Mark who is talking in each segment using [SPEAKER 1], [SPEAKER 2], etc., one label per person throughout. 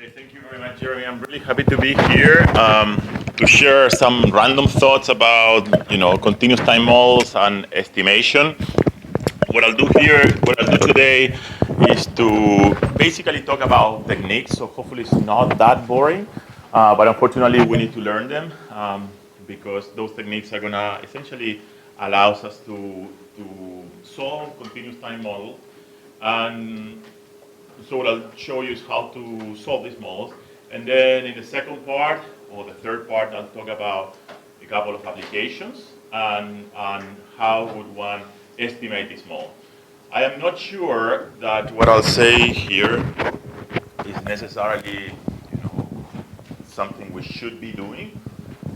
[SPEAKER 1] Okay, thank you very much, Jeremy. I'm really happy to be here to share some random thoughts about, continuous time models and estimation. What I'll do today is to basically talk about techniques. So hopefully it's not that boring, but unfortunately we need to learn them because those techniques are gonna essentially allows us to solve continuous time models. And so what I'll show you is how to solve these models. And then in the second part, or the third part, I'll talk about a couple of applications and how would one estimate this model. I am not sure that what I'll say here is necessarily, something we should be doing.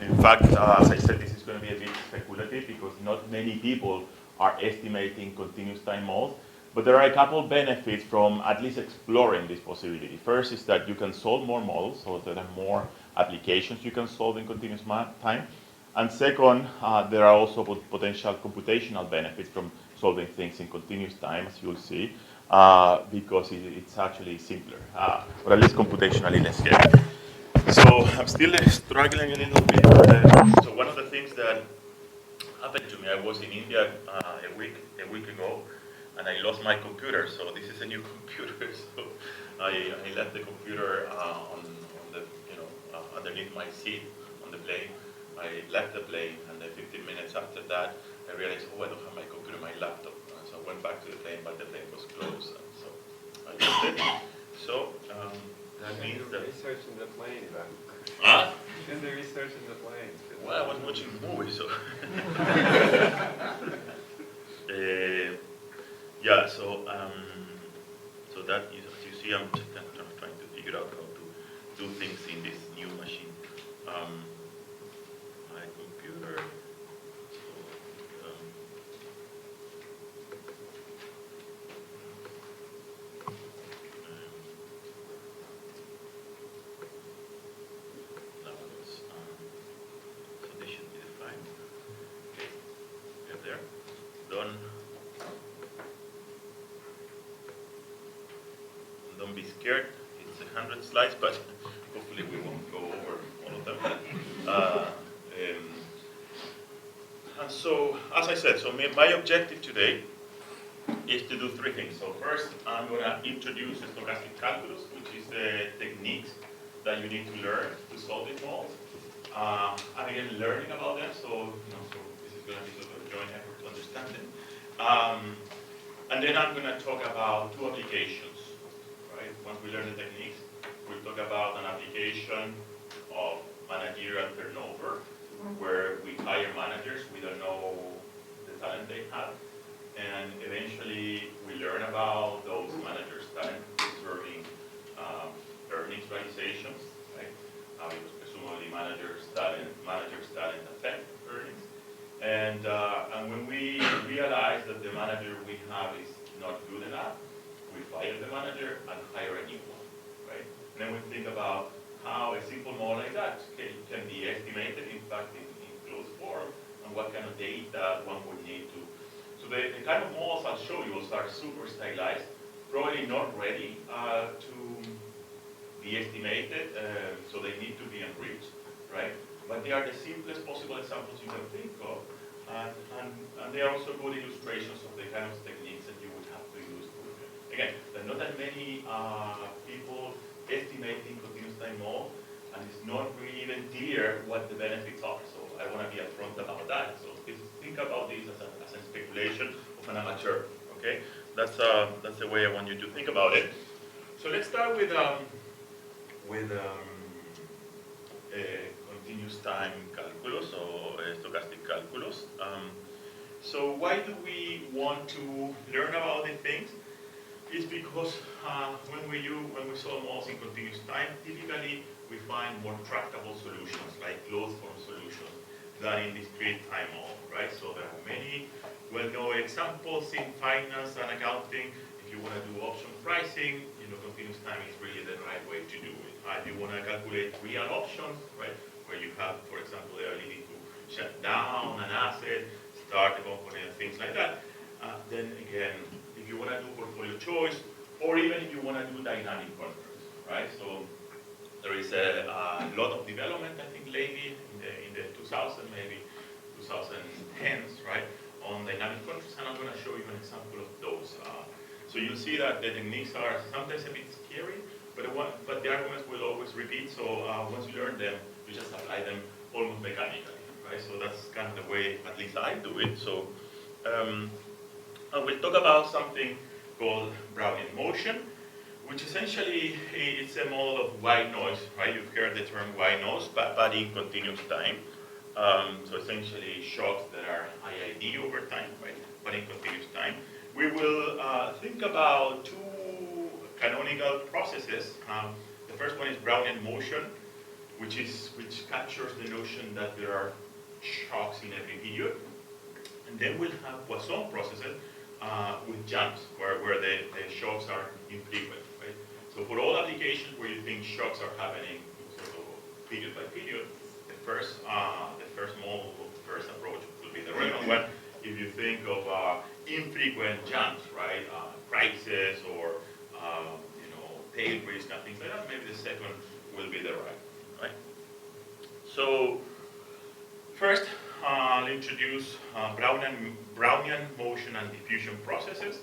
[SPEAKER 1] In fact, as I said, this is going to be a bit speculative because not many people are estimating continuous time models. But there are a couple benefits from at least exploring this possibility. First is that you can solve more models, so there are more applications you can solve in continuous time. And second, there are also potential computational benefits from solving things in continuous time, as you'll see, because it's actually simpler, or at least computationally less scary. So I'm still struggling a little bit. So one of the things that happened to me, I was in India a week ago, and I lost my computer. So this is a new computer. So I left the computer on the underneath my seat on the plane. I left the plane, and then 15 minutes after that, I realized, oh, I don't have my computer, my laptop. So I went back to the plane, but the plane was closed. And so I left it. So that means that
[SPEAKER 2] research in the plane, then.
[SPEAKER 1] Huh?
[SPEAKER 2] In the research in the plane.
[SPEAKER 1] Well, I was watching the movie, so. Yeah, so that is, as you see, I'm just kind of trying to figure out how to do things in this new machine. My computer. So, now it's, so this should be defined. Okay, get there. Done. Don't be scared. It's 100 slides, but hopefully we won't go over all of them. And so, as I said, so my objective today is to do three things. So first, I'm going to introduce stochastic calculus, which is the techniques that you need to learn to solve these models. And again, learning about them. So this is going to be sort of a joint effort to understand them. And then I'm going to talk about two applications. Right? Once we learn the techniques, we'll talk about an application of managerial turnover, where we hire managers, we don't know the talent they have, and eventually we learn about those managers' talent serving earnings realizations, right? Because presumably managers' talent affect earnings, and when we realize that the manager we have is not good enough, we fire the manager and hire a new one, right? And then we think about how a simple model like that can be estimated, in fact, in closed form, and what kind of data one would need to. So the kind of models I'll show you are super stylized, probably not ready to be estimated, so they need to be enriched, right? But they are the simplest possible examples you can think of, and they are also good illustrations of the kind of techniques that you would have to use. Again, there are not that many people estimating continuous time model, and it's not really even clear what the benefits are. So I want to be upfront about that. So think about this as a speculation of an amateur. Okay, that's the way I want you to think about it. So let's start with continuous time calculus or stochastic calculus. So why do we want to learn about these things? It's because when we solve models in continuous time, typically we find more tractable solutions, like closed form solutions, than in discrete time model, right? So there are many well-known examples in finance and accounting. If you want to do option pricing, continuous time is really the right way to do it. If you want to calculate real options, right, where you have, for example, the ability to shut down an asset, start a component, things like that, then again, if you want to do portfolio choice, or even if you want to do dynamic contracts, right? So lot of development, I think, lately in the 2000, maybe 2010s, right, on dynamic countries, and I'm going to show you an example of those. So you'll see that the techniques are sometimes a bit scary, but the arguments will always repeat. So once you learn them, you just apply them almost mechanically, right? So that's kind of the way, at least I do it. So we'll talk about something called Brownian motion, which essentially is a model of white noise, right? You've heard the term white noise, but in continuous time. So essentially shocks that are IID over time, right? But in continuous time. We will think about two canonical processes. The first one is Brownian motion, which captures the notion that there are shocks in every period. And then we'll have Poisson processes with jumps, where the shocks are infrequent, right? So for all applications where you think shocks are happening sort of period by period, the first model, the first approach will be the relevant one. If you think of infrequent jumps, right, crisis or tail risk and things like that, maybe the second will be the right. So first, I'll introduce Brownian motion and diffusion processes.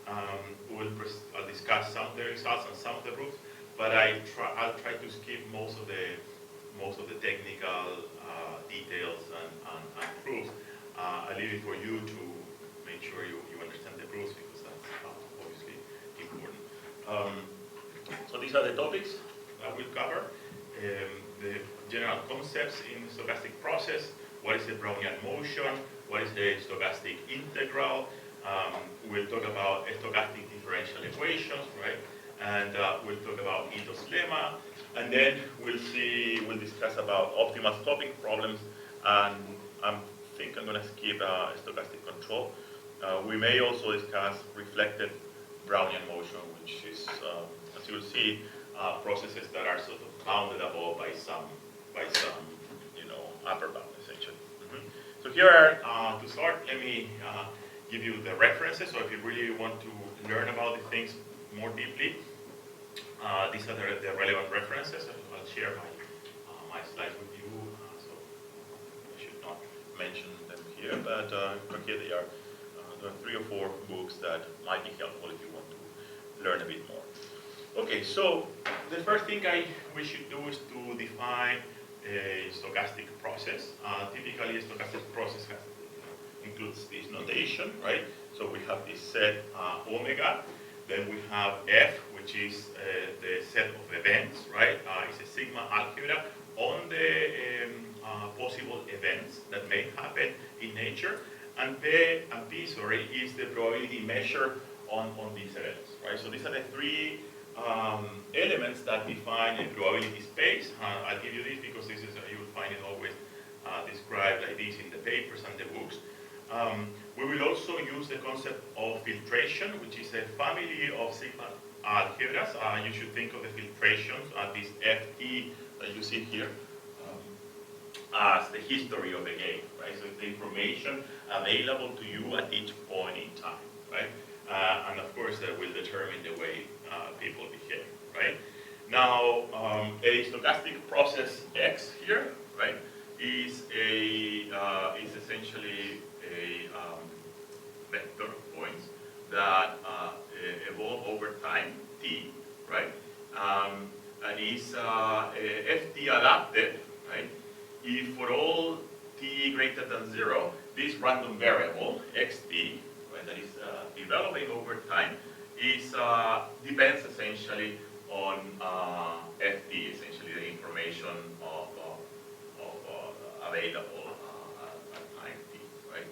[SPEAKER 1] I'll discuss some of the results and some of the proofs, but I'll try to skip most of the technical details and proofs. I'll leave it for you to make sure you understand the proofs, because that's obviously important. So these are the topics that we'll cover. The general concepts in stochastic process. What is the Brownian motion? What is the stochastic integral? We'll talk about stochastic differential equations, right? And we'll talk about Ito's lemma. And then we'll discuss about optimal stopping problems. And I think I'm going to skip stochastic control. We may also discuss reflected Brownian motion, which is, as you'll see, processes that are sort of bounded above by some upper bound, essentially. So here, to start, let me give you the references. So if you really want to learn about these things more deeply, these are the relevant references. I'll share my slides with you. So I should not mention them here, but here they are. There are 3 or 4 books that might be helpful if you want to learn a bit more. Okay, so the first thing we should do is to define a stochastic process. Typically, a stochastic process includes this notation, right? So we have this set omega, then we have F, which is the set of events, right? It's a sigma algebra on the possible events that may happen in nature, and P is the probability measure on these events, right? So these are the 3 elements that define a probability space. I'll give you this because this is you will find it always described like this in the papers and the books. We will also use the concept of filtration, which is a family of sigma algebras. You should think of the filtrations, this Ft that you see here, as the history of the game, right? So it's the information available to you at each point in time, right? And of course, that will determine the way people behave, right? Now, a stochastic process X here, right, is essentially a vector of points that evolve over time, T, right? And is Ft adapted, right? If for all T greater than 0, this random variable, Xt, right, that is developing over time, depends essentially on Ft, essentially the information available at time T, right?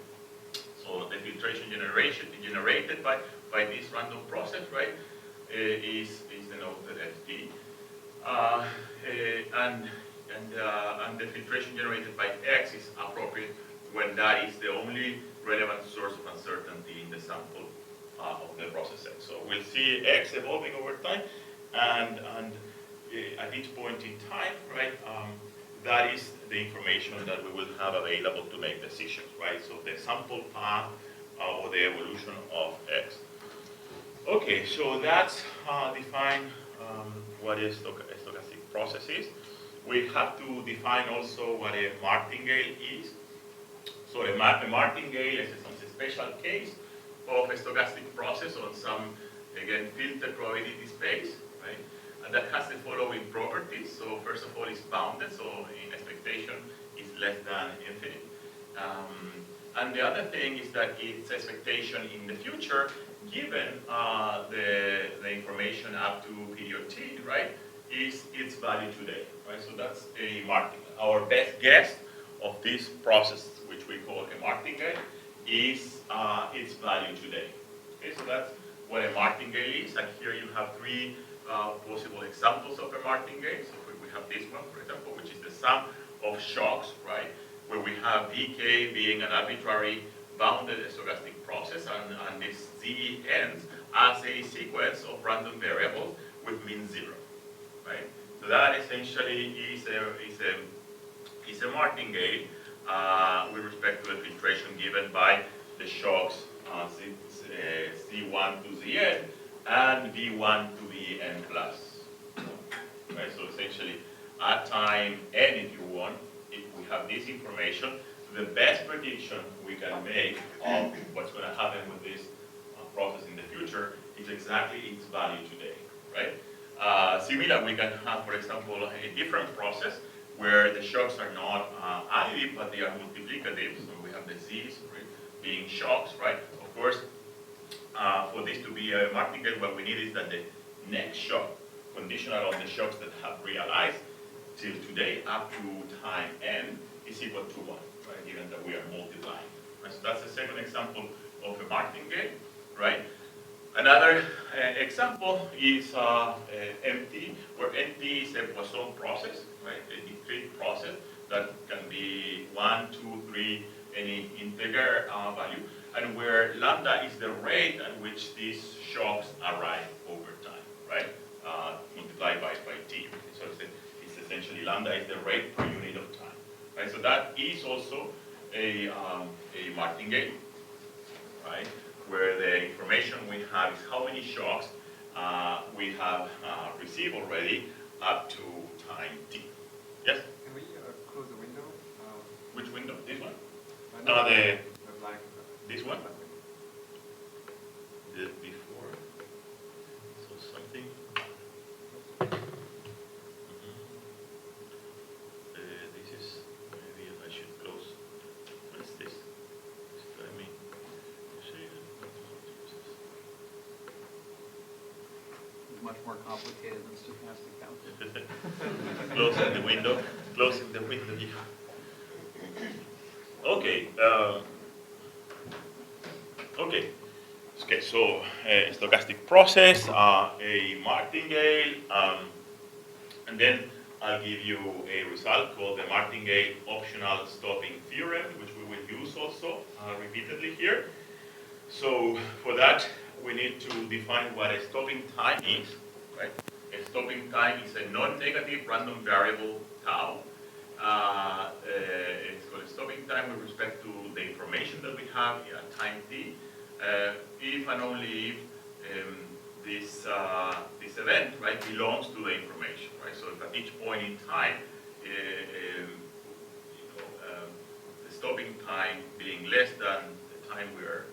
[SPEAKER 1] So the filtration generated by this random process, right, is denoted Ft, and the filtration generated by X is appropriate when that is the only relevant source of uncertainty in the sample of the process X. So we'll see X evolving over time, and at each point in time, right, that is the information that we will have available to make decisions, right? So the sample path or the evolution of X. Okay, so that's define what is stochastic process is. we have to define also what a martingale is. So a martingale is some special case of a stochastic process on some, again, filter probability space, right? And that has the following properties. So first of all, it's bounded, so in expectation is less than infinite. And the other thing is that its expectation in the future, given the information up to period t, right, is its value today, right? So that's a martingale. Our best guess of this process, which we call a martingale, is its value today. Okay, so that's what a martingale is. And here you have three possible examples of a martingale. So we have this one, for example, which is the sum of shocks, right? Where we have Vk being an arbitrary bounded stochastic process, and this Z ends as a sequence of random variables with mean zero, right? So that essentially is a martingale with respect to the filtration given by the shocks Z1 to Zn and V1 to Vn plus. Right? So essentially, at time n, if you want, if we have this information, the best prediction we can make of what's going to happen with this process in the future is exactly its value today, right? Similar, we can have, for example, a different process where the shocks are not additive, but they are multiplicative. So we have the Z's, right, being shocks, right? Of course, for this to be a martingale, what we need is that the next shock, conditional on the shocks that have realized till today up to time n, is equal to 1, right? Given that we are multiplying. Right? So that's the second example of a martingale, right? Another example is MT, where MT is a Poisson process, right? A discrete process that can be 1, 2, 3, any integer value, and where lambda is the rate at which these shocks arrive over time, right? Multiplied by t. So it's essentially lambda is the rate per unit of time, right? So that is also a martingale, right? Where the information we have is how many shocks we have received already up to time t. Yes?
[SPEAKER 2] Can we close the window?
[SPEAKER 1] Which window? This one?
[SPEAKER 2] No,
[SPEAKER 1] The
[SPEAKER 2] black.
[SPEAKER 1] this one? The before. So something. This is maybe I should close. What is this? Let me show you.
[SPEAKER 3] It's much more complicated than stochastic calculus.
[SPEAKER 1] Closing the window. Closing the window. Yeah. Okay. Okay, so stochastic process, a martingale, and then I'll give you a result called the martingale optional stopping theorem, which we will use also repeatedly here. So for that, we need to define what a stopping time is, right? A stopping time is a non-negative random variable tau. It's called a stopping time with respect to the information that we have at time t, if and only if this event, right, belongs to the information, right? So if at each point in time, the stopping time being less than the time we're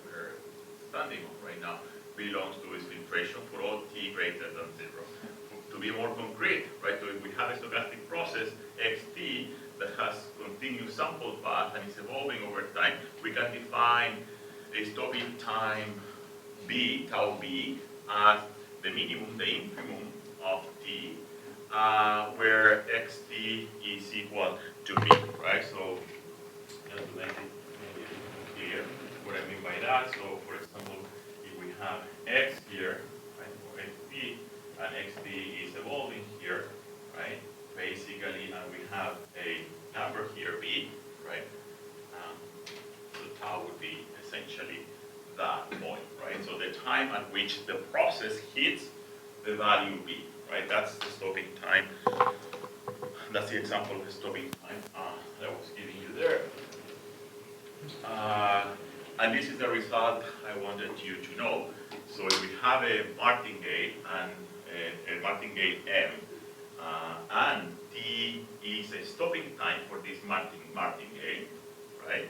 [SPEAKER 1] standing on right now belongs to its filtration for all t greater than 0. To be more concrete, right, so if we have a stochastic process, xt, that has continuous sample path and is evolving over time, we can define a stopping time b, tau b, as the minimum, the infimum of t, where xt is equal to b, right? So, just to make it clear what I mean by that. So, for example, if we have x here, right, for xt, and xt is evolving here, right? Basically, and we have a number here, b, right? So tau would be essentially that point, right? So the time at which the process hits the value b, right? That's the stopping time. That's the example of the stopping time that I was giving you there. And this is the result I wanted you to know. So if we have a martingale and a martingale m, and t is a stopping time for this martingale, right?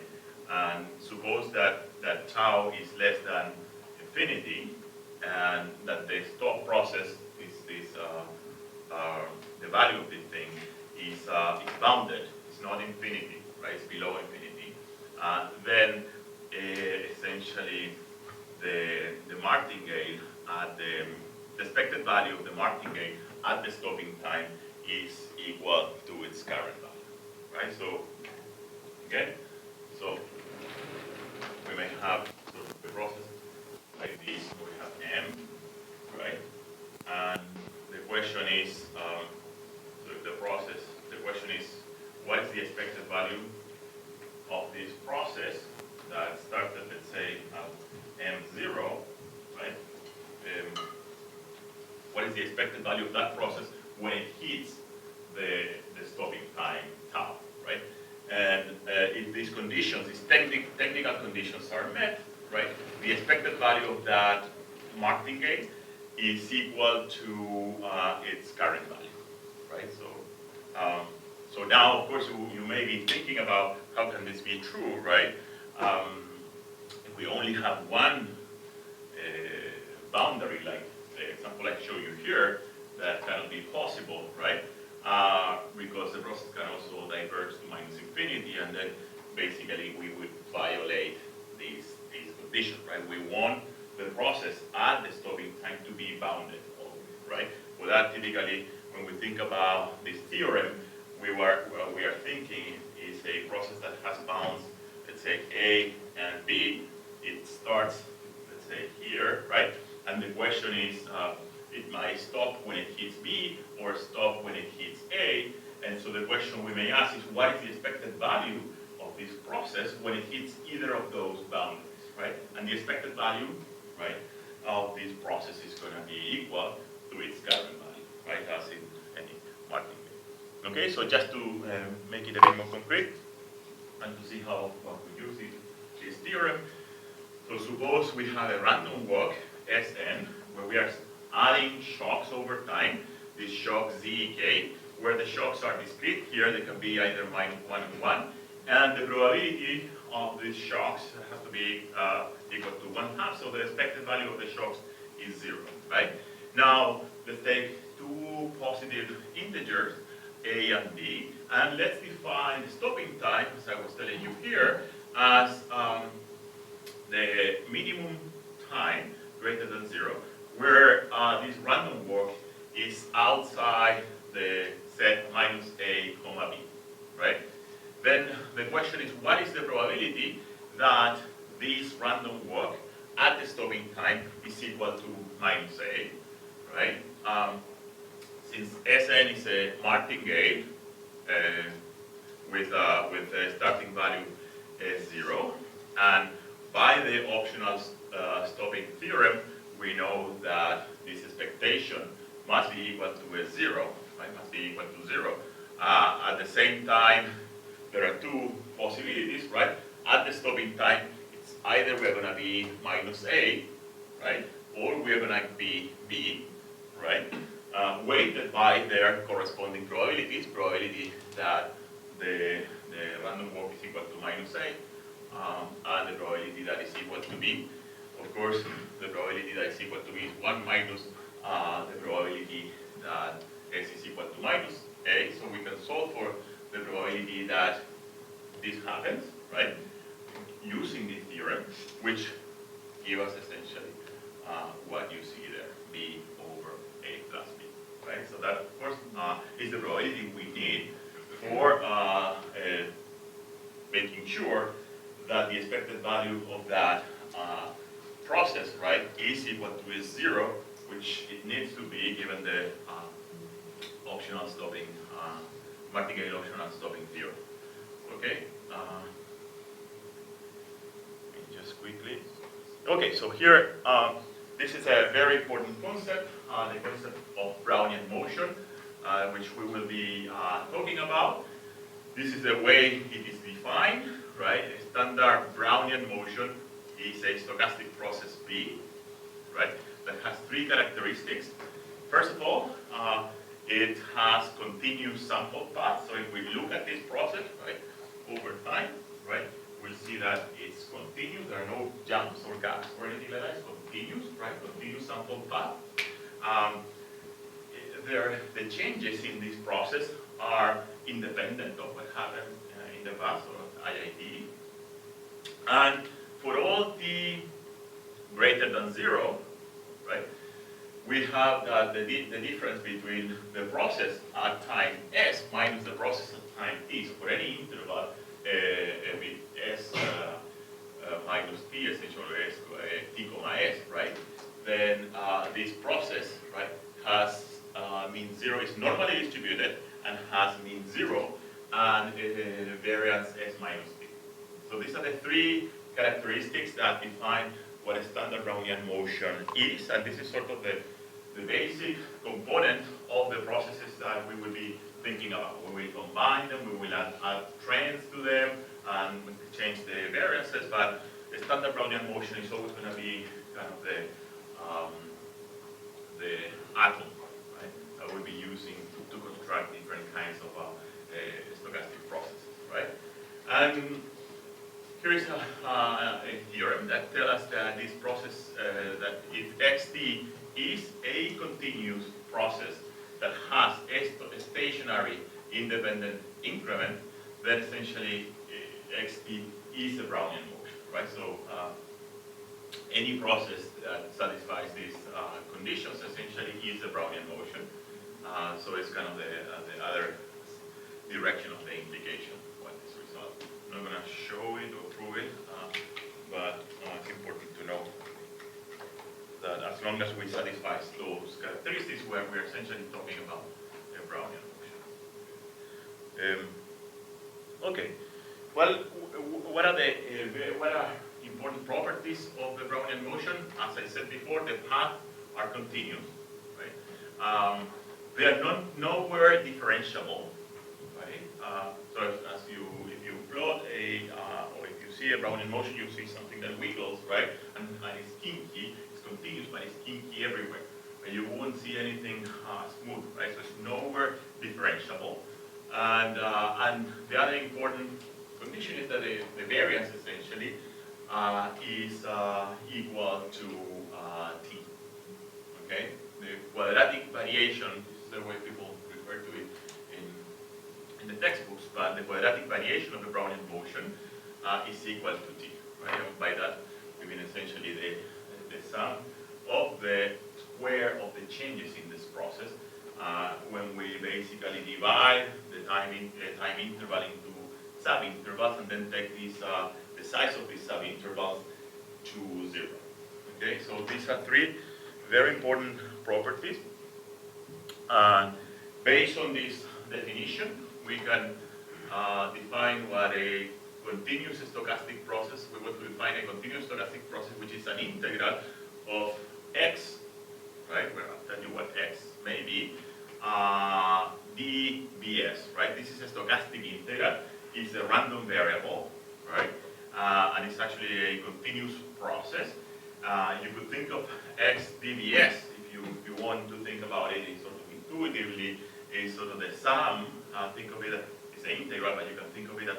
[SPEAKER 1] And suppose that tau is less than infinity, and that the stop process is the value of this thing is bounded. It's not infinity, right? It's below infinity. Then essentially the martingale at the expected value of the martingale at the stopping time is equal to its current value, right? So, okay, so we may have the process like this. We have M, right? And the question is, the question is, what is the expected value of this process that started, let's say, at M0, right? What is the expected value of that process when it hits the stopping time tau, right? And if these conditions, these technical conditions are met, right, the expected value of that martingale is equal to its current value, right? So now, of course, you may be thinking about how can this be true, right? If we only have one boundary, like the example I show you here, that cannot be possible, right? Because the process can also diverge to minus infinity, and then basically we would violate these conditions, right? We want the process at the stopping time to be bounded, right? Well, that typically, when we think about this theorem, what we are thinking is a process that has bounds, let's say A and B. It starts, let's say, here, right? And the question is, it might stop when it hits B or stop when it hits A. And so the question we may ask is, what is the expected value of this process when it hits either of those boundaries, right? And the expected value, right, of this process is going to be equal to its current value, right, as in any martingale. Okay, so just to make it a bit more concrete and to see how we use this theorem. So suppose we have a random walk, Sn, where we are adding shocks over time, these shocks Zk, where the shocks are discrete. Here they can be either -1 and 1, and the probability of these shocks has to be equal to 1/2, so the expected value of the shocks is 0, right? Now, let's take two positive integers, A and B, and let's define stopping time, as I was telling you here, as the minimum time greater than 0, where this random walk is outside the set minus A comma B, right? Then the question is, what is the probability that this random walk at the stopping time is equal to minus A, right? Since Sn is a martingale with a starting value 0, and by the optional stopping theorem, we know that this expectation must be equal to a 0, right? Must be equal to 0. At the same time, there are two possibilities, right? At the stopping time, it's either we're going to be minus A, right? Or we're going to be B, right? Weighted by their corresponding probabilities, probability that the random walk is equal to minus A, and the probability that is equal to B. Of course, the probability that is equal to B is 1 minus the probability that S is equal to minus A, so we can solve for the probability that this happens, right, using this theorem, which gives us essentially what you see there, B over A plus B, right? So that, of course, is the probability we need for making sure that the expected value of that process, right, is equal to a 0, which it needs to be given the optional stopping, martingale optional stopping theorem. Okay, just quickly. Okay, so here, this is a very important concept, the concept of Brownian motion, which we will be talking about. This is the way it is defined, right? A standard Brownian motion is a stochastic process B, right, that has three characteristics. First of all, it has continuous sample path. So if we look at this process, right, over time, right, we'll see that it's continuous. There are no jumps or gaps or anything like that. It's continuous, right, continuous sample path. The changes in this process are independent of what happened in the past or IIT. And for all t greater than 0, right, we have the difference between the process at time s minus the process at time t. So for any interval, with s minus t, essentially s, t comma s, right, then this process, right, has mean 0, is normally distributed and has mean 0 and variance s minus t. So these are the three characteristics that define what a standard Brownian motion is, and this is sort of the basic component of the processes that we will be thinking about. We will combine them, we will add trends to them, and change the variances, but the standard Brownian motion is always going to be kind of the atom, right, that we'll be using to construct different kinds of stochastic processes, right? And here is a theorem that tells us that this process, that if xt is a continuous process that has a stationary independent increment, then essentially xt is a Brownian motion, right? So any process that satisfies these conditions essentially is a Brownian motion. So it's kind of the other direction of the implication of this result. I'm not going to show it or prove it, but it's important to know that as long as we satisfy those characteristics, we're essentially talking about a Brownian motion. Okay. Well, what are important properties of the Brownian motion? As I said before, the paths are continuous, right? They are nowhere differentiable, right? So if you plot or if you see a Brownian motion, you see something that wiggles, right? And it's kinky. It's continuous, but it's kinky everywhere. And you won't see anything smooth, right? So it's nowhere differentiable. And the other important condition is that the variance essentially is equal to t. Okay, the quadratic variation is the way people refer to it in the textbooks, but the quadratic variation of the Brownian motion is equal to t. Right, and by that we mean essentially the sum of the square of the changes in this process when we basically divide the time interval into subintervals and then take these the size of these subintervals to 0. Okay, so these are three very important properties. And based on this definition, we can define what a continuous stochastic process. We want to define a continuous stochastic process, which is an integral of x, right? Well, I'll tell you what x may be. dBs, right? This is a stochastic integral. It's a random variable, right? And it's actually a continuous process. You could think of x dBs, if you want to think about it sort of intuitively, is sort of the sum. Think of it as it's an integral, but you can think of it as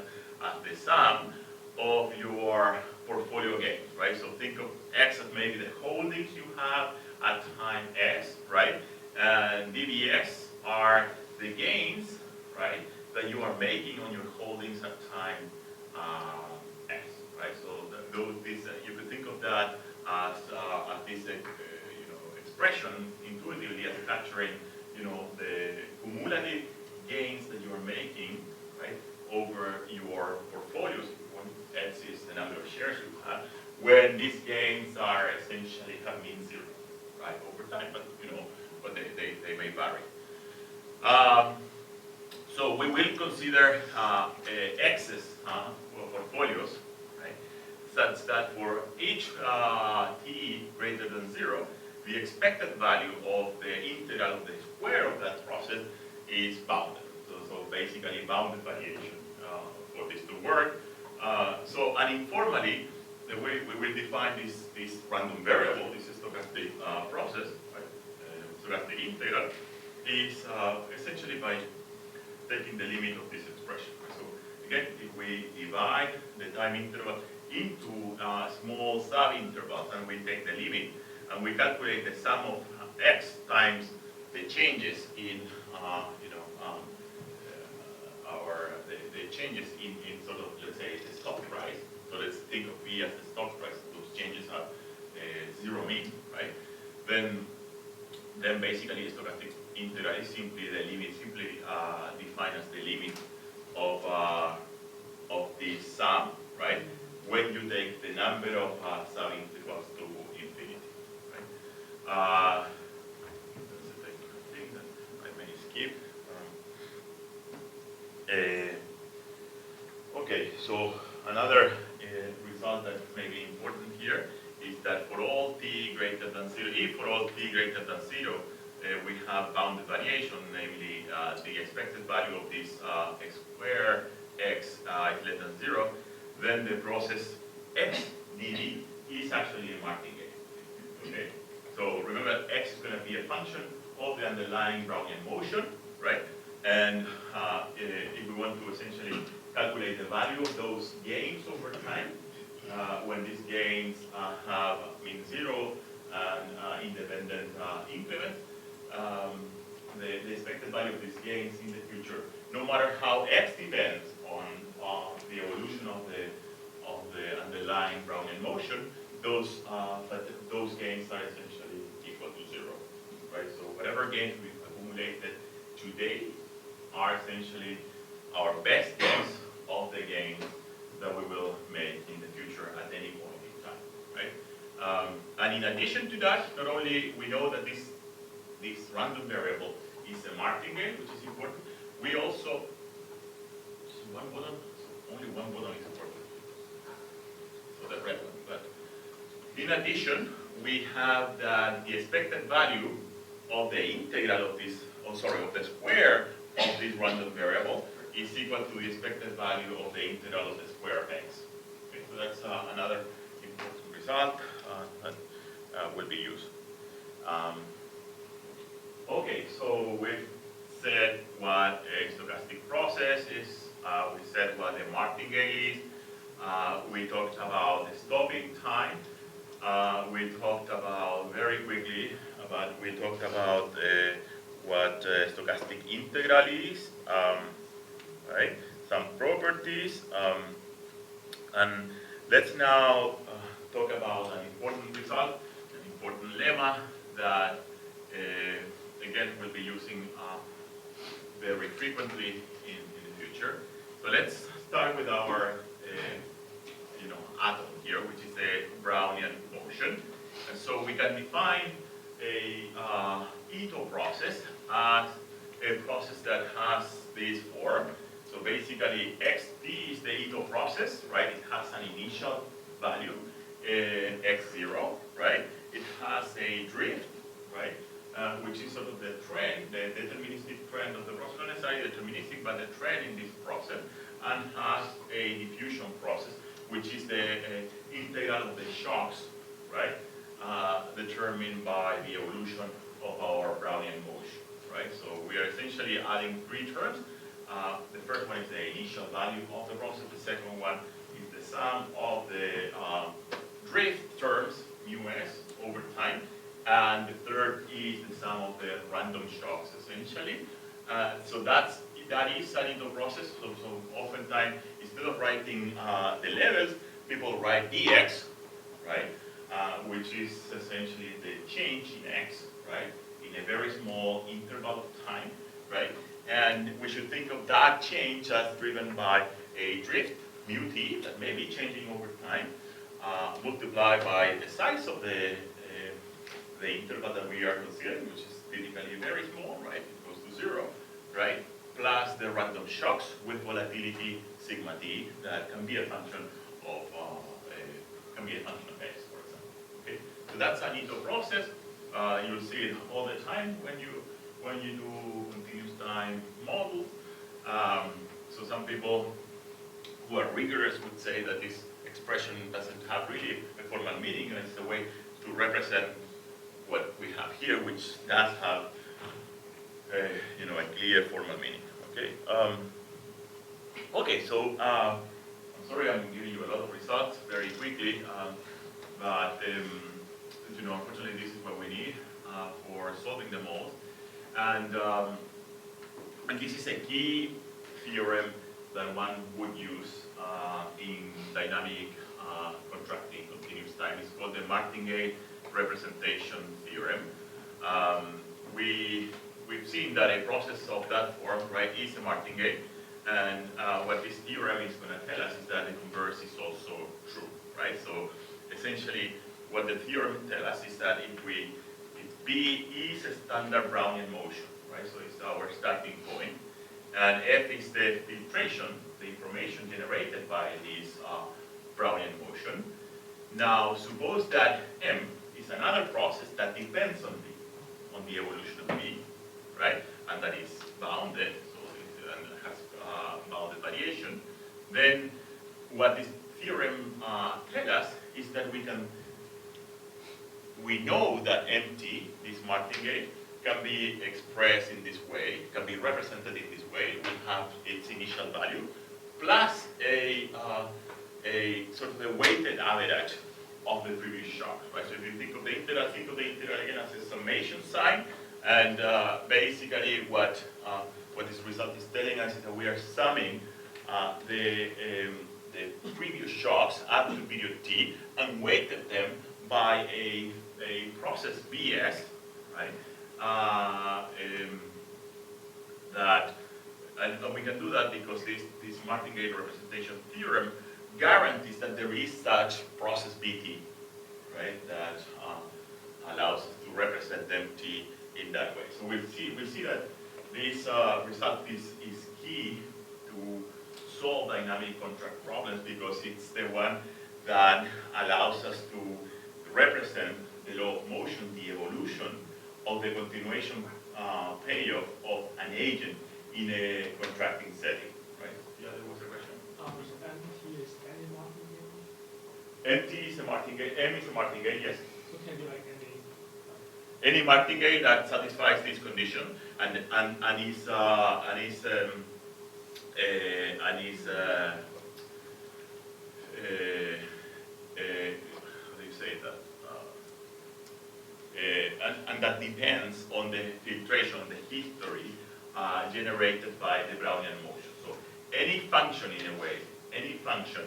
[SPEAKER 1] the sum of your portfolio gains, right? So think of x as maybe the holdings you have at time s, right? And dBs are the gains, right, that you are making on your holdings at time s, right? So you could think of that as this expression intuitively as capturing the cumulative gains that you are making, right, over your portfolios. X is the number of shares you have, when these gains are essentially have mean 0, right, over time, but they may vary. So we will consider x's for portfolios, right, such that for each t greater than 0, the expected value of the integral of the square of that process is bounded. So basically bounded variation for this to work. And informally, the way we will define this random variable, this stochastic process, right, stochastic integral, is essentially by taking the limit of this expression. So again, if we divide the time interval into small sub-intervals and we take the limit and we calculate the sum of x times the changes in the changes in sort of, let's say, the stock price. So let's think of V as the stock price. Those changes have zero mean, right? Then basically the stochastic integral is simply the limit, simply defined as the limit of the sum, right? When you take the number of sub-intervals to infinity, right? That's a technical thing that I may skip. Okay, so another result that may be important here is that for all t greater than 0, if for all t greater than 0, we have bounded variation, namely the expected value of this x squared x is less than 0, then the process x dv is actually a marking game. Okay, so remember x is going to be a function of the underlying Brownian motion, right? And if we want to essentially calculate the value of those gains over time, when these gains have mean 0 and independent increments, the expected value of these gains in the future, no matter how x depends on the evolution of the underlying Brownian motion, those gains are essentially equal to 0, right? So whatever gains we've accumulated today are essentially our best guess of the gains that we will make in the future at any point in time, right? And in addition to that, not only we know that this random variable is a martingale, which is important, we also, one button, only one button is important, so the red one. But in addition, we have that the expected value of the integral of this, of the square of this random variable is equal to the expected value of the integral of the square of x. Okay, so that's another important result that will be used. Okay, so we've said what a stochastic process is. We said what a martingale is. We talked about the stopping time. We talked about very quickly about what stochastic integral is, right? Some properties, and let's now talk about an important result, an important lemma that again we'll be using very frequently in the future. So let's start with our atom here, which is a Brownian motion, and so we can define a Ito process as a process that has this form. So basically, xt is the Ito process, right? It has an initial value, x0, right? It has a drift, right? Which is sort of the trend, the deterministic trend of the process, not necessarily deterministic, but the trend in this process, and has a diffusion process, which is the integral of the shocks, right? Determined by the evolution of our Brownian motion, right? So we are essentially adding three terms. The first one is the initial value of the process. The second one is the sum of the drift terms, mu s, over time. And the third is the sum of the random shocks, essentially. So that is an Ito process. So oftentimes, instead of writing the levels, people write dx, right? Which is essentially the change in x, right? In a very small interval of time, right? And we should think of that change as driven by a drift, mu t, that may be changing over time, multiplied by the size of the interval that we are considering, which is typically very small, right? It goes to 0, right? Plus the random shocks with volatility sigma t that can be a function of x, for example. Okay, so that's an Ito process. You'll see it all the time when you do continuous time models. So some people who are rigorous would say that this expression doesn't have really a formal meaning, and it's a way to represent what we have here, which does have a clear formal meaning. Okay. Okay. So I'm sorry I'm giving you a lot of results very quickly, but unfortunately, this is what we need for solving them all, and this is a key theorem that one would use in dynamic contracting continuous time. It's called the martingale representation theorem. We've seen that a process of that form, right, is a martingale, and what this theorem is going to tell us is that the converse is also true, right? So essentially, what the theorem tells us is that if B is a standard Brownian motion, right? So it's our starting point, and F is the filtration, the information generated by this Brownian motion. Now, suppose that M is another process that depends on the evolution of B, right? And that is bounded, so it has bounded variation. Then, what this theorem tells us is that we know that MT, this martingale, can be expressed in this way, can be represented in this way. We have its initial value plus a sort of a weighted average of the previous shocks, right? So if you think of the integral, think of the integral again as a summation sign, and basically what this result is telling us is that we are summing the previous shocks up to period t and weighted them by a process Bs, right? And we can do that because this martingale representation theorem guarantees that there is such process Bt, right? That allows us to represent MT in that way. So we'll see that this result is key to solve dynamic contract problems because it's the one that allows us to represent the law of motion, the evolution of the continuation payoff of an agent in a contracting setting, right? Yeah, there was a question.
[SPEAKER 4] So MT is any martingale?
[SPEAKER 1] MT is a martingale, M is a martingale, yes.
[SPEAKER 4] So it can be like
[SPEAKER 1] Any martingale that satisfies this condition and is how do you say that? And that depends on the filtration, the history generated by the Brownian motion. So any function in a way, any function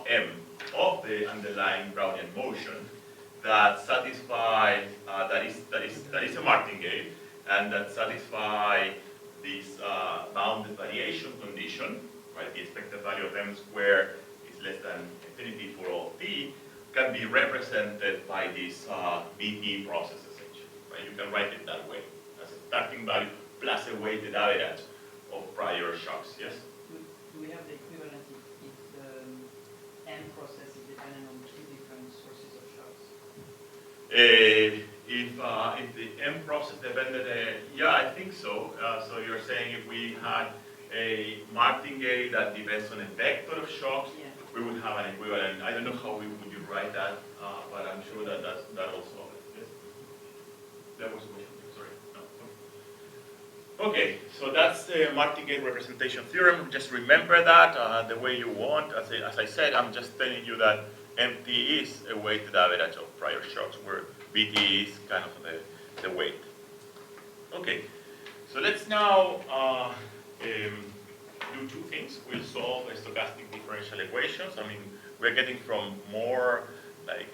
[SPEAKER 1] M of the underlying Brownian motion that satisfy that is a martingale and that satisfy this bounded variation condition, right? The expected value of m squared is less than infinity for all t, can be represented by this Bt process essentially, right? You can write it that way as a starting value plus a weighted average of prior shocks. Yes.
[SPEAKER 5] Do we have the equivalent if the M process is dependent on two different sources of shocks?
[SPEAKER 1] If the M process depended, yeah, I think so. So you're saying if we had a martingale that depends on a vector of shocks,
[SPEAKER 5] Yeah.
[SPEAKER 1] we would have an equivalent. I don't know how would you write that, but I'm sure that that also. Yes. That was a question. Sorry. No. Okay, so that's the martingale representation theorem. Just remember that the way you want. As I said, I'm just telling you that MT is a weighted average of prior shocks, where BT is kind of the weight. Okay, so let's now do two things. We'll solve stochastic differential equations. I mean, we're getting from more like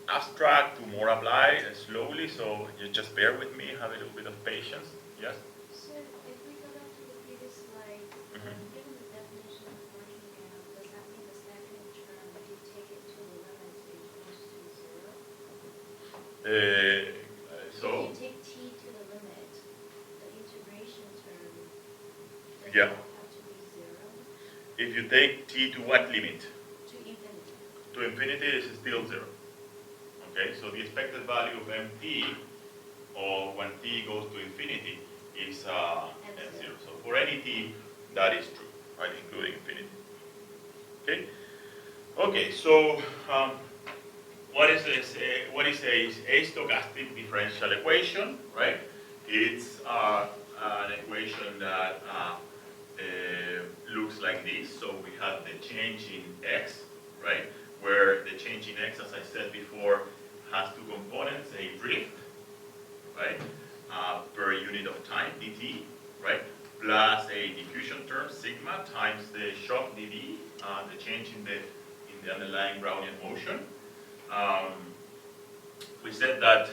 [SPEAKER 1] abstract to more applied slowly, so you just bear with me, have a little bit of patience. Yes?
[SPEAKER 6] So if we go back to the previous slide, given the definition of martingale, does that mean the second term, if you take it to the limit, it goes to zero?
[SPEAKER 1] So,
[SPEAKER 6] If you take t to the limit, the integration term, does
[SPEAKER 1] Yeah.
[SPEAKER 6] that have to be zero?
[SPEAKER 1] if you take t to what limit?
[SPEAKER 6] To infinity.
[SPEAKER 1] To infinity, is still 0. Okay, so the expected value of mt, or when t goes to infinity, is n0. So for any t, that is true, right, including infinity. Okay. Okay. So what is a stochastic differential equation, right? It's an equation that looks like this. So we have the change in x, right? Where the change in x, as I said before, has two components, a drift, right? Per unit of time, dt, right? Plus a diffusion term, sigma, times the shock dV, the change in the underlying Brownian motion. We said that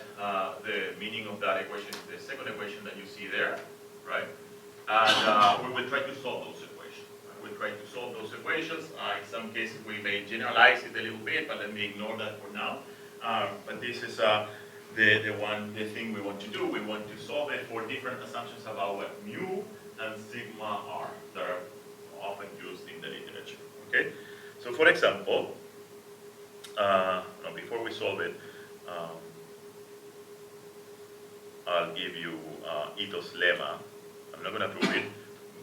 [SPEAKER 1] the meaning of that equation is the second equation that you see there, right? And we will try to solve those equations. We'll try to solve those equations. In some cases, we may generalize it a little bit, but let me ignore that for now. But this is the thing we want to do. We want to solve it for different assumptions about what mu and sigma are that are often used in the literature. Okay. So, for example, before we solve it, I'll give you Ito's lemma. I'm not going to prove it,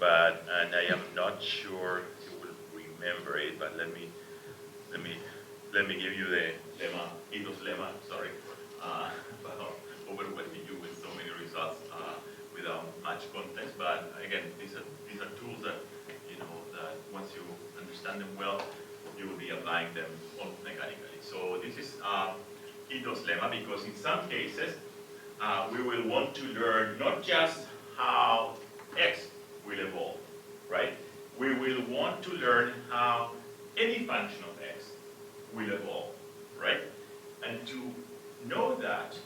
[SPEAKER 1] and I am not sure you will remember it. But let me give you the lemma, Ito's lemma. Sorry, about overwhelming you with so many results without much context. But again, these are tools that that once you understand them well, you will be applying them mechanically. So this is Ito's lemma, because in some cases we will want to learn not just how x will evolve, right? We will want to learn how any function of x will evolve, right? And to know that,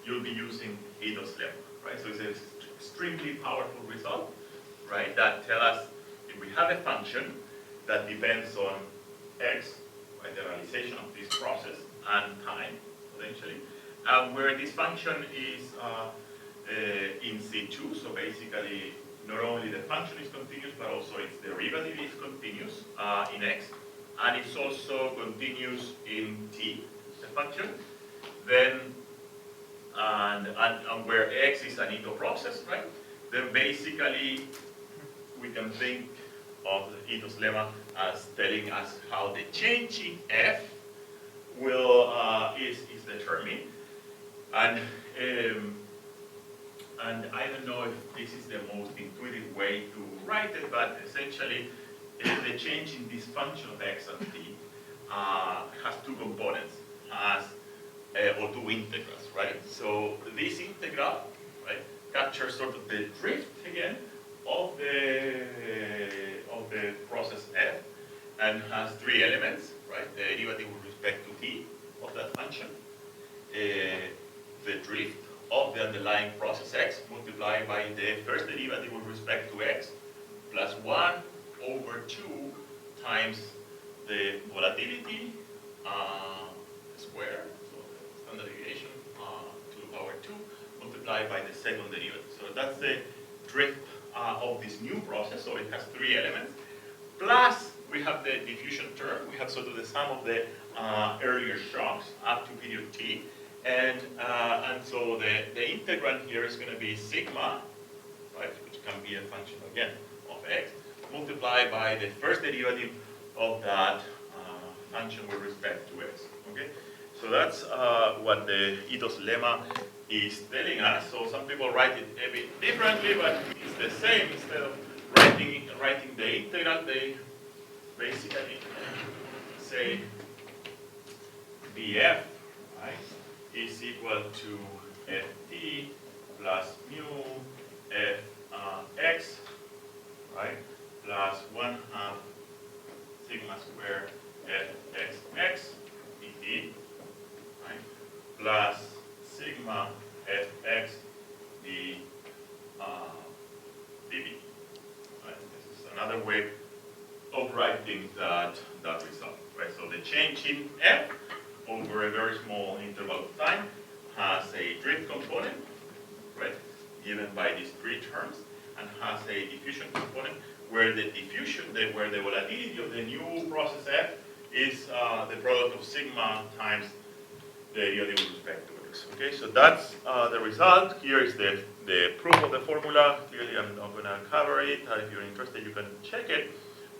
[SPEAKER 1] you'll be using Ito's lemma, right? So it's an extremely powerful result, right? That tells us if we have a function that depends on x, right, the realization of this process, and time, potentially, where this function is in situ, so basically not only the function is continuous, but also its derivative is continuous in x, and it's also continuous in t, the function, then, and where x is an Ito process, right, then basically we can think of the Ito's lemma as telling us how the change in f will is determined, and I don't know if this is the most intuitive way to write it, but essentially the change in this function of x and t has two components, or two integrals, right? So this integral, right, captures sort of the drift again of the process f, and has three elements, right? The derivative with respect to t of that function, the drift of the underlying process x multiplied by the first derivative with respect to x plus 1 over 2 times the volatility square, so the standard deviation to the power 2 multiplied by the second derivative. So that's the drift of this new process, so it has three elements. Plus, we have the diffusion term. We have sort of the sum of the earlier shocks up to period t. And so the integrand here is going to be sigma, right, which can be a function, again, of x, multiplied by the first derivative of that function with respect to x. Okay? So that's what the Ito's lemma is telling us. So some people write it a bit differently, but it's the same. Instead of writing the integral, they basically say df, right, is equal to ft plus mu f x, right, plus 1/2 sigma square fxx dt, right, plus sigma fx dv. Right? This is another way of writing that result, right? So the change in f over a very small interval of time has a drift component, right, given by these three terms, and has a diffusion component where the volatility of the new process f is the product of sigma times the derivative with respect to x. Okay, so that's the result. Here is the proof of the formula. Clearly, I'm not going to cover it. If you're interested, you can check it.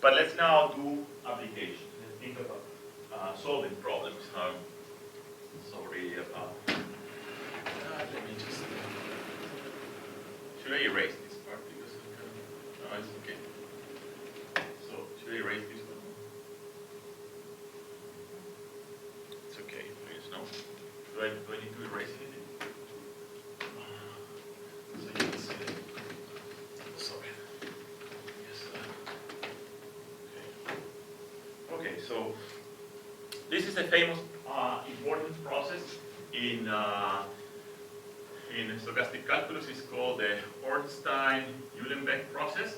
[SPEAKER 1] But let's now do application. Let's think about solving problems. Sorry about that. Let me just should I erase this part because it's kind of, no, it's okay. So should I erase this one? It's okay, please, no? Do I need to erase anything? So you can see it. Sorry. Yes. Okay, so this is a famous important process in stochastic calculus. It's called the Ornstein-Uhlenbeck process.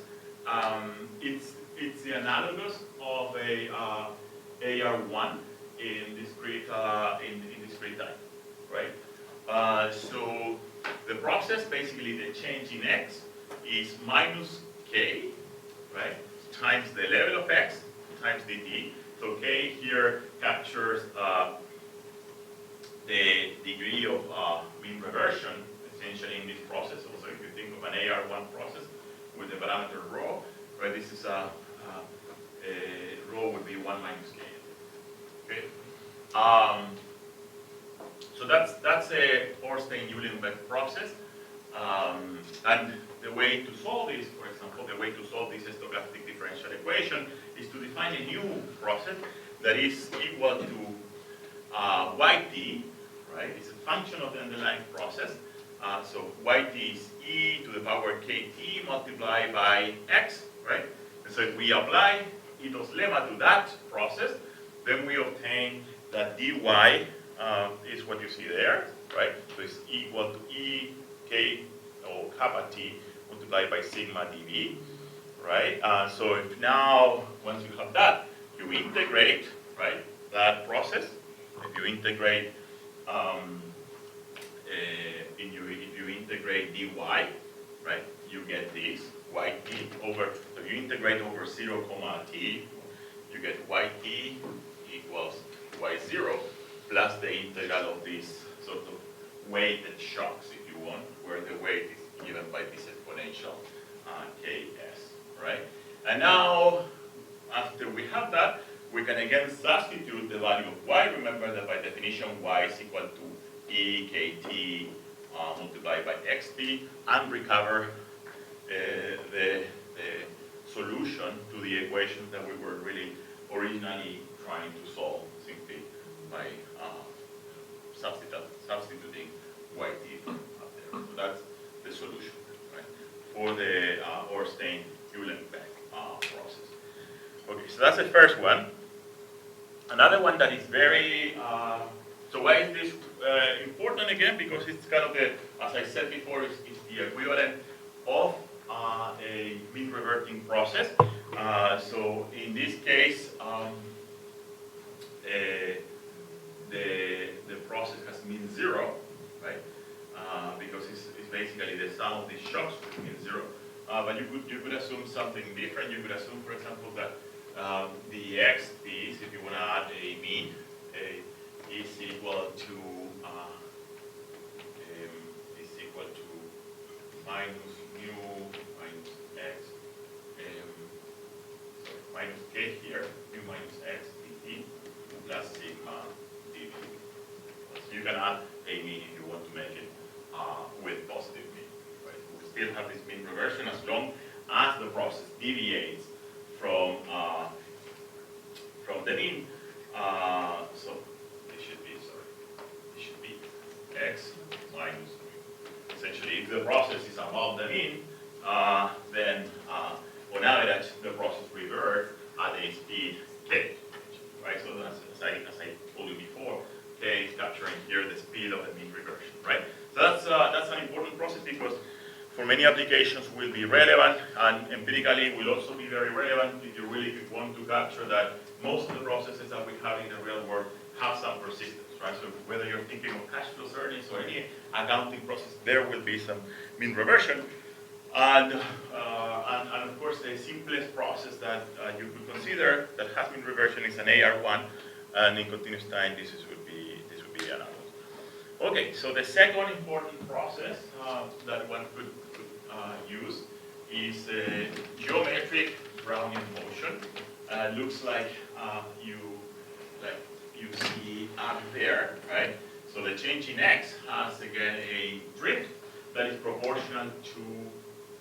[SPEAKER 1] It's the analogous of a AR1 in discrete time, right? So the process, basically the change in x, is minus k, right, times the level of x times dt. So k here captures the degree of mean reversion, essentially, in this process. Also, if you think of an AR1 process with the parameter rho, right, this is rho would be 1 minus k. Okay. So that's a Ornstein-Uhlenbeck process, and the way to solve this, for example, the way to solve this stochastic differential equation is to define a new process that is equal to yt, right? It's a function of the underlying process. So yt is e to the power kt multiplied by x, right? And so if we apply Ito's lemma to that process, then we obtain that dy is what you see there, right? So it's equal to e k or kappa t multiplied by sigma dv, right? So if now, once you have that, you integrate, right, that process. If you integrate, if you integrate dy, right, you get this yt over. So you integrate over 0, t, you get yt equals y0 plus the integral of this sort of weighted shocks, if you want, where the weight is given by this exponential ks, right? And now, after we have that, we can again substitute the value of y. Remember that by definition, y is equal to e kt multiplied by xt, and recover the solution to the equation that we were really originally trying to solve simply by substituting yt up there. So that's the solution, right, for the Ornstein-Uhlenbeck process. Okay, so that's the first one. Another one that is very, so why is this important again? Because it's kind of the, as I said before, it's the equivalent of a mean reverting process. So in this case, the process has mean 0, right? Because it's basically the sum of these shocks with mean 0. But you could assume something different. You could assume, for example, that the x piece, if you want to add a mean, is equal to minus mu minus x, minus k here, mu minus x dt plus sigma dv. So you can add a mean if you want to make it with positive mean, right? We still have this mean reversion as long as the process deviates from the mean. So it should be x minus mu. Essentially, if the process is above the mean, then on average the process reverts at a speed k, right? So as I told you before, k is capturing here the speed of the mean reversion, right? So that's an important process because for many applications will be relevant, and empirically will also be very relevant if you really want to capture that most of the processes that we have in the real world have some persistence, right? So whether you're thinking of cash flows earnings or any accounting process, there will be some mean reversion. And of course, the simplest process that you could consider that has mean reversion is an AR1, and in continuous time, this would be analogous. Okay, so the second important process that one could use is geometric Brownian motion. Looks like you see up there, right? So the change in x has again a drift that is proportional proportional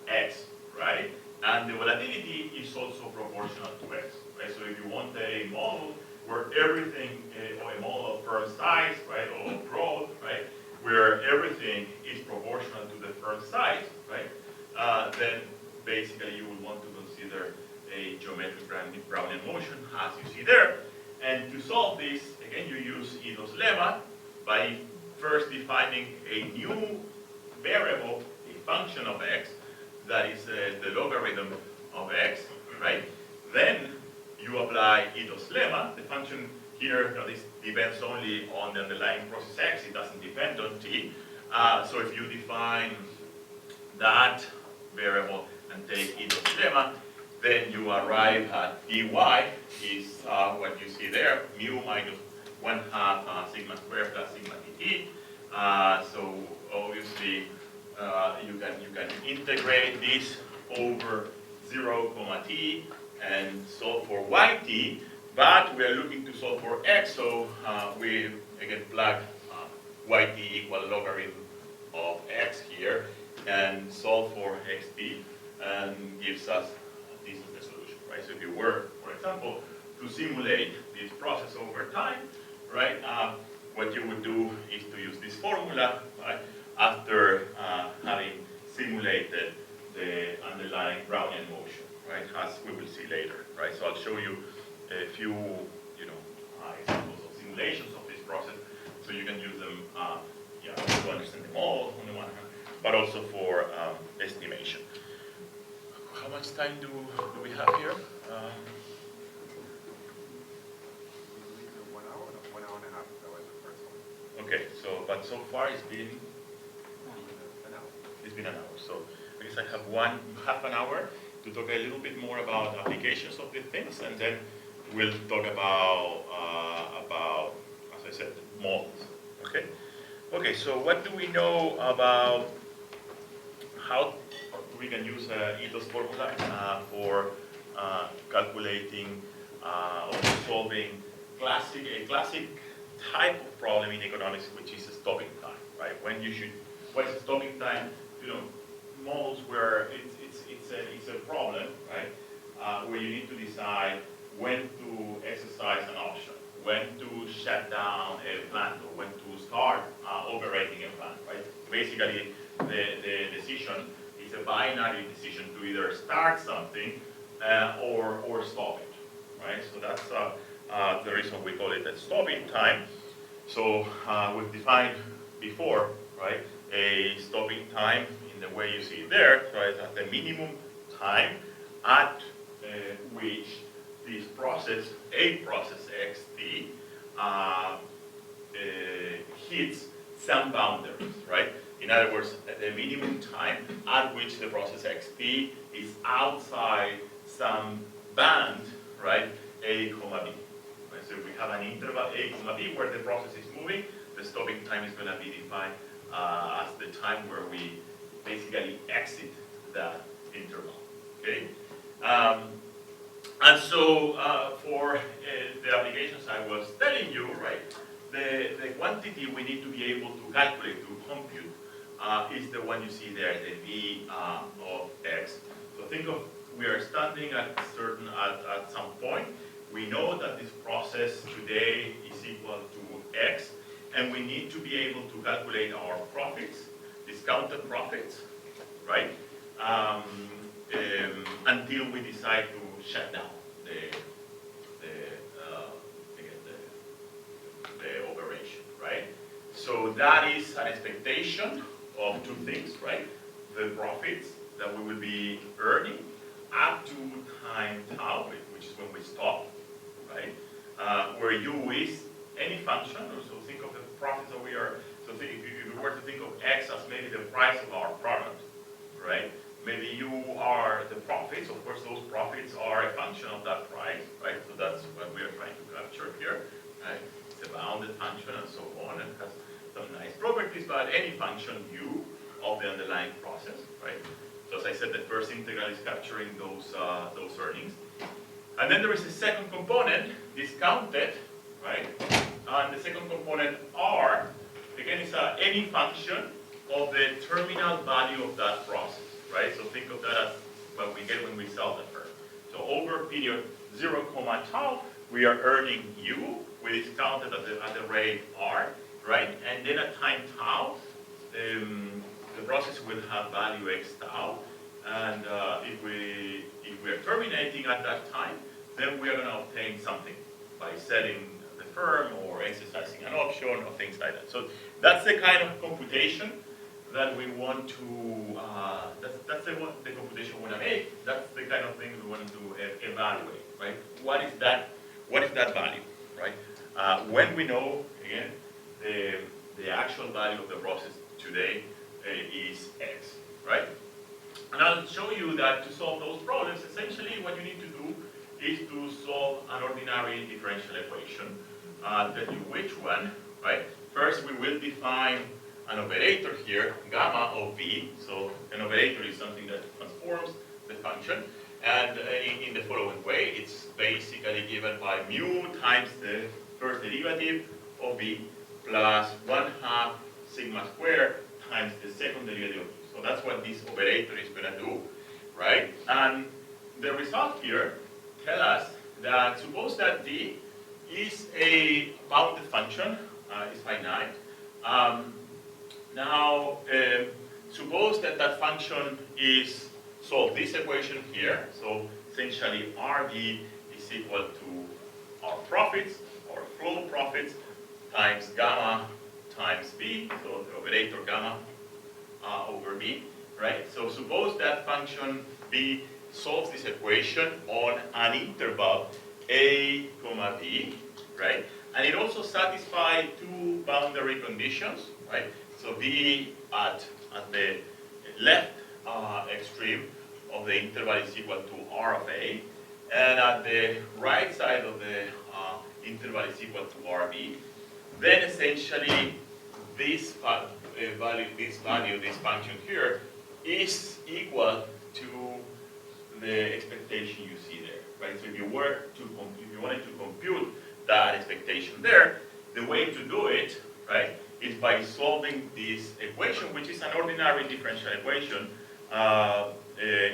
[SPEAKER 1] to x, right? And the volatility is also proportional to x, right? So if you want a model where everything, or a model of firm size, right, or growth, right, where everything is proportional to the firm size, right, then basically you would want to consider a geometric Brownian motion, as you see there. And to solve this, again, you use Ito's lemma by first defining a new variable, a function of x, that is the logarithm of x, right? Then you apply Ito's lemma. The function here, this depends only on the underlying process x. It doesn't depend on t. So if you define that variable and take Ito's lemma, then you arrive at dy is what you see there, mu minus 1/2 sigma squared plus sigma dt. So obviously you can integrate this over 0, t and solve for yt, but we are looking to solve for x, so we again plug yt equal logarithm of x here and solve for xt, and gives us this is the solution, right? So if you were, for example, to simulate this process over time, right, what you would do is to use this formula, right, after having simulated the underlying Brownian motion, right, as we will see later, right? So I'll show you a few, examples of simulations of this process, so you can use them, to understand the model on the one hand, but also for estimation. How much time do we have here?
[SPEAKER 2] Either 1 hour or 1 hour and a half. That was the first one.
[SPEAKER 1] Okay, but so far it's been
[SPEAKER 2] An hour.
[SPEAKER 1] It's been an hour, so I guess I have half an hour to talk a little bit more about applications of these things, and then we'll talk about as I said, models. Okay. Okay. So what do we know about how we can use Ito's formula for calculating or solving a classic type of problem in economics, which is stopping time, right? What is stopping time? Models where it's a problem, right? Where you need to decide when to exercise an option, when to shut down a plant, or when to start operating a plant, right? Basically, the decision is a binary decision to either start something or stop it, right? So that's the reason we call it a stopping time. So we've defined before, right, a stopping time in the way you see it there, right, at the minimum time at which this process, a process xt, hits some boundaries, right? In other words, at the minimum time at which the process xt is outside some band, right, a comma b. Right? So if we have an interval a comma b where the process is moving, the stopping time is going to be defined as the time where we basically exit that interval. Okay. And so for the applications I was telling you, right, the quantity we need to be able to calculate, to compute, is the one you see there, the v of x. So think of, we are standing at some point. We know that this process today is equal to x, and we need to be able to calculate our profits, discounted profits, right? Until we decide to shut down the operation, right? So that is an expectation of two things, right? The profits that we will be earning up to time tau, which is when we stop, right? Where u is any function, so think of the profits that we are, so if you were to think of x as maybe the price of our product, right? Maybe you are the profits. Of course, those profits are a function of that price, right? So that's what we are trying to capture here, right? It's a bounded function and so on, and has some nice properties, but any function u of the underlying process, right? So as I said, the first integral is capturing those earnings. And then there is a second component, discounted, right? And the second component r, again, is any function of the terminal value of that process, right? So think of that as what we get when we sell the firm. So over period 0, tau, we are earning U, we discounted at the rate R, right? And then at time tau, the process will have value x tau, and if we are terminating at that time, then we are going to obtain something by selling the firm or exercising an option or things like that. So that's the kind of computation that we want to, that's the computation we want to make. That's the kind of thing we want to evaluate, right? What is that value, right? When we know, again, the actual value of the process today is x, right? And I'll show you that to solve those problems, essentially what you need to do is to solve an ordinary differential equation. I'll tell you which one, right? First, we will define an operator here, gamma of v. So an operator is something that transforms the function. And in the following way, it's basically given by mu times the first derivative of v plus 1/2 sigma squared times the second derivative of v. So that's what this operator is going to do, right? And the result here tell us that suppose that v is a bounded function, is finite. Now, suppose that that function is, solve this equation here. So essentially, RV is equal to our profits, or flow profits, times gamma times v, so the operator gamma over v, right? So suppose that function v solves this equation on an interval a comma b, right? And it also satisfies two boundary conditions, right? So v at the left extreme of the interval is equal to r of a, and at the right side of the interval is equal to rb. Then essentially this value, this function here, is equal to the expectation you see there, right? So if you wanted to compute that expectation there, the way to do it, right, is by solving this equation, which is an ordinary differential equation.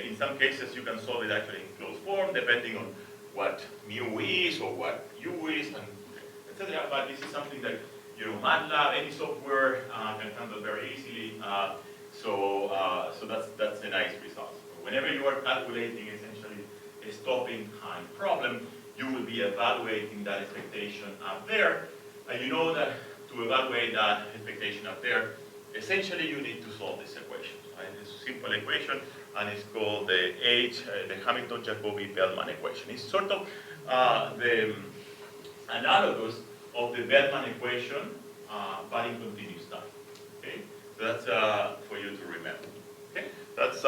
[SPEAKER 1] In some cases, you can solve it actually in closed form, depending on what mu is or what u is, and etc. But this is something that MATLAB, any software can handle very easily. So that's a nice result. Whenever you are calculating essentially a stopping time problem, you will be evaluating that expectation up there, and you know that to evaluate that expectation up there, essentially you need to solve this equation. Right? It's a simple equation, and it's called the Hamilton-Jacobi-Bellman equation. It's sort of the analogous of the Bellman equation, but in continuous time. Okay, so that's for you to remember. Okay, that's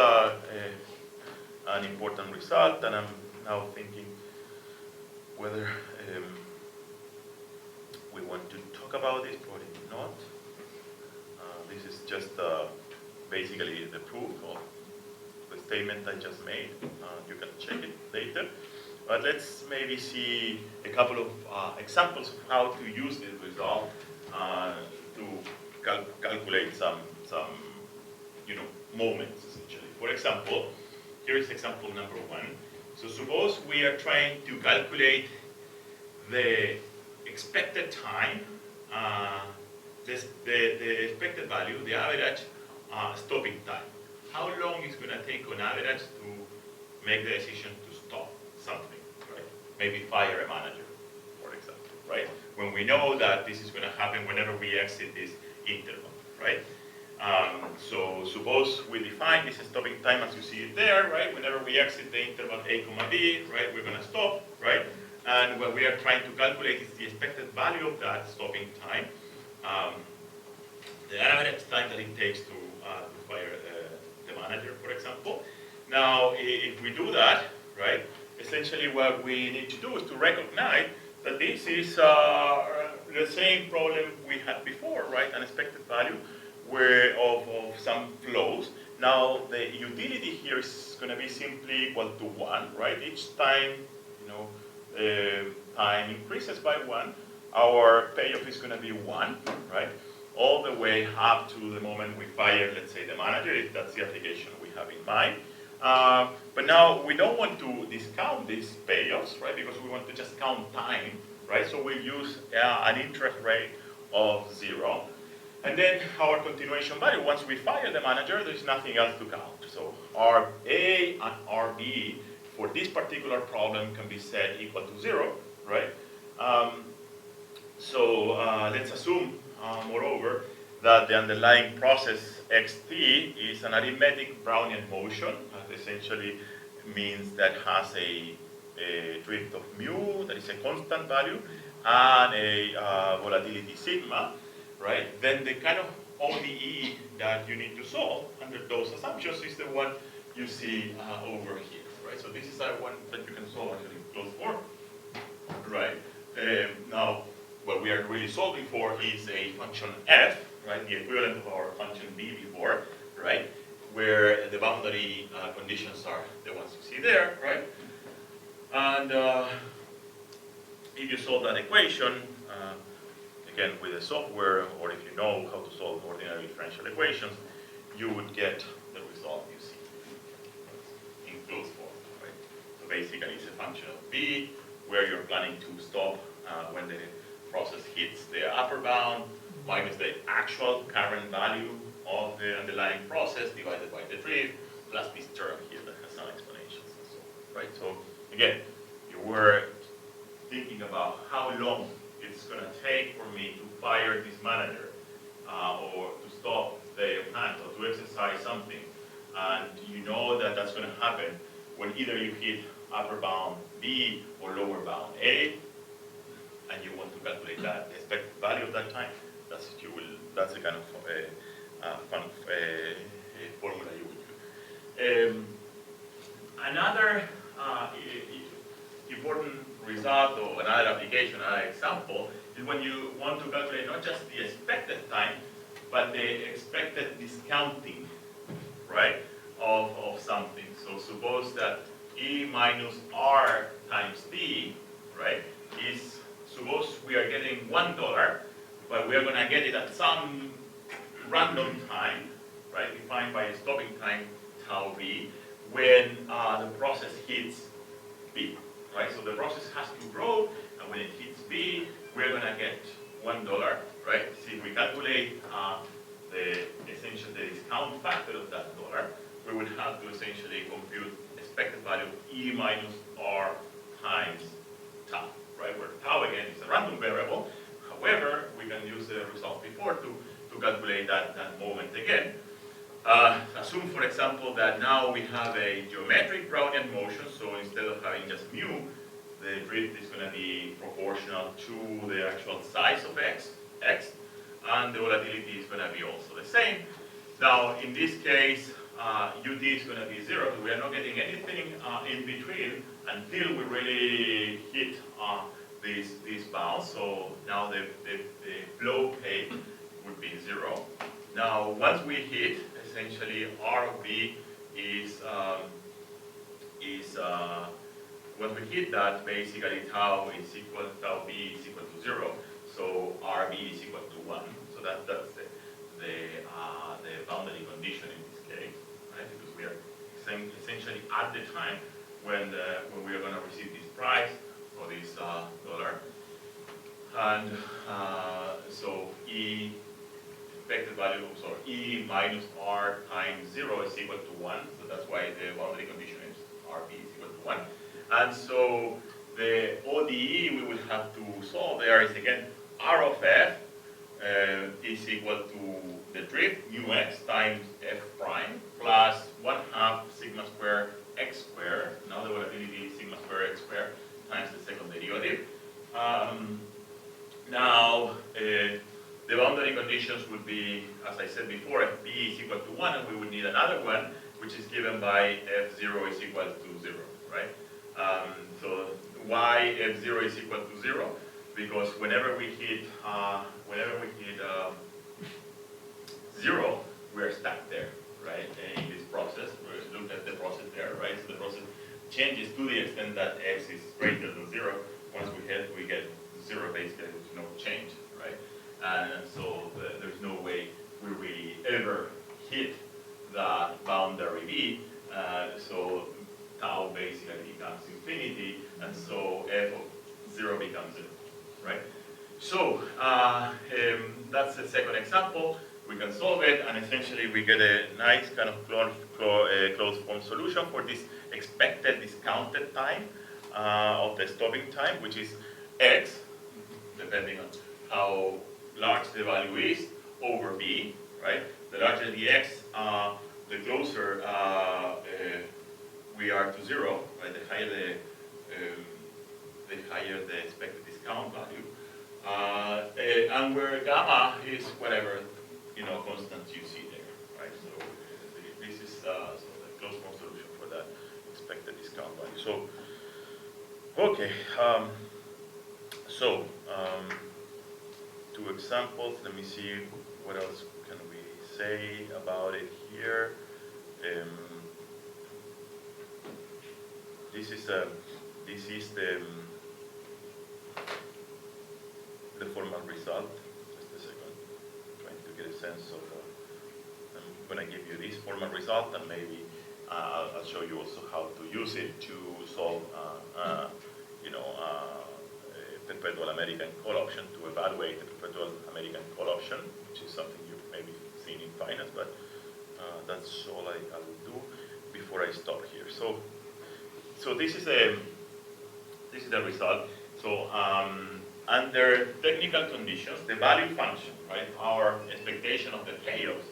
[SPEAKER 1] an important result, and I'm now thinking whether we want to talk about it or not. This is just basically the proof of the statement I just made. You can check it later. But let's maybe see a couple of examples of how to use this result to calculate some moments, essentially. For example, here is example number 1. So suppose we are trying to calculate the expected time, the expected value, the average stopping time. How long is going to take on average to make the decision to stop something, right? Maybe fire a manager, for example, right? When we know that this is going to happen whenever we exit this interval, right? So suppose we define this stopping time as you see it there, right? Whenever we exit the interval a comma b, right, we're going to stop, right? And what we are trying to calculate is the expected value of that stopping time, the average time that it takes to fire the manager, for example. Now, if we do that, right, essentially what we need to do is to recognize that this is the same problem we had before, right? An expected value of some flows. Now, the utility here is going to be simply equal to 1, right? Each time, time increases by 1, our payoff is going to be 1, right? all the way up to the moment we fire, let's say, the manager, if that's the application we have in mind. But now we don't want to discount these payoffs, right? Because we want to just count time, right? So we use an interest rate of 0. And then our continuation value, once we fire the manager, there's nothing else to count. So RA and RB for this particular problem can be set equal to 0, right? So let's assume, moreover, that the underlying process xt is an arithmetic Brownian motion. That essentially means that has a drift of mu, that is a constant value, and a volatility sigma, right? Then the kind of ODE that you need to solve under those assumptions is the one you see over here, right? So this is one that you can solve actually in closed form, right? Now, what we are really solving for is a function f, right? The equivalent of our function b before, right? Where the boundary conditions are the ones you see there, right? And if you solve that equation, again with the software, or if you know how to solve ordinary differential equations, you would get the result you see in closed form, right? So basically, it's a function of b, where you're planning to stop when the process hits the upper bound minus the actual current value of the underlying process divided by the drift plus this term here that has some explanations and so on, right? So again, you were thinking about how long it's going to take for me to fire this manager or to stop the plant or to exercise something, and you know that that's going to happen when either you hit upper bound B or lower bound A, and you want to calculate that, the expected value of that time. That's the kind of formula you would use. Another important result or another application, another example, is when you want to calculate not just the expected time, but the expected discounting, right, of something. So suppose that E minus R times D, right, is, suppose we are getting $1, but we are going to get it at some random time, right, defined by a stopping time tau B, when the process hits B, right? So the process has to grow, and when it hits B, we're going to get $1, right? See, if we calculate the discount factor of that dollar, we would have to essentially compute expected value of E minus R times tau, right? Where tau, again, is a random variable. However, we can use the result before to calculate that moment again. Assume, for example, that now we have a geometric Brownian motion, so instead of having just mu, the drift is going to be proportional to the actual size of x, and the volatility is going to be also the same. Now, in this case, UD is going to be 0, so we are not getting anything in between until we really hit this bound. So now the flow paid would be 0. Now, once we hit, essentially R of B is once we hit that, basically tau B is equal to 0. So RB is equal to 1. So that's the boundary condition in this case, right? Because we are essentially at the time when we are going to receive this price or this dollar, and so E expected value, sorry, E minus R times 0 is equal to 1. So that's why the boundary condition is RB is equal to 1. And so the ODE we will have to solve there is again R of F is equal to the drift mu x times F prime plus 1/2 sigma square x squared. Now the volatility is sigma square x squared times the second derivative. Now the boundary conditions would be, as I said before, if B is equal to 1, and we would need another one, which is given by F0 is equal to 0, right? So why F0 is equal to 0? Because whenever we hit 0, we're stuck there, right? In this process, we look at the process there, right? So the process changes to the extent that x is greater than 0. Once we get 0, basically, there's no change, right? And so there's no that boundary B. So tau basically becomes infinity, and so f of 0 becomes 0, right? So that's the second example. We can solve it, and essentially we get a nice kind of closed form solution for this expected discounted time of the stopping time, which is x, depending on how large the value is, over b, right? The larger the x, the closer we are to 0, right? The higher the expected discount value. And where gamma is whatever constant you see there, right? So this is so the closed form solution for that expected discount value. So okay, two examples. Let me see what else can we say about it here. This is the formal result. Just a second, trying to get a sense of. I'm going to give you this formal result, and maybe I'll show you also how to use it to solve, perpetual American call option, to evaluate the perpetual American call option, which is something you've maybe seen in finance, but that's all I'll do before I stop here. So this is the result. So under technical conditions, the value function, right, our expectation of the payoffs,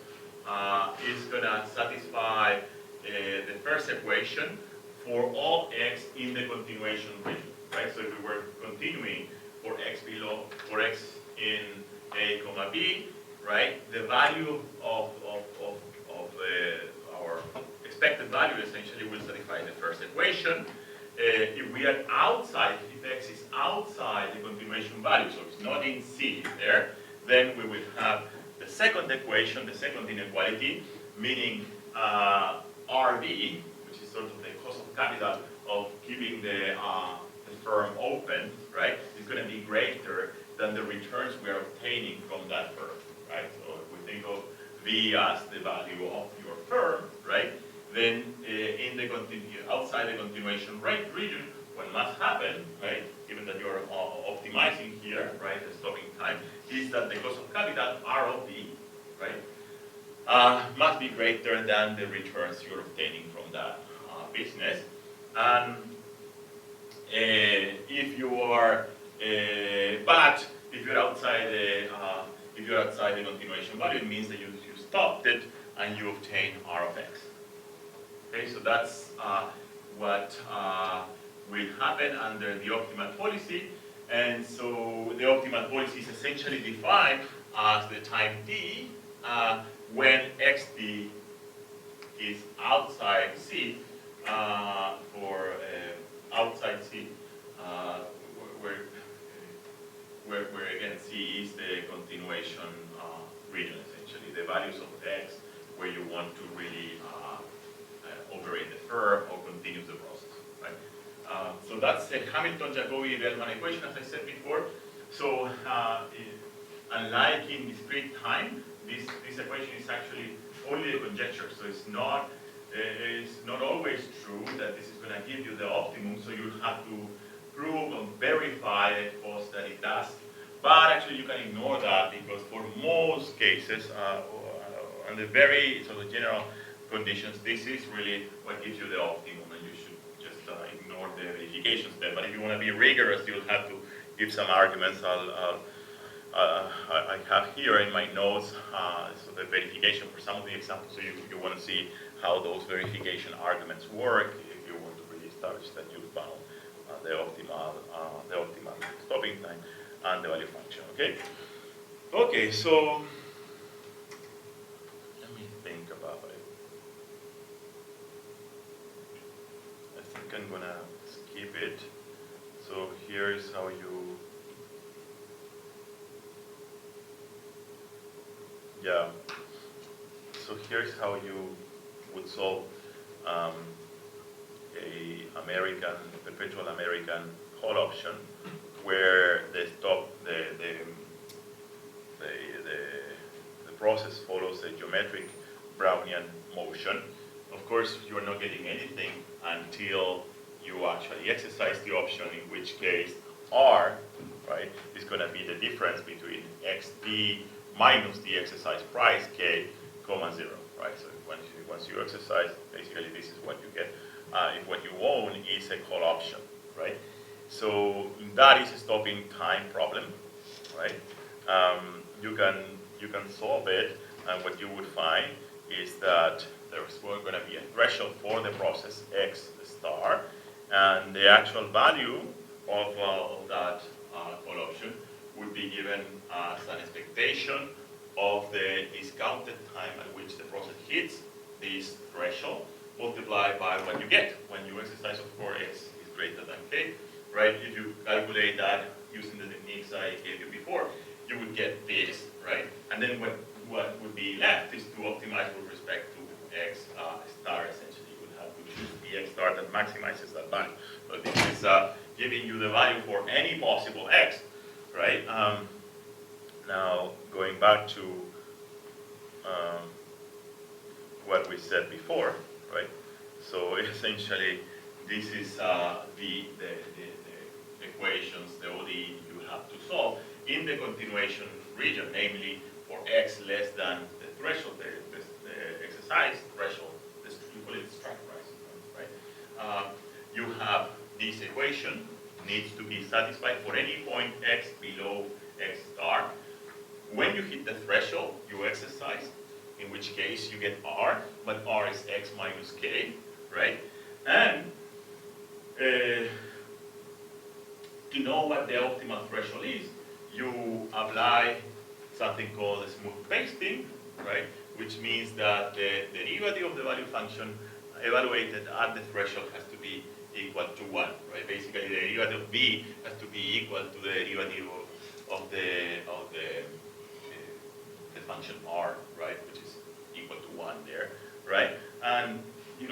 [SPEAKER 1] is going to satisfy the first equation for all x in the continuation region, right? So if we were continuing for x in a comma b, right, the value of our expected value essentially will satisfy the first equation. If we are outside, if x is outside the continuation value, so it's not in C there, then we will have the second equation, the second inequality, meaning RV, which is sort of the cost of capital of keeping the firm open, right, is going to be greater than the returns we are obtaining from that firm, right? So if we think of V as the value of your firm, right, then outside the continuation rate region, what must happen, right, given that you're optimizing here, right, the stopping time, is that the cost of capital, R of B, right, must be greater than the returns you're obtaining from that business. And if you are, but if you're outside the continuation value, it means that you stopped it and you obtain R of X. Okay, so that's what will happen under the optimal policy. And so the optimal policy is essentially defined as the time t when xt is outside C, for outside C, where again C is the continuation region, essentially, the values of x where you want to really operate the firm or continue the process, right? So that's the Hamilton-Jacobi-Bellman equation, as I said before. So unlike in discrete time, this equation is actually only a conjecture. So it's not always true that this is going to give you the optimum. So you have to prove and verify, of course, that it does. But actually, you can ignore that because for most cases, under very sort of general conditions, this is really what gives you the optimum, and you should just ignore the verification step. But if you want to be rigorous, you'll have to give some arguments. I have here in my notes so the verification for some of the examples, so you want to see how those verification arguments work if you want to really establish that you found the optimal stopping time and the value function. Okay, so let me think about it. I think I'm gonna skip it. So here's how you, so here's how you would solve a perpetual American call option where the process follows a geometric Brownian motion. Of course, you're not getting anything until you actually exercise the option, in which case R, right, is going to be the difference between XD minus the exercise price, K, comma 0, right? So once you exercise, basically this is what you get. If what you own is a call option, right? So that is a stopping time problem, right? You can solve it, and what you would find is that there's going to be a threshold for the process X star, and the actual value of that call option would be given as an expectation of the discounted time at which the process hits this threshold, multiplied by what you get when you exercise, of course, X is greater than K, right? If you calculate that using the techniques I gave you before, you would get this, right? And then what would be left is to optimize with respect to X star, essentially. You would have to choose the X star that maximizes that value. So this is giving you the value for any possible X, right? Now, going back to what we said before, right? So essentially, this is the equations, the ODE you have to solve in the continuation region, namely for X less than the threshold, the exercise threshold, you call it strike price, right? You have this equation needs to be satisfied for any point X below X star. When you hit the threshold, you exercise, in which case you get R, but R is X minus K, right? And to know what the optimal threshold is, you apply something called a smooth pasting, right? Which means that the derivative of the value function evaluated at the threshold has to be equal to 1, right? Basically, the derivative of B has to be equal to the derivative of the function R, right? Which is equal to 1 there, right? And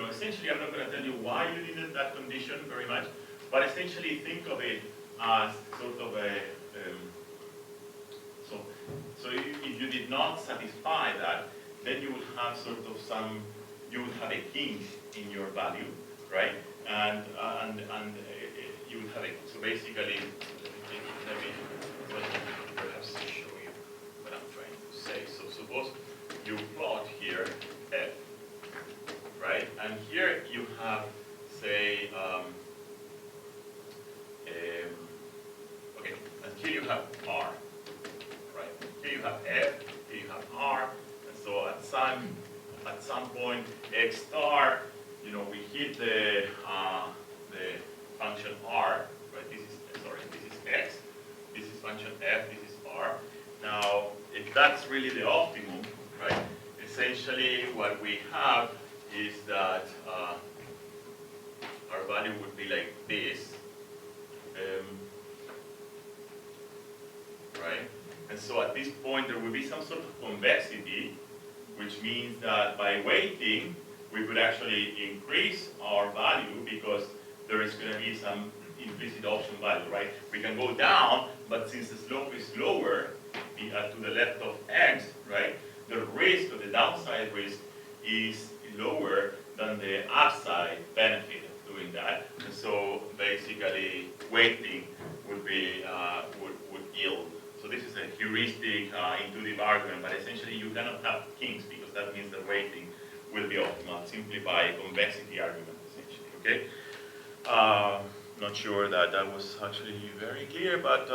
[SPEAKER 1] essentially, I'm not going to tell you why you needed that condition very much, but essentially think of it as sort of a so if you did not satisfy that, then you would have you would have a kink in your value, right? And you would have a, so basically, let me perhaps show you what I'm trying to say. So suppose you plot here F, right? And here you have, say, okay, and here you have R, right? Here you have F, here you have R, and so at some point X star, we hit the function R, right? This is X, this is function F, this is R. Now, if that's really the optimum, right? Essentially, what we have is that our value would be like this, right? And so at this point, there will be some sort of convexity, which means that by weighting, we could actually increase our value because there is going to be some implicit option value, right? We can go down, but since the slope is lower to the left of X, right, the risk or the downside risk is lower than the upside benefit of doing that. And so basically, weighting would be would yield. So this is a heuristic intuitive argument, but essentially you cannot have kinks because that means the weighting will be optimal simply by convexity argument, essentially. Okay. Not sure that was actually very clear, but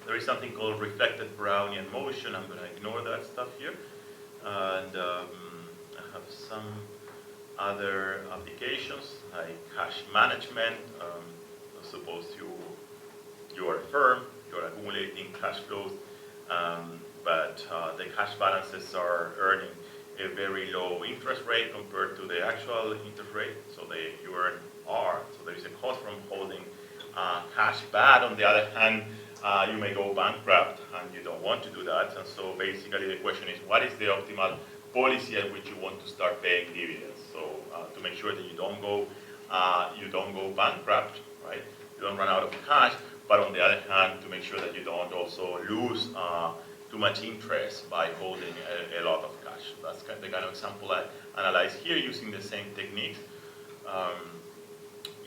[SPEAKER 1] there is something called reflected Brownian motion. I'm going to ignore that stuff here, and I have some other applications like cash management. Suppose you are a firm, you're accumulating cash flows, but the cash balances are earning a very low interest rate compared to the actual interest rate, so you earn R. So there is a cost from holding cash bad. On the other hand, you may go bankrupt, and you don't want to do that. And so basically, the question is, what is the optimal policy at which you want to start paying dividends? So to make sure that you don't go bankrupt, right? You don't run out of cash. But on the other hand, to make sure that you don't also lose too too much interest by holding a lot of cash. That's the kind of example I analyze here using the same techniques.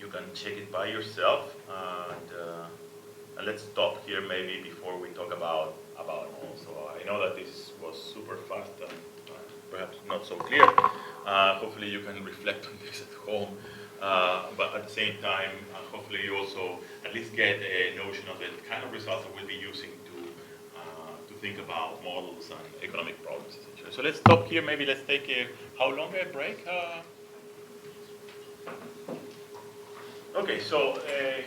[SPEAKER 1] You can check it by yourself, and let's stop here maybe before we talk about all. So I know that this was super fast and perhaps not so clear. Hopefully you can reflect on this at home, but at the same time, hopefully you also at least get a notion of the kind of results that we'll be using to think about models and economic problems, essentially. So let's stop here. Maybe let's take how long a break? Okay, so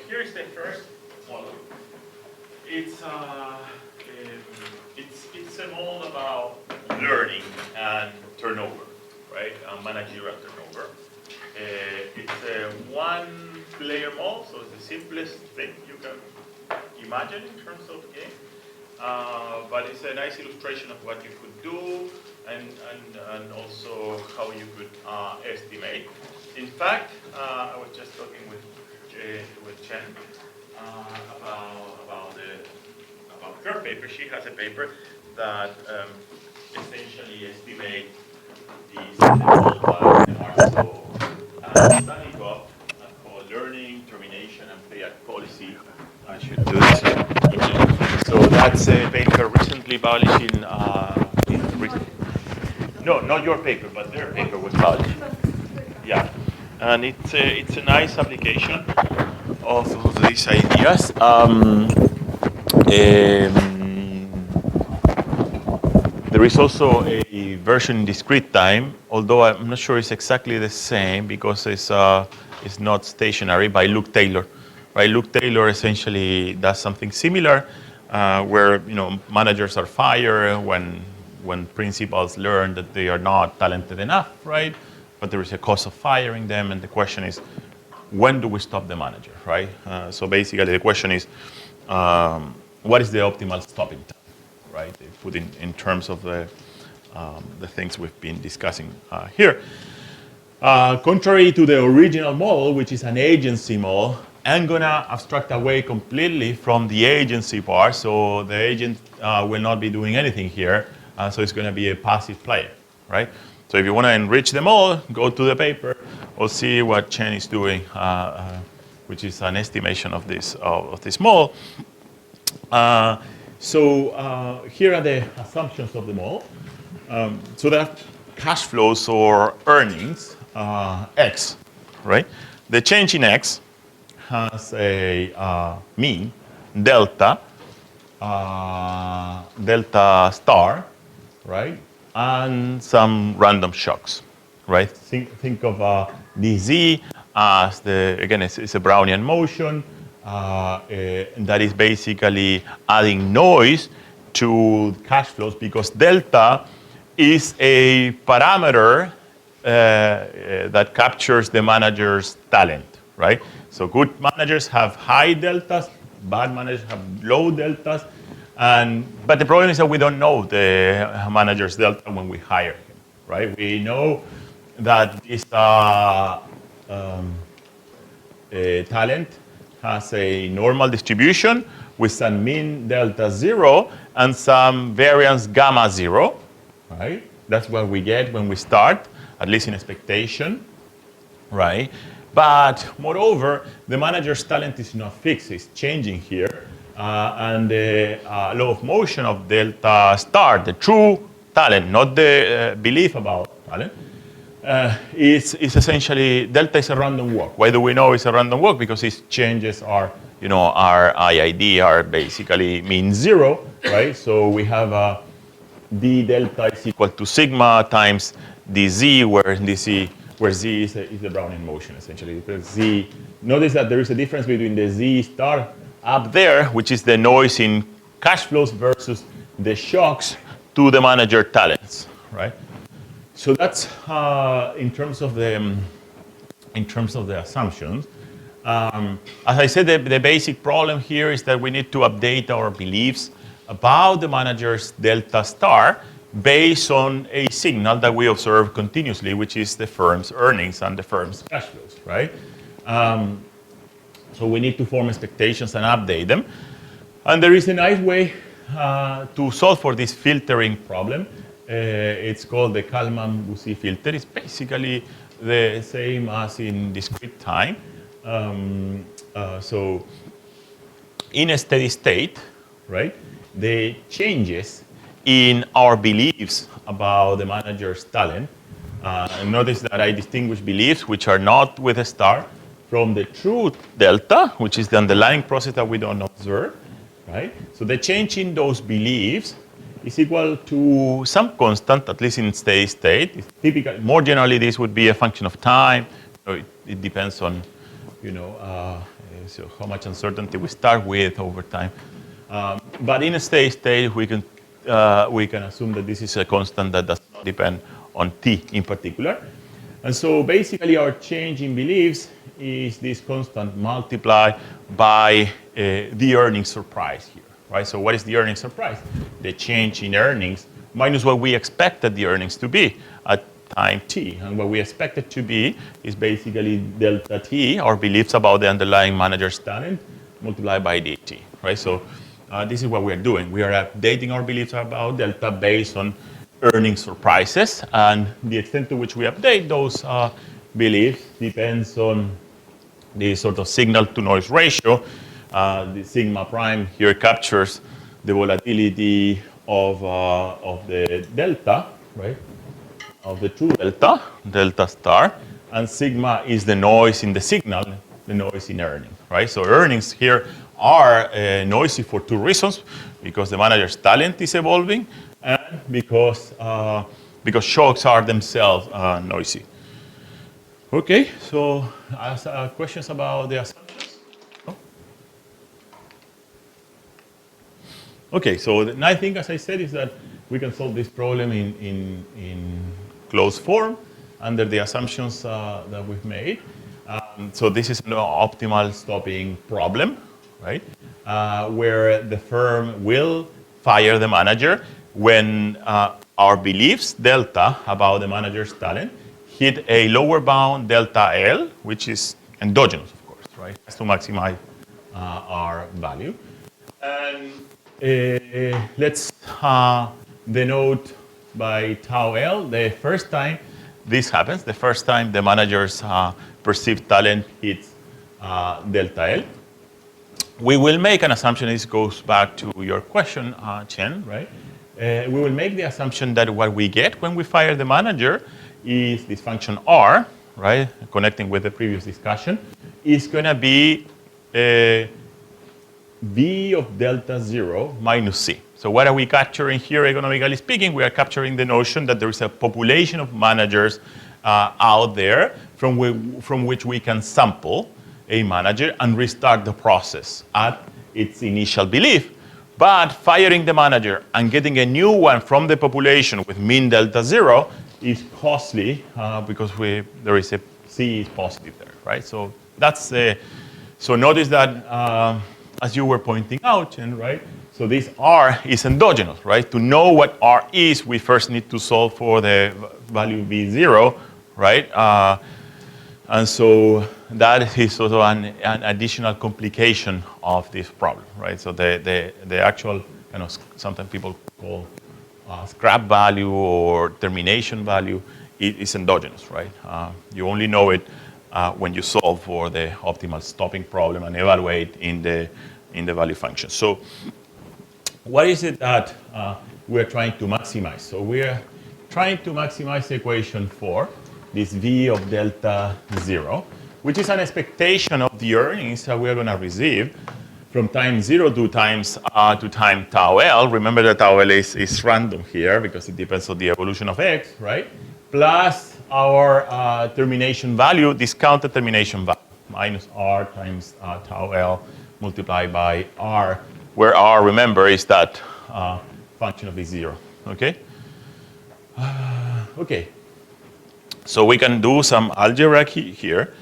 [SPEAKER 1] here's the first model. It's a model about learning and turnover, right? Managerial turnover. It's a one-player model, so it's the simplest thing you can imagine in terms of game. But it's a nice illustration of what you could do and also how you could estimate. In fact, I was just talking with Chen about her paper. She has a paper that essentially estimates these standing up called learning, termination, and payout policy. I should do this. So that's a paper recently published in no, not your paper, but their paper was published. Yeah, and it's a nice application of these ideas. There is also a version in discrete time, although I'm not sure it's exactly the same because it's not stationary, by Luke Taylor. Right? Luke Taylor essentially does something similar, where managers are fired when principals learn that they are not talented enough, right? But there is a cost of firing them, and the question is, when do we stop the manager, right? So basically, the question is, what is the optimal stopping time, right? They put in terms of the things we've been discussing here. Contrary to the original model, which is an agency model, I'm gonna abstract away completely from the agency part, so the agent will not be doing anything here, so it's gonna be a passive player, right? So if you wanna enrich them all, go to the paper, or see what Chen is doing, which is an estimation of this model. So here are the assumptions of the model. So there are cash flows or earnings, X, right? The change in X has a mean, delta star, right? And some random shocks, right? Think of dz as it's a Brownian motion that is basically adding noise to cash flows because delta is a parameter that captures the manager's talent, right? So good managers have high deltas, bad managers have low deltas, but the problem is that we don't know the manager's delta when we hire him, right? We know that this talent has a normal distribution with some mean delta 0 and some variance gamma 0, right? That's what we get when we start, at least in expectation, right? But moreover, the manager's talent is not fixed, it's changing here. And the law of motion of delta star, the true talent, not the belief about talent, is essentially, delta is a random walk. Why do we know it's a random walk? Because its changes are, our IID are basically mean 0, right? So we have d delta is equal to sigma times dz, where z is the Brownian motion, essentially. Because z, notice that there is a difference between the z star up there, which is the noise in cash flows, versus the shocks to the manager talents, right? So that's in terms of the assumptions. As I said, the basic problem here is that we need to update our beliefs about the manager's delta star based on a signal that we observe continuously, which is the firm's earnings and the firm's cash flows, right? So we need to form expectations and update them. And there is a nice way to solve for this filtering problem. It's called the Kalman-Bussy filter. It's basically the same as in discrete time. So in a steady state, right, the changes in our beliefs about the manager's talent, and notice that I distinguish beliefs which are not with a star from the true delta, which is the underlying process that we don't observe, right? So the change in those beliefs is equal to some constant, at least in steady state. It's typical, more generally, this would be a function of time. So it depends on, so how much uncertainty we start with over time. But in a steady state, we can assume that this is a constant that does not depend on t in particular. And so basically, our change in beliefs is this constant multiplied by the earnings surprise here, right? So what is the earnings surprise? The change in earnings minus what we expected the earnings to be at time t. And what we expect it to be is basically delta t, our beliefs about the underlying manager's talent, multiplied by dt, right? So this is what we're doing. We are updating our beliefs about delta based on earning surprises, and the extent to which we update those beliefs depends on the sort of signal to noise ratio. The sigma prime here captures the volatility of the delta, right? Of the true delta, delta star, and sigma is the noise in the signal, the noise in earnings, right? So earnings here are noisy for two reasons: because the manager's talent is evolving, and because shocks are themselves noisy. Okay, so questions about the assumptions? No? Okay, so the nice thing, as I said, is that we can solve this problem in closed form under the assumptions that we've made. So this is an optimal stopping problem, right? Where the firm will fire the manager when our beliefs, delta, about the manager's talent hit a lower bound, delta L, which is endogenous, of course, right? Has to maximize our value. And let's denote by tau L the first time this happens, the first time the manager's perceived talent hits delta L. We will make an assumption. This goes back to your question, Chen, right? We will make the assumption that what we get when we fire the manager is this function R, right? Connecting with the previous discussion, is going to be V of delta 0 minus C. So what are we capturing here, economically speaking? We are capturing the notion that there is a population of managers out there from which we can sample a manager and restart the process at its initial belief. But firing the manager and getting a new one from the population with mean delta 0 is costly because there is a C is positive there, right? So that's so notice that as you were pointing out, Chen, right? So this R is endogenous, right? To know what R is, we first need to solve for the value V0, right? And so that is sort of an additional complication of this problem, right? So the actual kind of sometimes people call scrap value or termination value is endogenous, right? You only know it when you solve for the optimal stopping problem and evaluate in the value function. So what is it that we're trying to maximize? So we're trying to maximize the equation for this V of delta 0, which is an expectation of the earnings that we're going to receive from time 0 to time tau L. Remember that tau L is random here because it depends on the evolution of x, right? Plus our termination value, discounted termination value, minus R times tau L multiplied by R, where R, remember, is that function of V0, okay? Okay. So we can do some algebra here,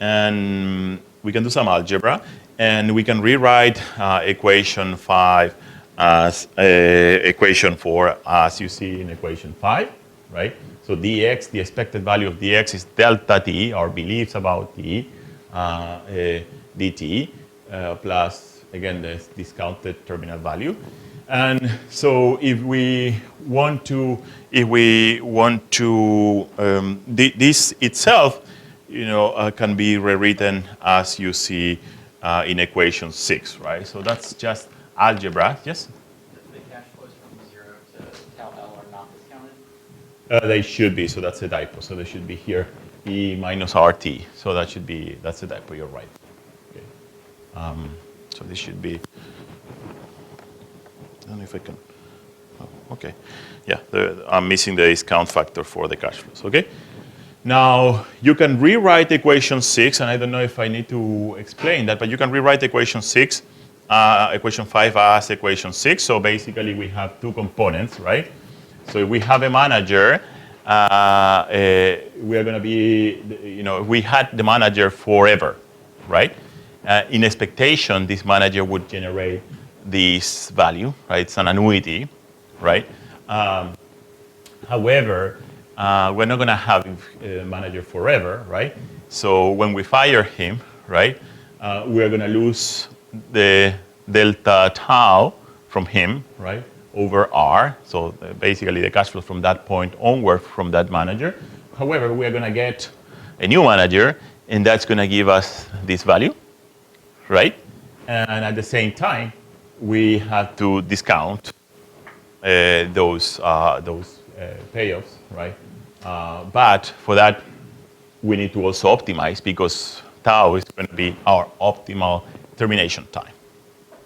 [SPEAKER 1] and we can do some algebra, and we can rewrite equation 5 as equation 4 as you see in equation 5, right? So dx, the expected value of dx is delta t, our beliefs about t, dt, plus, again, the discounted terminal value. And so if we want to, this itself, can be rewritten as you see in equation 6, right? So that's just algebra. Yes?
[SPEAKER 3] The cash flows from 0 to tau L are not discounted?
[SPEAKER 1] They should be. So that's a typo. So they should be here, E minus RT. So that's a typo. You're right. Okay. So this should be. I don't know if I can. Oh, okay. Yeah, I'm missing the discount factor for the cash flows. Okay. Now you can rewrite equation 6, and I don't know if I need to explain that, but you can rewrite equation 6, equation 5 as equation 6. So basically, we have two components, right? So if we have a manager, we are going to be, we had the manager forever, right? In expectation, this manager would generate this value, right? It's an annuity, right? However, we're not going to have a manager forever, right? So when we fire him, right, we're going to lose the delta tau from him, right, over R. So basically the cash flow from that point onward from that manager. However, we're going to get a new manager, and that's going to give us this value, right? And at the same time, we have to discount those payoffs, right? But for that, we need to also optimize, because tau is going to be our optimal termination time.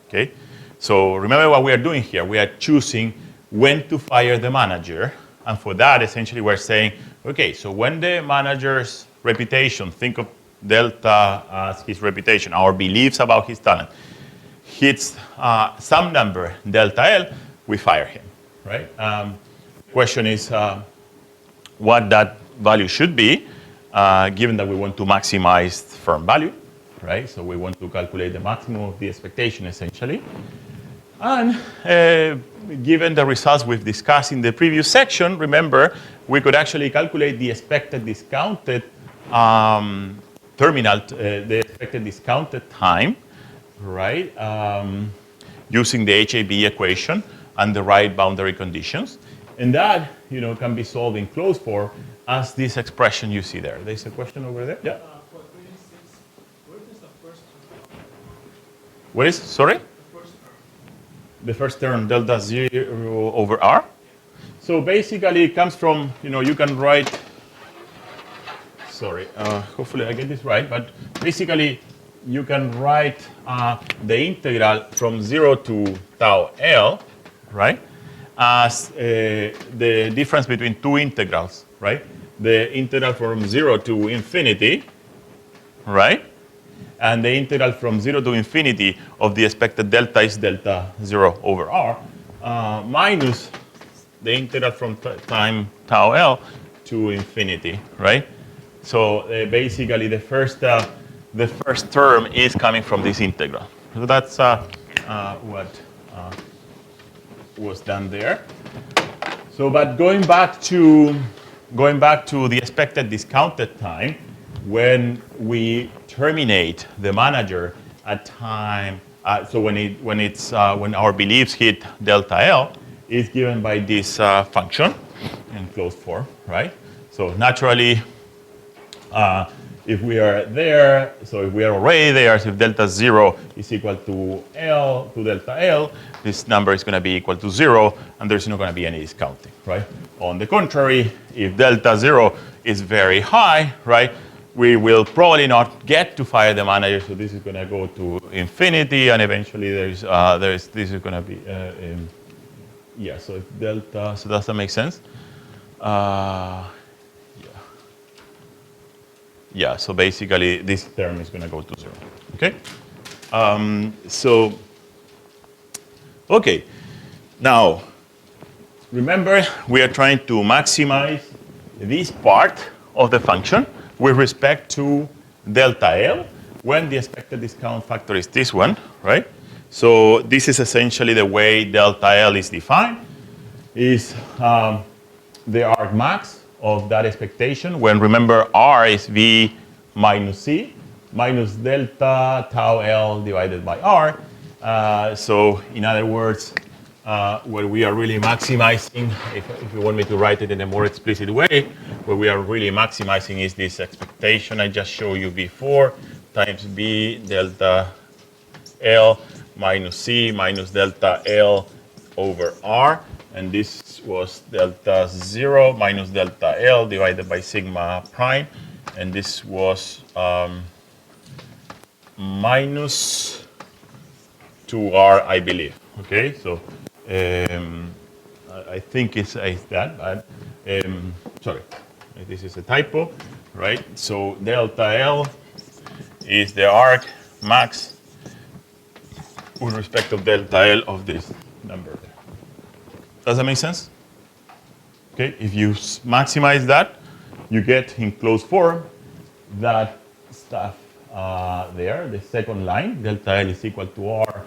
[SPEAKER 1] Okay? So remember what we are doing here. We are choosing when to fire the manager. And for that, essentially, we're saying, okay, so when the manager's reputation, think of delta as his reputation, our beliefs about his talent, hits some number, delta L, we fire him, right? Question is what that value should be, given that we want to maximize firm value, right? So we want to calculate the maximum of the expectation, essentially. And given the results we've discussed in the previous section, remember, we could actually calculate the expected discounted the expected discounted time, right? Using the HAB equation and the right boundary conditions. And that, can be solved in closed form as this expression you see there. There's a question over there? Yeah.
[SPEAKER 4] For equation 6, where does the first term?
[SPEAKER 1] What is, sorry?
[SPEAKER 4] The first term.
[SPEAKER 1] The first term, delta 0 over R. So basically it comes from, you can write, sorry, hopefully I get this right, but basically you can write the integral from 0 to tau L, right, as the difference between two integrals, right? The integral from 0 to infinity, right? And the integral from 0 to infinity of the expected delta is delta 0 over R, minus the integral from time tau L to infinity, right? So basically the first term is coming from this integral. So that's what was done there. So, but going back to the expected discounted time, when we terminate the manager at time, so when our beliefs hit delta L, is given by this function in closed form, right? So naturally, if we are there, so if we are already there, so if delta 0 is equal to L, to delta L, this number is going to be equal to 0, and there's not going to be any discounting, right? On the contrary, if delta 0 is very high, right, we will probably not get to fire the manager, so this is going to go to infinity, and eventually this is going to be, yeah, so if delta, so does that make sense? Yeah, so basically this term is going to go to 0, okay? Okay, now, remember we are trying to maximize this part of the function with respect to delta L when the expected discount factor is this one, right? So this is essentially the way delta L is defined, is the arg max of that expectation, when remember R is V minus C minus delta tau L divided by R. So in other words, where we are really maximizing, if you want me to write it in a more explicit way, where we are really maximizing is this expectation I just showed you before, times B delta L minus C minus delta L over R. And this was delta 0 minus delta L divided by sigma prime. And this was minus 2R, I believe. Okay, so I think it's that, but sorry, this is a typo, right? So delta L is the arc max with respect of delta L of this number there. Does that make sense? Okay, if you maximize that, you get in closed form that stuff there, the second line, delta L is equal to R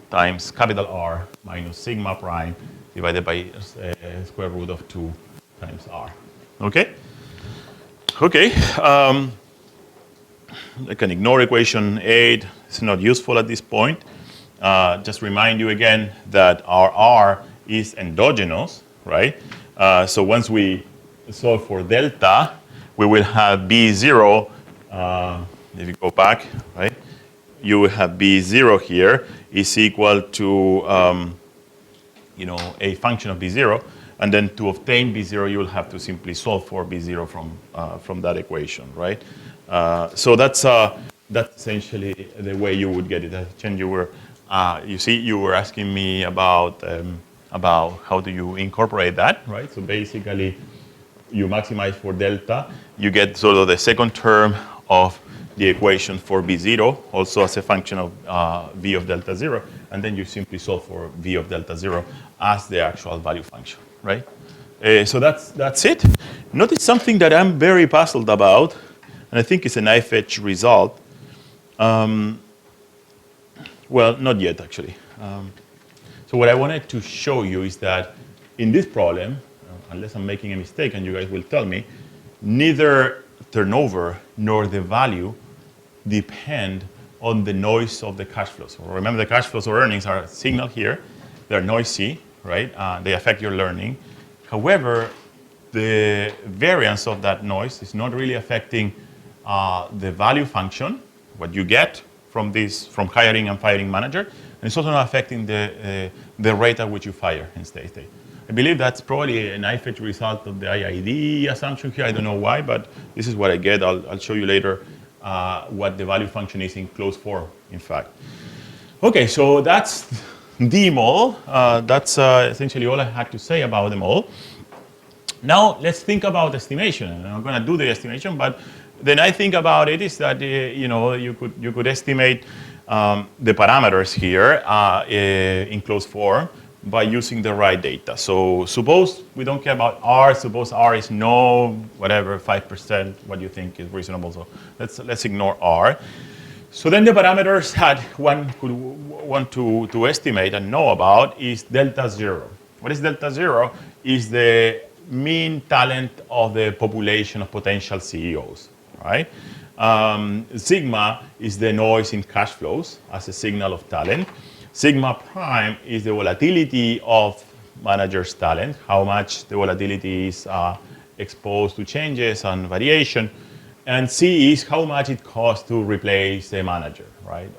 [SPEAKER 1] times capital R minus sigma prime divided by square root of 2 times R. Okay? Okay. I can ignore equation 8. It's not useful at this point. Just remind you again that our R is endogenous, right? So once we solve for delta, we will have B0. If you go back, right, you will have B0 here is equal to, a function of B0. And then to obtain B0, you will have to simply solve for B0 from that equation, right? So that's essentially the way you would get it. Chen, you were asking me about how do you incorporate that, right? So basically, you maximize for delta. You get sort of the second term of the equation for B0, also as a function of V of delta 0. And then you simply solve for V of delta 0 as the actual value function, right? So that's it. Notice something that I'm very puzzled about, and I think it's an IFH result. Well, not yet, actually. So what I wanted to show you is that in this problem, unless I'm making a mistake, and you guys will tell me, neither turnover nor the value depend on the noise of the cash flows. So remember, the cash flows or earnings are signaled here. They're noisy, right? They affect your learning. However, the variance of that noise is not really affecting the value function, what you get from hiring and firing manager, and it's also not affecting the rate at which you fire in steady state. I believe that's probably an IFH result of the IID assumption here. I don't know why, but this is what I get. I'll show you later what the value function is in closed form, in fact. Okay, so that's the model. That's essentially all I had to say about the model. Now let's think about estimation. And I'm going to do the estimation, but then I think about it is that you could estimate the parameters here in closed form by using the right data. So suppose we don't care about R. Suppose R is no, whatever, 5%, what you think is reasonable. So let's ignore R. So then the parameters that one could want to estimate and know about is delta 0. What is delta 0? Is the mean talent of the population of potential CEOs, right? Sigma is the noise in cash flows as a signal of talent. Sigma prime is the volatility of managers' talent, how much the volatility is exposed to changes and variation. And C is how much it costs to replace a manager, right?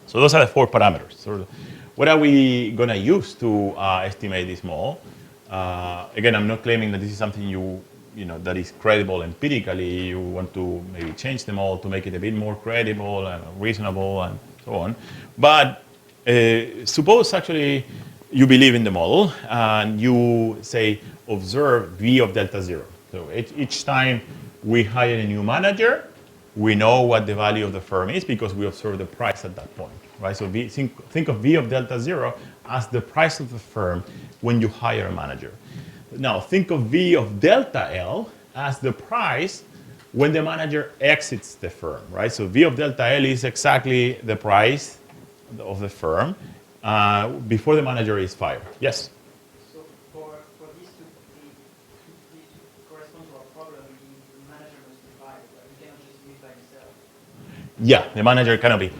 [SPEAKER 1] So those are the 4 parameters. So what are we going to use to estimate this model? Again, I'm not claiming that this is something that is credible empirically. You want to maybe change them all to make it a bit more credible and reasonable and so on. But suppose actually you believe in the model and you say observe V of delta 0. So each time we hire a new manager, we know what the value of the firm is because we observe the price at that point, right? So think of V of delta 0 as the price of the firm when you hire a manager. Now think of V of delta L as the price when the manager exits the firm, right? So V of delta L is exactly the price of the firm before the manager is fired. Yes?
[SPEAKER 5] So for this to correspond to our problem, the manager must be fired, but we cannot just do it by himself.
[SPEAKER 1] Yeah, the manager cannot be.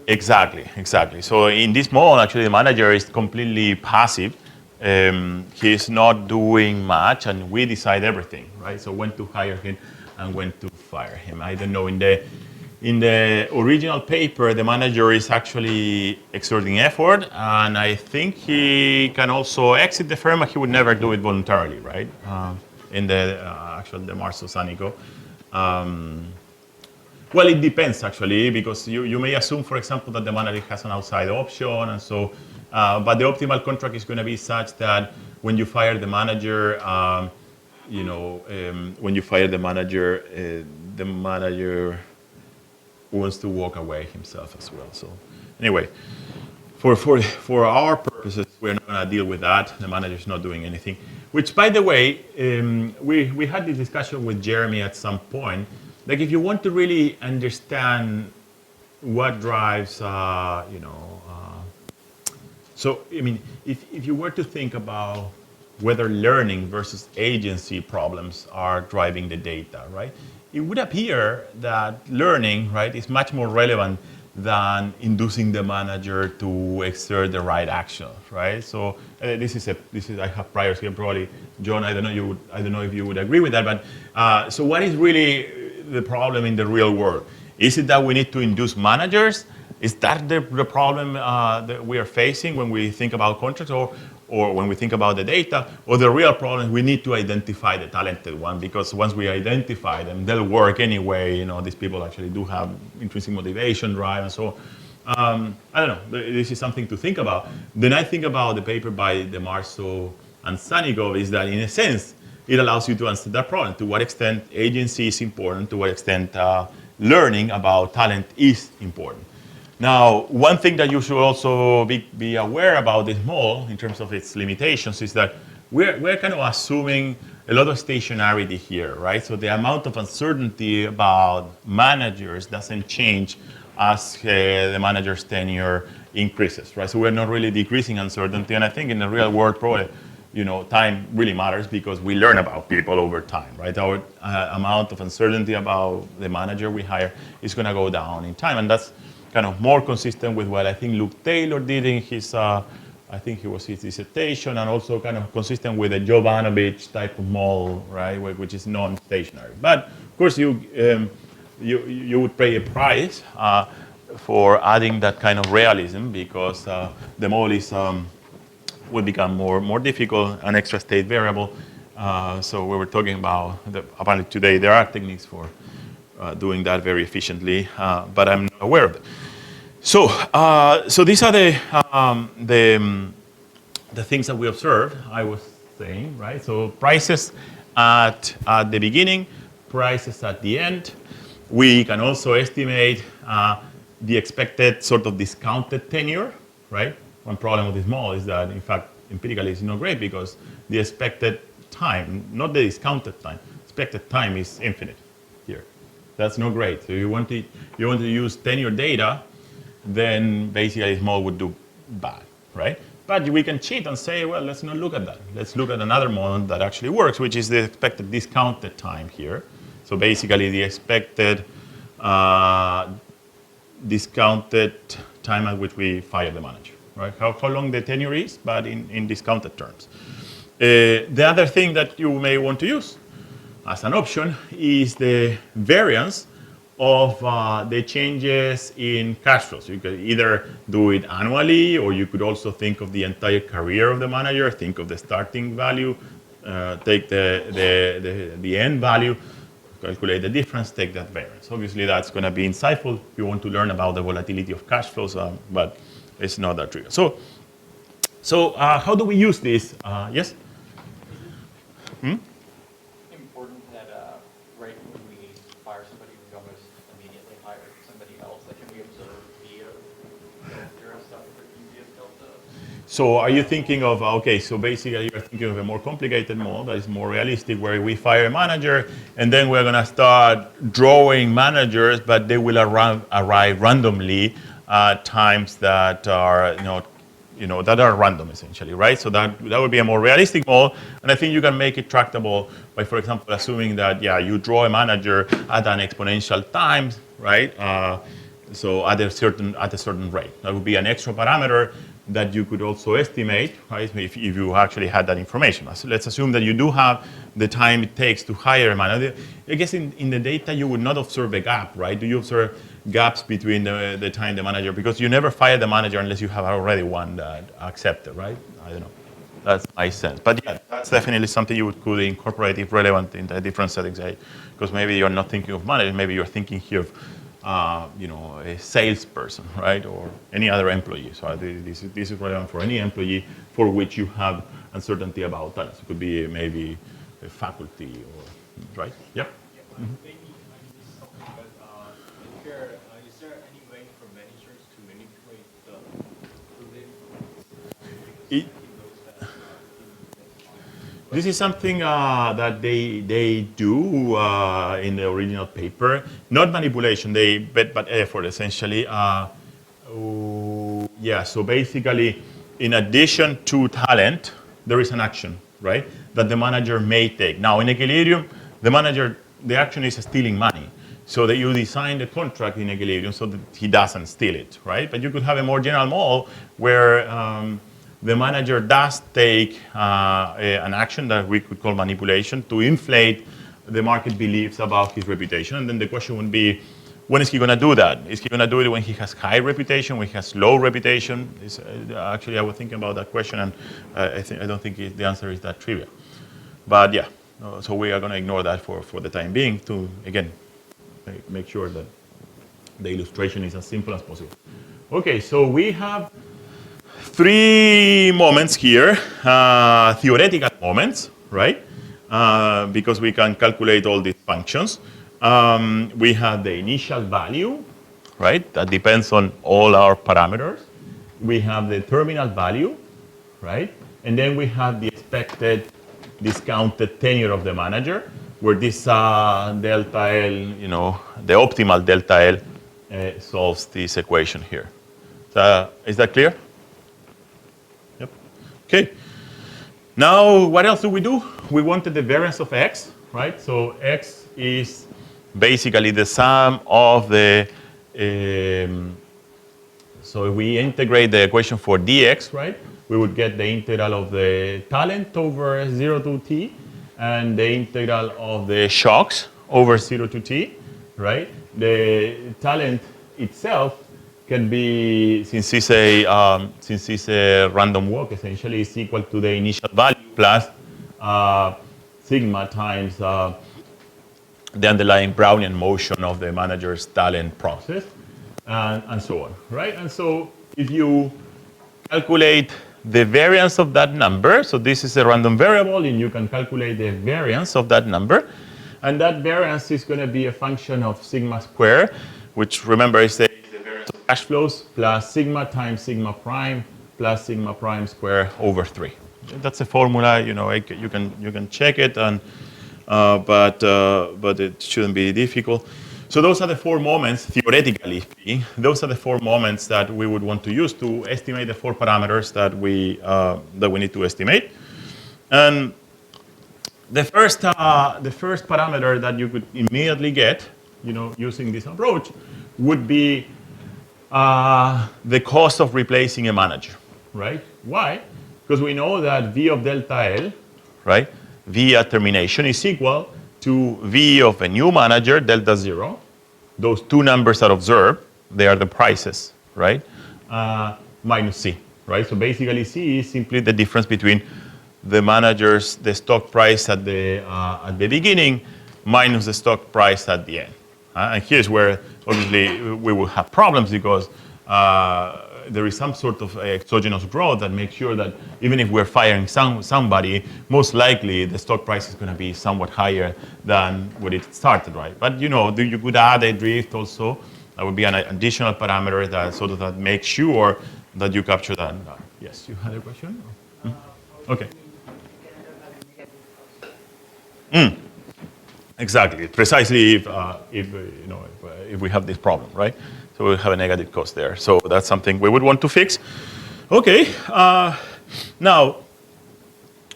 [SPEAKER 1] Exactly. So in this model, actually, the manager is completely passive. He's not doing much, and we decide everything, right? So when to hire him and when to fire him. I don't know. In the original paper, the manager is actually exerting effort, and I think he can also exit the firm, but he would never do it voluntarily, right? In the actual the Marso Sanico. Well, it depends actually, because you may assume, for example, that the manager has an outside option, and so, but the optimal contract is going to be such that when you fire the manager, when you fire the manager wants to walk away himself as well. So, anyway, for our purposes, we're not going to deal with that. The manager's not doing anything. Which, by the way, we had this discussion with Jeremy at some point. Like, if you want to really understand what drives, so I mean, if you were to think about whether learning versus agency problems are driving the data, right? It would appear that learning, right, is much more relevant than inducing the manager to exert the right action, right? So this is I have priors here probably, John. I don't know if you would agree with that, but so what is really the problem in the real world? Is it that we need to induce managers? Is that the problem that we are facing when we think about contracts, or when we think about the data? Or the real problem is we need to identify the talented one, because once we identify them, they'll work anyway. These people actually do have intrinsic motivation, drive, and so I don't know. This is something to think about. Then I think about the paper by De Marzo and Sanigov is that, in a sense, it allows you to answer that problem. To what extent agency is important, to what extent learning about talent is important. Now, one thing that you should also be aware about this model in terms of its limitations is that we're kind of assuming a lot of stationarity here, right? So the amount of uncertainty about managers doesn't change as the manager's tenure increases, right? So we're not really decreasing uncertainty, and I think in the real world, probably, time really matters because we learn about people over time, right? Our amount of uncertainty about the manager we hire is going to go down in time, and that's kind of more consistent with what I think Luke Taylor did in his, I think it was his dissertation, and also kind of consistent with the Jovanovic type of model, right, which is non-stationary. But of course, you would pay a price for adding that kind of realism, because the model is would become more difficult, an extra state variable. So we were talking about, apparently today there are techniques for doing that very efficiently, but I'm not aware of it. So these are the things that we observed. I was saying, right? So prices at the beginning, prices at the end. We can also estimate the expected sort of discounted tenure, right? One problem with this model is that, in fact, empirically it's not great, because the expected time, not the discounted time, expected time is infinite here. That's not great. So you want to use tenure data, then basically this model would do bad, right? But we can cheat and say, well, let's not look at that. Let's look at another model that actually works, which is the expected discounted time here. So basically the expected discounted time at which we fire the manager, right? How long the tenure is, but in discounted terms. The other thing that you may want to use as an option is the variance of the changes in cash flows. You could either do it annually, or you could also think of the entire career of the manager, think of the starting value, take the end value, calculate the difference, take that variance. Obviously, that's going to be insightful if you want to learn about the volatility of cash flows, but it's not that trivial. So how do we use this? Yes?
[SPEAKER 3] Important that right when we fire somebody, we almost immediately hire somebody else. Like, can we observe via filter stuff for via filter?
[SPEAKER 1] So are you thinking of, okay, so basically you're thinking of a more complicated model that is more realistic, where we fire a manager and then we're going to start drawing managers, but they will arrive randomly at times that are, that are random, essentially, right? So that would be a more realistic model, and I think you can make it tractable by, for example, assuming that, you draw a manager at an exponential time, right? So at a certain rate, that would be an extra parameter that you could also estimate, right? If you actually had that information. So let's assume that you do have the time it takes to hire a manager. I guess in the data you would not observe a gap, right? Do you observe gaps between the time the manager, because you never fire the manager unless you have already one that accepted, right? I don't know. That's my sense. But yeah, that's definitely something you could incorporate if relevant in the different settings, because maybe you're not thinking of manager, maybe you're thinking here of a salesperson, right, or any other employee. So this is relevant for any employee for which you have uncertainty about that. So it could be maybe a faculty, or right? Yep.
[SPEAKER 4] Yeah, maybe I missed something, but is there any way for managers to manipulate the
[SPEAKER 1] This is something that they do in the original paper. Not manipulation, but effort, essentially. Yeah, so basically, in addition to talent, there is an action, right, that the manager may take. Now, in Equilibrium, the action is stealing money. So that you design the contract in Equilibrium so that he doesn't steal it, right? But you could have a more general model where the manager does take an action that we could call manipulation to inflate the market beliefs about his reputation. And then the question would be, when is he going to do that? Is he going to do it when he has high reputation, when he has low reputation? Actually, I was thinking about that question, and I don't think the answer is that trivial. But yeah, so we are going to ignore that for the time being to, again, make sure that the illustration is as simple as possible. Okay, so we have 3 moments here, theoretical moments, right? Because we can calculate all these functions. We have the initial value, right? That depends on all our parameters. We have the terminal value, right? And then we have the expected discounted tenure of the manager, where this delta L, the optimal delta L solves this equation here. So, is that clear? Yep. Okay. Now, what else do? We wanted the variance of x, right? So x is basically the sum of the, so if we integrate the equation for dx, right, we would get the integral of the talent over 0 to t, and the integral of the shocks over 0 to t, right? The talent itself can be, since it's a random walk, essentially, is equal to the initial value plus sigma times the underlying Brownian motion of the manager's talent process, and so on, right? And so if you calculate the variance of that number, so this is a random variable, and you can calculate the variance of that number, and that variance is going to be a function of sigma square, which, remember, is the variance of cash flows plus sigma times sigma prime plus sigma prime square over 3. That's a formula, you can check it, and but it shouldn't be difficult. So those are the 4 moments, theoretically speaking. Those are the 4 moments that we would want to use to estimate the 4 parameters that we need to estimate. And the first parameter that you could immediately get, using this approach, would be the cost of replacing a manager, right? Why? Because we know that V of delta L, right, V at termination is equal to V of a new manager, delta 0. Those 2 numbers are observed. They are the prices, right? Minus C, right? So basically C is simply the difference between the stock price at the beginning minus the stock price at the end. And here's where, obviously, we will have problems because there is some sort of exogenous growth that makes sure that even if we're firing somebody, most likely the stock price is going to be somewhat higher than when it started, right? But you could add a drift also. That would be an additional parameter that makes sure that you capture that. Yes, you had a question? Okay. Exactly. Precisely if we have this problem, right? So we'll have a negative cost there. So that's something we would want to fix. Okay. Now,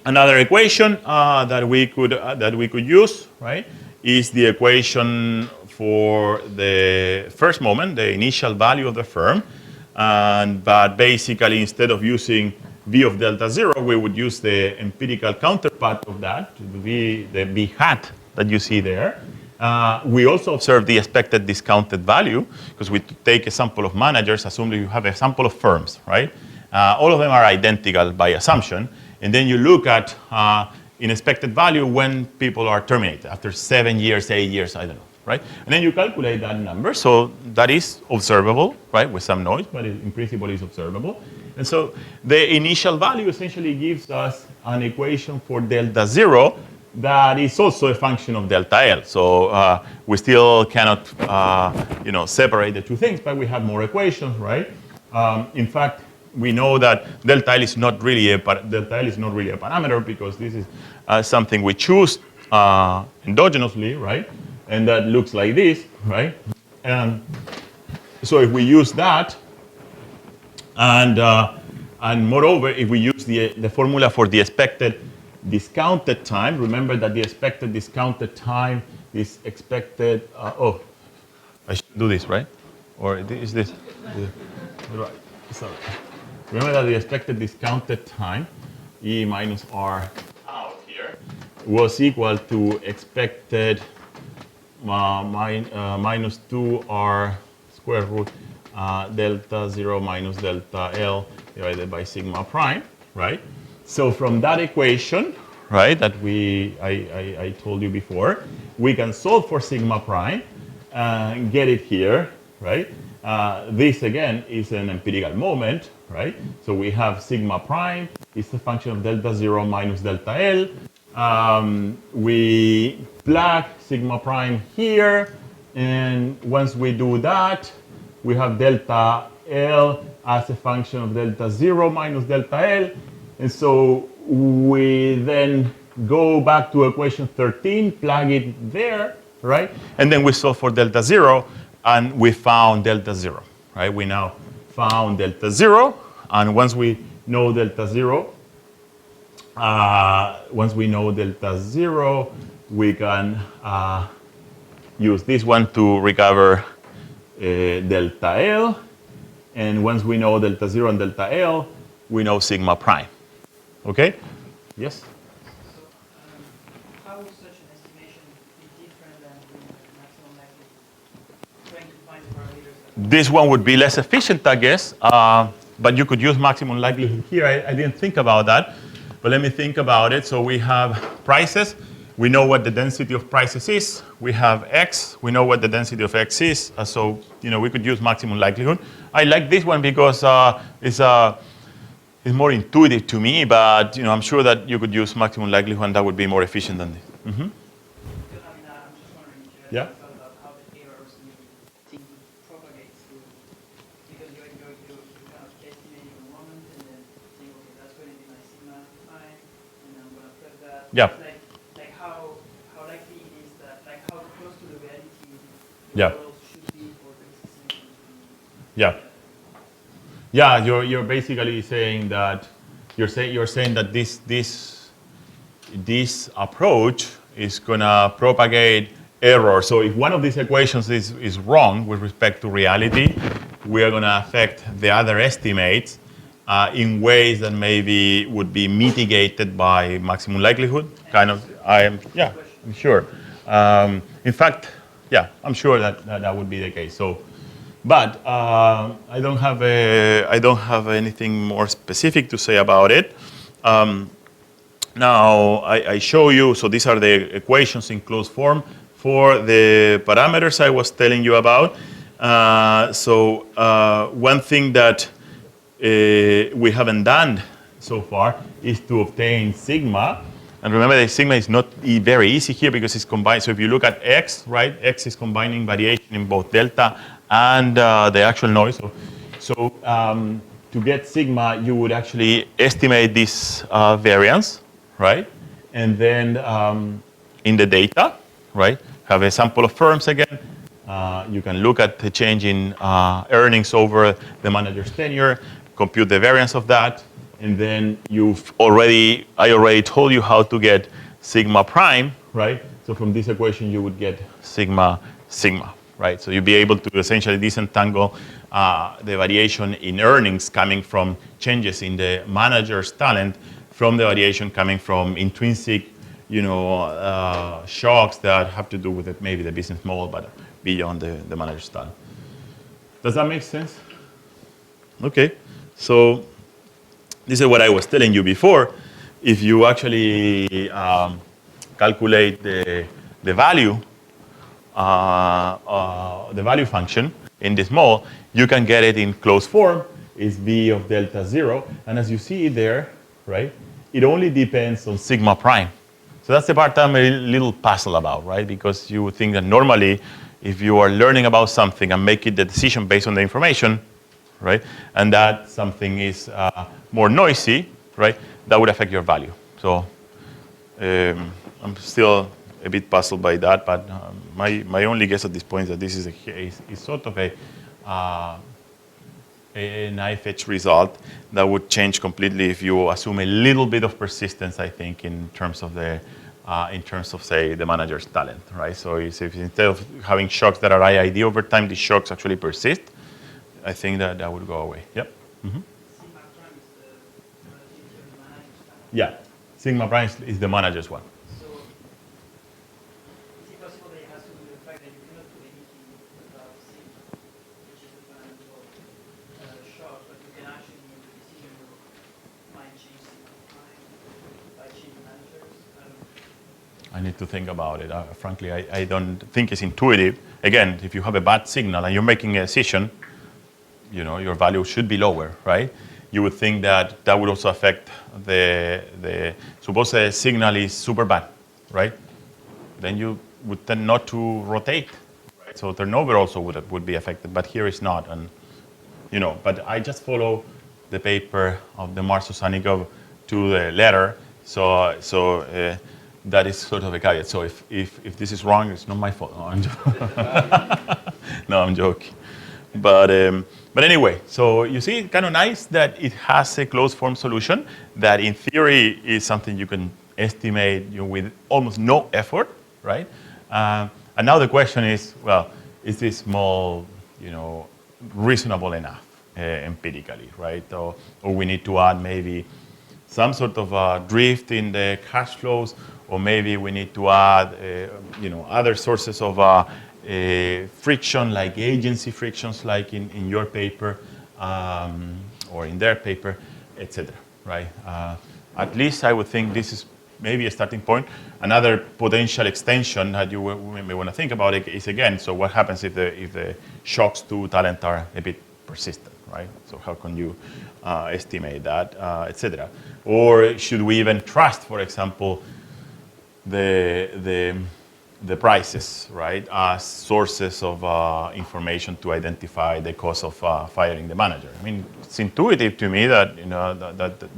[SPEAKER 1] another equation that we could use, right, is the equation for the first moment, the initial value of the firm. But basically, instead of using V of delta 0, we would use the empirical counterpart of that, to be the V hat that you see there. We also observe the expected discounted value, because we take a sample of managers, assuming you have a sample of firms, right? All of them are identical by assumption. And then you look at in expected value when people are terminated, after 7 years, 8 years, I don't know, right? And then you calculate that number. So that is observable, right, with some noise, but in principle is observable. And so the initial value essentially gives us an equation for delta 0 that is also a function of delta L. So we still cannot separate the two things, but we have more equations, right? In fact, we know that delta L is not really a parameter, because this is something we choose endogenously, right? And that looks like this, right? So if we use that, and moreover, if we use the formula for the expected discounted time, remember that the expected discounted time is expected. I should do this, right? Or is this? Right. Sorry. Remember that the expected discounted time, E minus R out here, was equal to expected minus 2R square root delta 0 minus delta L divided by sigma prime, right? So from that equation, right, that I told you before, we can solve for sigma prime and get it here, right? This again is an empirical moment, right? So we have sigma prime is the function of delta 0 minus delta L. We plug sigma prime here, and once we do that, we have delta L as a function of delta 0 minus delta L. And so we then go back to equation 13, plug it there, right? And then we solve for delta 0, and we found delta 0, right? We now found delta 0, and once we know delta 0, we can use this one to recover delta L. And once we know delta 0 and delta L, we know sigma prime. Okay? Yes?
[SPEAKER 5] So, how would such an estimation be different than the maximum likelihood? Trying to find parameters.
[SPEAKER 1] This one would be less efficient, I guess, but you could use maximum likelihood here. I didn't think about that, but let me think about it. So we have prices. We know what the density of prices is. We have X. We know what the density of X is. So we could use maximum likelihood. I like this one because it's more intuitive to me, but I'm sure that you could use maximum likelihood, and that would be more efficient than this. Mm-hmm.
[SPEAKER 5] I'm just wondering if you
[SPEAKER 1] Yeah.
[SPEAKER 5] thought about how the errors may propagate through, because you kind of estimating a moment and then think, okay, that's going to be my sigma prime, and I'm going to put that.
[SPEAKER 1] Yeah.
[SPEAKER 5] Like how likely it is that, like how close to the reality the
[SPEAKER 1] Yeah.
[SPEAKER 5] models should be for the estimation to be.
[SPEAKER 1] Yeah. Yeah, you're basically saying that you're saying that this approach is gonna propagate error. So if one of these equations is wrong with respect to reality, we are gonna affect the other estimates in ways that maybe would be mitigated by maximum likelihood. I'm sure. In fact, yeah, I'm sure that would be the case. So. But I don't have anything more specific to say about it. Now I show you. So these are the equations in closed form for the parameters I was telling you about. One thing that we haven't done so far is to obtain sigma. And remember that sigma is not very easy here because it's combined. So if you look at X, right, X is combining variation in both delta and the actual noise. So to get sigma, you would actually estimate this variance, right? And then in the data, right, have a sample of firms again. You can look at the change in earnings over the manager's tenure, compute the variance of that, and then I already told you how to get sigma prime, right? So from this equation, you would get sigma sigma, right? So you'll be able to essentially disentangle the variation in earnings coming from changes in the manager's talent from the variation coming from intrinsic, shocks that have to do with maybe the business model, but beyond the manager's talent. Does that make sense? Okay. So this is what I was telling you before. If you actually calculate the value function in this model, you can get it in closed form. It's b of delta 0. And as you see there, right, it only depends on sigma prime. So that's the part I'm a little puzzled about, right? Because you would think that normally, if you are learning about something and making the decision based on the information, right, and that something is more noisy, right, that would affect your value. So I'm still a bit puzzled by that, but my only guess at this point is that this is sort of an IFH result that would change completely if you assume a little bit of persistence, I think, in terms of say, the manager's talent, right? So if instead of having shocks that are IID over time, these shocks actually persist, I think that would go away. Yep. Mm-hmm.
[SPEAKER 5] Sigma prime is the manager's talent.
[SPEAKER 1] Yeah, sigma prime is the manager's one.
[SPEAKER 5] So is it possible that it has to do with the fact that you cannot do anything about sigma, which is the fundamental shock, but you can actually make the decision you might change sigma prime by changing managers? I don't know.
[SPEAKER 1] I need to think about it. Frankly, I don't think it's intuitive. Again, if you have a bad signal and you're making a decision, your value should be lower, right? You would think that would also affect suppose the signal is super bad, right? Then you would tend not to rotate, right? So turnover also would be affected, but here it's not. And, but I just follow the paper of the Marsosanikov to the letter. So that is sort of a caveat. So if this is wrong, it's not my fault. No, I'm joking. But anyway, so you see, it's kind of nice that it has a closed form solution that in theory is something you can estimate with almost no effort, right? And now the question is, well, is this model, reasonable enough empirically, right? Or we need to add maybe some sort of drift in the cash flows, or maybe we need to add, other sources of friction, like agency frictions, like in your paper or in their paper, etc. Right? At least I would think this is maybe a starting point. Another potential extension that you may want to think about it is, again, so what happens if the shocks to talent are a bit persistent, right? So how can you estimate that, etc. Or should we even trust, for example, the prices, right, as sources of information to identify the cost of firing the manager? I mean, it's intuitive to me that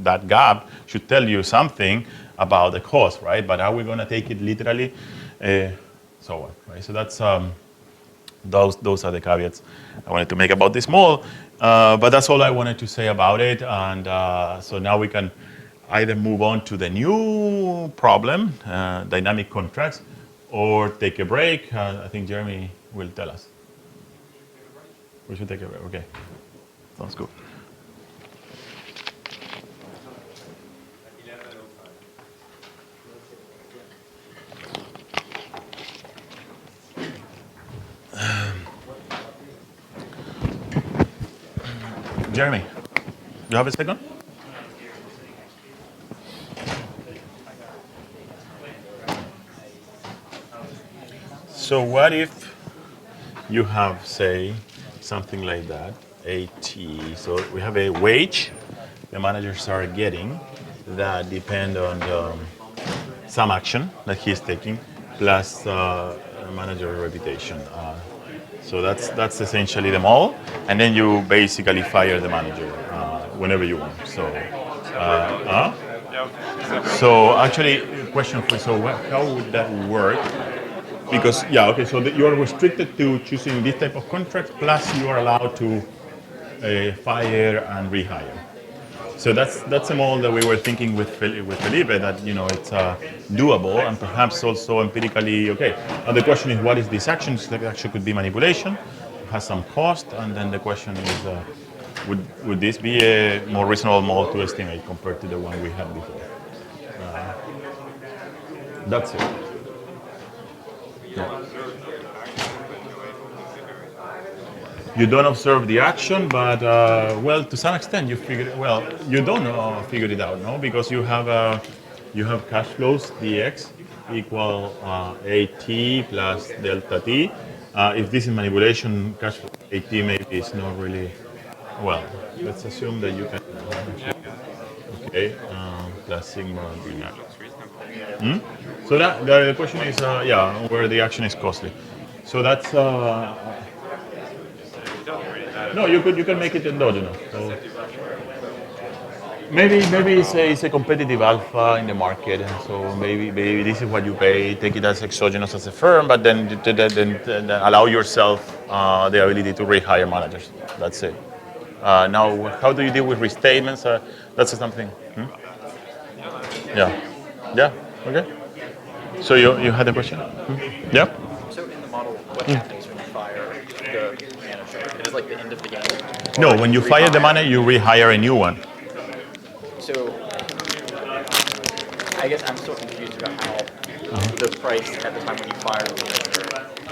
[SPEAKER 1] that gap should tell you something about the cost, right? But are we going to take it literally? So on, right? So that's those are the caveats I wanted to make about this model. But that's all I wanted to say about it. And so now we can either move on to the new problem, dynamic contracts, or take a break. I think Jeremy will tell us. We should take a break. Okay. Sounds good. Jeremy, you have a second? So what if you have, say, something like that, AT. So we have a wage the managers are getting that depend on some action that he's taking, plus manager reputation. So that's essentially the model, and then you basically fire the manager whenever you want. So actually, question for you, so how would that work? Because, so you are restricted to choosing this type of contract, plus you are allowed to fire and rehire. So that's a model that we were thinking with Felipe that it's doable and perhaps also empirically okay. Now the question is what is this action? So the action could be manipulation, has some cost, and then the question is would this be a more reasonable model to estimate compared to the one we had before? That's it. You don't observe the action, but well, to some extent, you figure. Well, you don't figure it out, no, because you have cash flows dx equal at plus delta t. If this is manipulation, cash flow at maybe is not really well. Let's assume that you can. Okay, plus sigma d max. So that the question is, yeah, where the action is costly. So that's no, you can make it endogenous. So maybe it's a competitive alpha in the market, and so maybe this is what you pay. Take it as exogenous as a firm, but then allow yourself the ability to rehire managers. That's it. Now, how do you deal with restatements? That's something. Yeah, yeah. Okay. So you had a question? Yeah.
[SPEAKER 3] So in the model, what happens when you fire the manager? It is like the end of the game?
[SPEAKER 1] No,
[SPEAKER 3] Or
[SPEAKER 1] when you fire the manager, you rehire a new one.
[SPEAKER 3] So I guess I'm still confused about how the price at the time when you fire the manager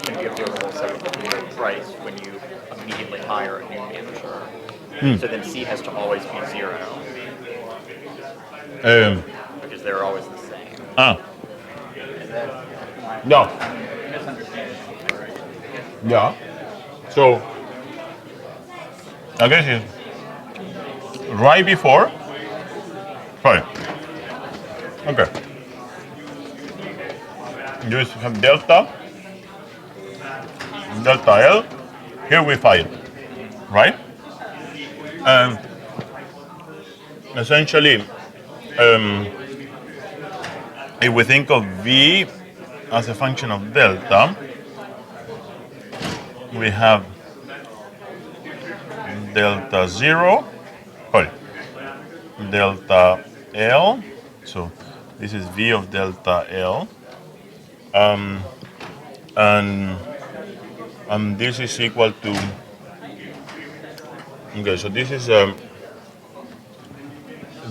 [SPEAKER 3] can be observable separately from the price when you immediately hire a new manager. So then C has to always be 0 because they're always the same. Is that
[SPEAKER 1] No.
[SPEAKER 3] misunderstanding?
[SPEAKER 1] Yeah. So I guess it's right before. Sorry. Okay. You have delta L. Here we fire, right? Essentially, if we think of V as a function of delta, we have delta 0, sorry, delta L. So this is V of delta L. And this is equal to, okay, so this is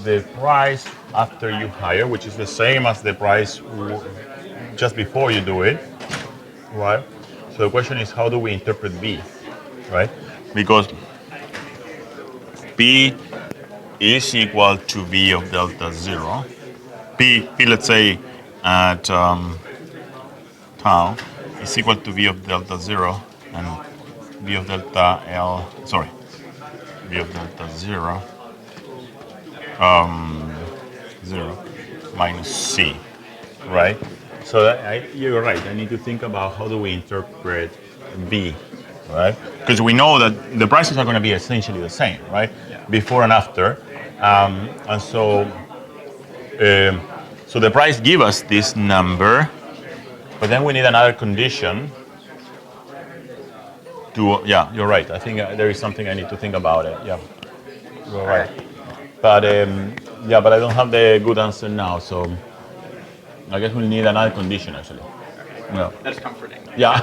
[SPEAKER 1] the price after you hire, which is the same as the price just before you do it, right? So the question is, how do we interpret B, right? Because P is equal to V of delta 0. P let's say, at tau is equal to V of delta 0, and V of delta L, sorry, V of delta 0, 0 minus C, right? So you're right. I need to think about how do we interpret B, right? Because we know that the prices are going to be essentially the same, right? Yeah. Before and after, and so the price give us this number, but then we need another condition. Yeah, you're right. I think there is something I need to think about it. Yeah, you're right. But yeah, but I don't have the good answer now, so I guess we'll need another condition actually. Yeah.
[SPEAKER 3] That's comforting.
[SPEAKER 1] Yeah.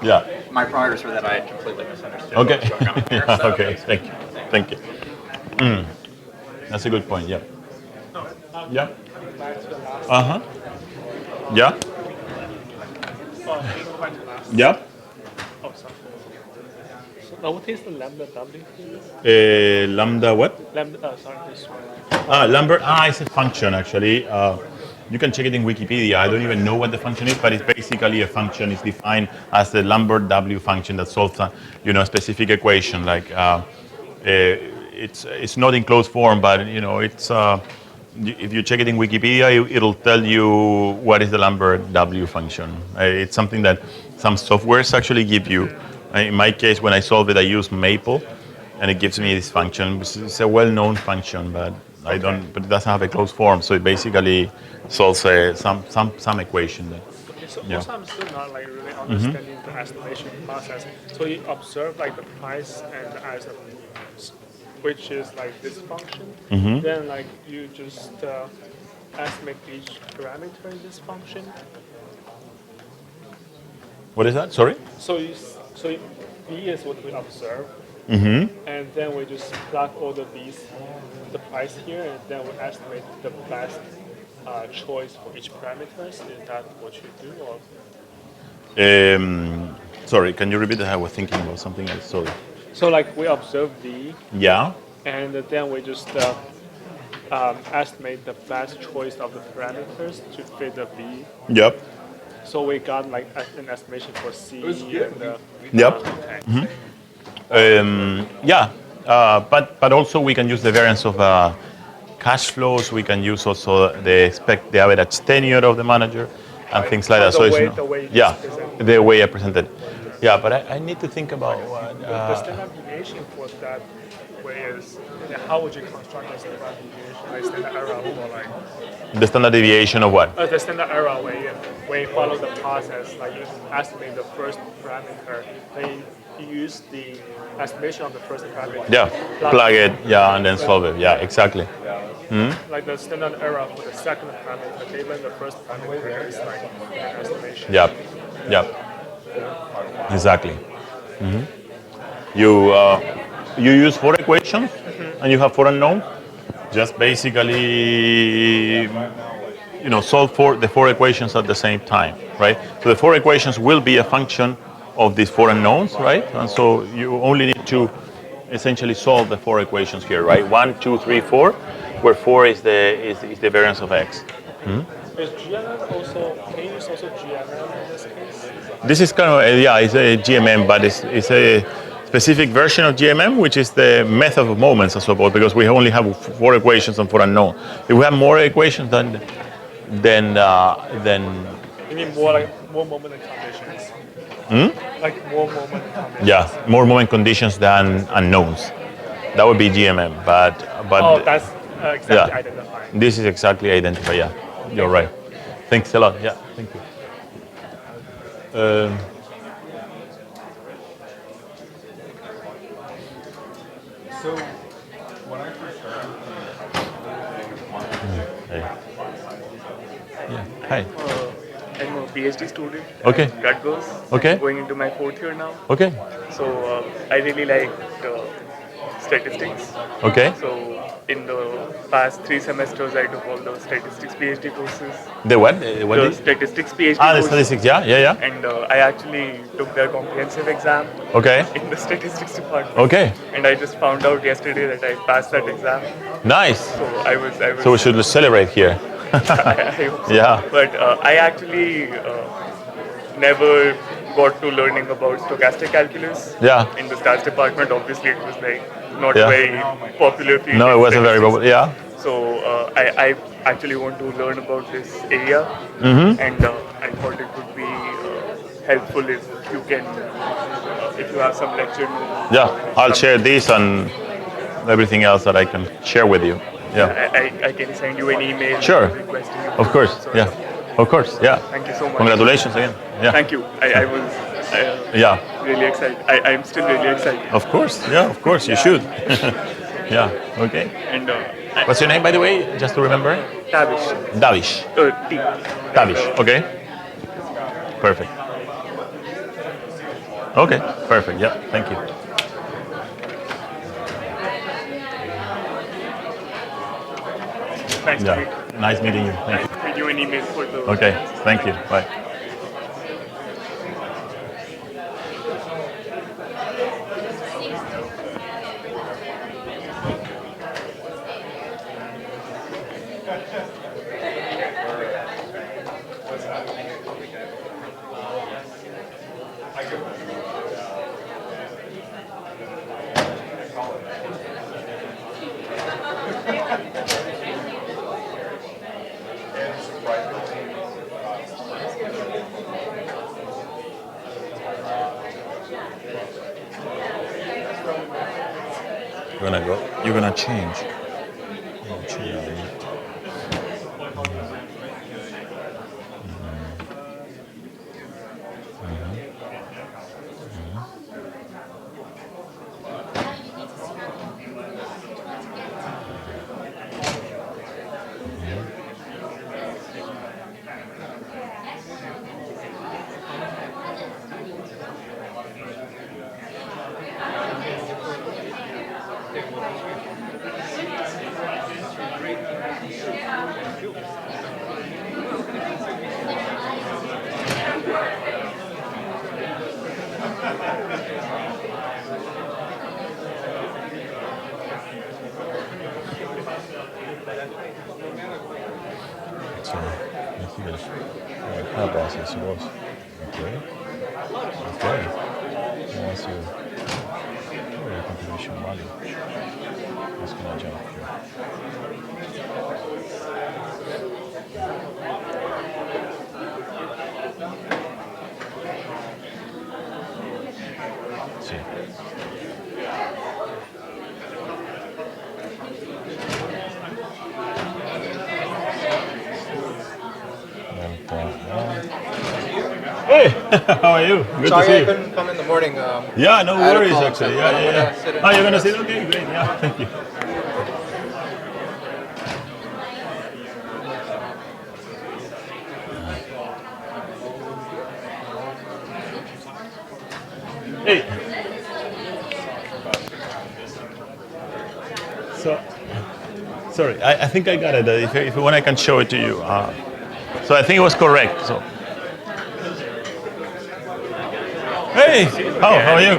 [SPEAKER 1] Yeah.
[SPEAKER 3] My progress were that I had completely misunderstood.
[SPEAKER 1] Okay.
[SPEAKER 3] What was going on here,
[SPEAKER 1] Yeah,
[SPEAKER 3] so
[SPEAKER 1] okay. Thank you. Thank you. That's a good point. Yeah. Yeah. Yeah. Yeah.
[SPEAKER 7] Oh, sorry. So now what is the lambda W?
[SPEAKER 1] Lambda what?
[SPEAKER 7] Lambda, sorry, this one.
[SPEAKER 1] Lambert. It's a function actually. You can check it in Wikipedia. I don't even know what the function is, but it's basically a function. It's defined as the Lambert W function that solves a specific equation. Like it's not in closed form, but it's if you check it in Wikipedia, it'll tell you what is the Lambert W function. It's something that some softwares actually give you. In my case, when I solve it, I use Maple, and it gives me this function. It's a well-known function, but I don't. But it doesn't have a closed form, so it basically solves some equation.
[SPEAKER 7] Okay, so
[SPEAKER 1] Yeah.
[SPEAKER 7] also I'm still not like really understanding the estimation process. So you observe like the price and as a which is like this function. Then like you just estimate each parameter in this function.
[SPEAKER 1] What is that? Sorry?
[SPEAKER 7] So B is what we observe, and then we just plug all the B's, the price here, and then we estimate the best choice for each parameters. Is that what you do? Or?
[SPEAKER 1] Sorry, can you repeat that? I was thinking about something else. Sorry.
[SPEAKER 7] So like we observe B,
[SPEAKER 1] Yeah.
[SPEAKER 7] and then we just estimate the best choice of the parameters to fit the B.
[SPEAKER 1] Yep.
[SPEAKER 7] So we got like an estimation for C and
[SPEAKER 1] Yep.
[SPEAKER 7] okay.
[SPEAKER 1] Yeah. But also we can use the variance of cash flows. We can use also the average tenure of the manager and things like that.
[SPEAKER 7] The
[SPEAKER 1] So
[SPEAKER 7] way-
[SPEAKER 1] it's
[SPEAKER 7] the way you
[SPEAKER 1] yeah,
[SPEAKER 7] just presented.
[SPEAKER 1] the way I presented. Yeah, but I need to think about what.
[SPEAKER 7] The standard deviation for that way is, how would you construct the standard deviation? Like standard error or like
[SPEAKER 1] The standard deviation of what?
[SPEAKER 7] the standard error way, when you follow the process, like you estimate the first parameter, then you use the estimation of the first parameter.
[SPEAKER 1] Yeah, plug it. Yeah, and then solve it. Yeah, exactly.
[SPEAKER 7] Like the standard error for the second parameter, given the first parameter is like an estimation.
[SPEAKER 1] Yeah, yeah, exactly. You use four equations and you have four unknowns. Just basically, solve the four equations at the same time, right? So the four equations will be a function of these four unknowns, right? And so you only need to essentially solve the four equations here, right? 1, 2, 3, 4, where 4 is the variance of x.
[SPEAKER 7] Is GMM also, can you use also GMM in this case?
[SPEAKER 1] This is kind of it's a GMM, but it's a specific version of GMM, which is the method of moments, I suppose, because we only have four equations and four unknown. If we have more equations, then
[SPEAKER 7] You need more moment and conditions. Like more moment and conditions.
[SPEAKER 1] yeah, more moment conditions than unknowns. That would be GMM, but
[SPEAKER 7] Oh, that's exactly
[SPEAKER 1] yeah.
[SPEAKER 7] identifying.
[SPEAKER 1] This is exactly identified. Yeah, you're right. Thanks a lot. Yeah, thank you.
[SPEAKER 2] So when I first started,
[SPEAKER 1] Hey. Yeah. Hi.
[SPEAKER 8] I'm a PhD student
[SPEAKER 1] Okay.
[SPEAKER 8] at Rutgers.
[SPEAKER 1] Okay.
[SPEAKER 8] Going into my fourth year now.
[SPEAKER 1] Okay.
[SPEAKER 8] So I really liked statistics.
[SPEAKER 1] Okay.
[SPEAKER 8] So in the past 3 semesters, I took all the statistics PhD courses.
[SPEAKER 1] The what? What
[SPEAKER 8] The
[SPEAKER 1] is?
[SPEAKER 8] statistics PhD
[SPEAKER 1] The
[SPEAKER 8] courses.
[SPEAKER 1] statistics. Yeah, yeah, yeah.
[SPEAKER 8] And I actually took their comprehensive exam
[SPEAKER 1] Okay.
[SPEAKER 8] in the statistics department.
[SPEAKER 1] Okay.
[SPEAKER 8] And I just found out yesterday that I passed that exam.
[SPEAKER 1] Nice.
[SPEAKER 8] So I was.
[SPEAKER 1] So we should celebrate here.
[SPEAKER 8] I hope so.
[SPEAKER 1] Yeah.
[SPEAKER 8] But I actually never got to learning about stochastic calculus.
[SPEAKER 1] Yeah.
[SPEAKER 8] In the stats department, obviously it was like not
[SPEAKER 1] Yeah.
[SPEAKER 8] very popular field.
[SPEAKER 1] No,
[SPEAKER 8] in
[SPEAKER 1] it wasn't very
[SPEAKER 8] statistics.
[SPEAKER 1] popular. Yeah.
[SPEAKER 8] So I actually want to learn about this area, and I thought it would be helpful if you can, if you have some lecture notes.
[SPEAKER 1] Yeah. I'll share this and everything else that I can share with you. Yeah.
[SPEAKER 8] I can send you an email.
[SPEAKER 1] Sure.
[SPEAKER 8] Requesting you.
[SPEAKER 1] Of course.
[SPEAKER 8] So,
[SPEAKER 1] Yeah. Of course. Yeah.
[SPEAKER 8] Thank you so much.
[SPEAKER 1] Congratulations again. Yeah.
[SPEAKER 8] Thank you. I was
[SPEAKER 1] Yeah.
[SPEAKER 8] really excited. I'm still really excited.
[SPEAKER 1] Of course. Yeah. Of course. You should. Yeah. Okay.
[SPEAKER 8] And
[SPEAKER 1] What's your name, by the way? Just to remember.
[SPEAKER 8] Tavish.
[SPEAKER 1] Davish.
[SPEAKER 8] T.
[SPEAKER 1] Davish. Okay. Perfect. Okay. Perfect. Yeah. Thank you.
[SPEAKER 8] Nice to meet you.
[SPEAKER 1] Yeah. Nice meeting you. Thank you.
[SPEAKER 8] Send you an email for the.
[SPEAKER 1] Okay. Thank you. Bye. You're gonna go. You're gonna change. Ah, process was. Okay. Okay. What's your contribution value? Let's gonna jump here. See. Hey, how are you? Good to
[SPEAKER 3] Sorry
[SPEAKER 1] see
[SPEAKER 3] I
[SPEAKER 1] you.
[SPEAKER 3] couldn't come in the morning.
[SPEAKER 1] Yeah, no
[SPEAKER 3] I had a
[SPEAKER 1] worries
[SPEAKER 3] call,
[SPEAKER 1] actually.
[SPEAKER 3] so
[SPEAKER 1] Yeah,
[SPEAKER 3] I'm
[SPEAKER 1] yeah,
[SPEAKER 3] gonna sit
[SPEAKER 1] yeah.
[SPEAKER 3] in
[SPEAKER 1] Oh, you're
[SPEAKER 3] for
[SPEAKER 1] gonna
[SPEAKER 3] this.
[SPEAKER 1] sit? Okay, great. Yeah, thank you. Hey. So, sorry, I think I got it. If you want, I can show it to you. So I think it was correct. So. Hey, how are you?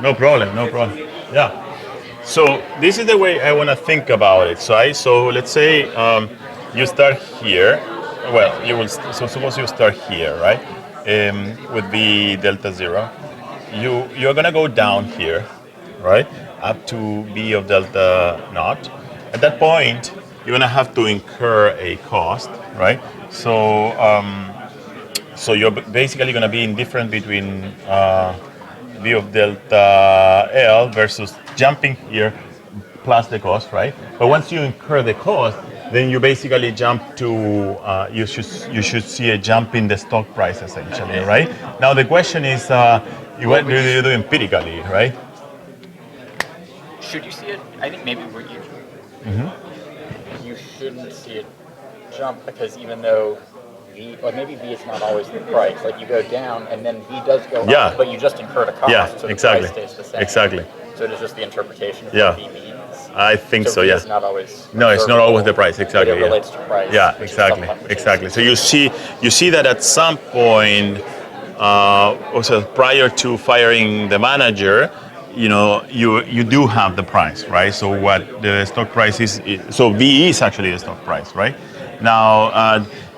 [SPEAKER 1] No problem, no problem. Yeah. So this is the way I want to think about it. So let's say you start here. Well, you will. So suppose you start here, right? With the delta zero. You're gonna go down here, right? Up to b of delta naught. At that point, you're gonna have to incur a cost, right? So you're basically going to be indifferent between v of delta L versus jumping here plus the cost, right? But once you incur the cost, then you basically jump to you should see a jump in the stock price essentially, right? Now the question is, what do you do empirically, right?
[SPEAKER 3] Should you see it? I think maybe what you shouldn't see it jump because even though V, or maybe V is not always the price. Like you go down and then V does go
[SPEAKER 1] Yeah.
[SPEAKER 3] up, but you just incurred a cost,
[SPEAKER 1] Yeah,
[SPEAKER 3] so the
[SPEAKER 1] exactly.
[SPEAKER 3] price stays the same.
[SPEAKER 1] Exactly.
[SPEAKER 3] So it is just the interpretation of
[SPEAKER 1] Yeah.
[SPEAKER 3] what V means.
[SPEAKER 1] I think so,
[SPEAKER 3] V
[SPEAKER 1] yeah.
[SPEAKER 3] is not always.
[SPEAKER 1] No, it's not always the price. Exactly.
[SPEAKER 3] But it relates to price.
[SPEAKER 1] Yeah,
[SPEAKER 3] which is
[SPEAKER 1] exactly,
[SPEAKER 3] which
[SPEAKER 1] exactly.
[SPEAKER 3] is-
[SPEAKER 1] So you see that at some point, also prior to firing the manager, you do have the price, right? So what the stock price is, so V is actually the stock price, right? Now,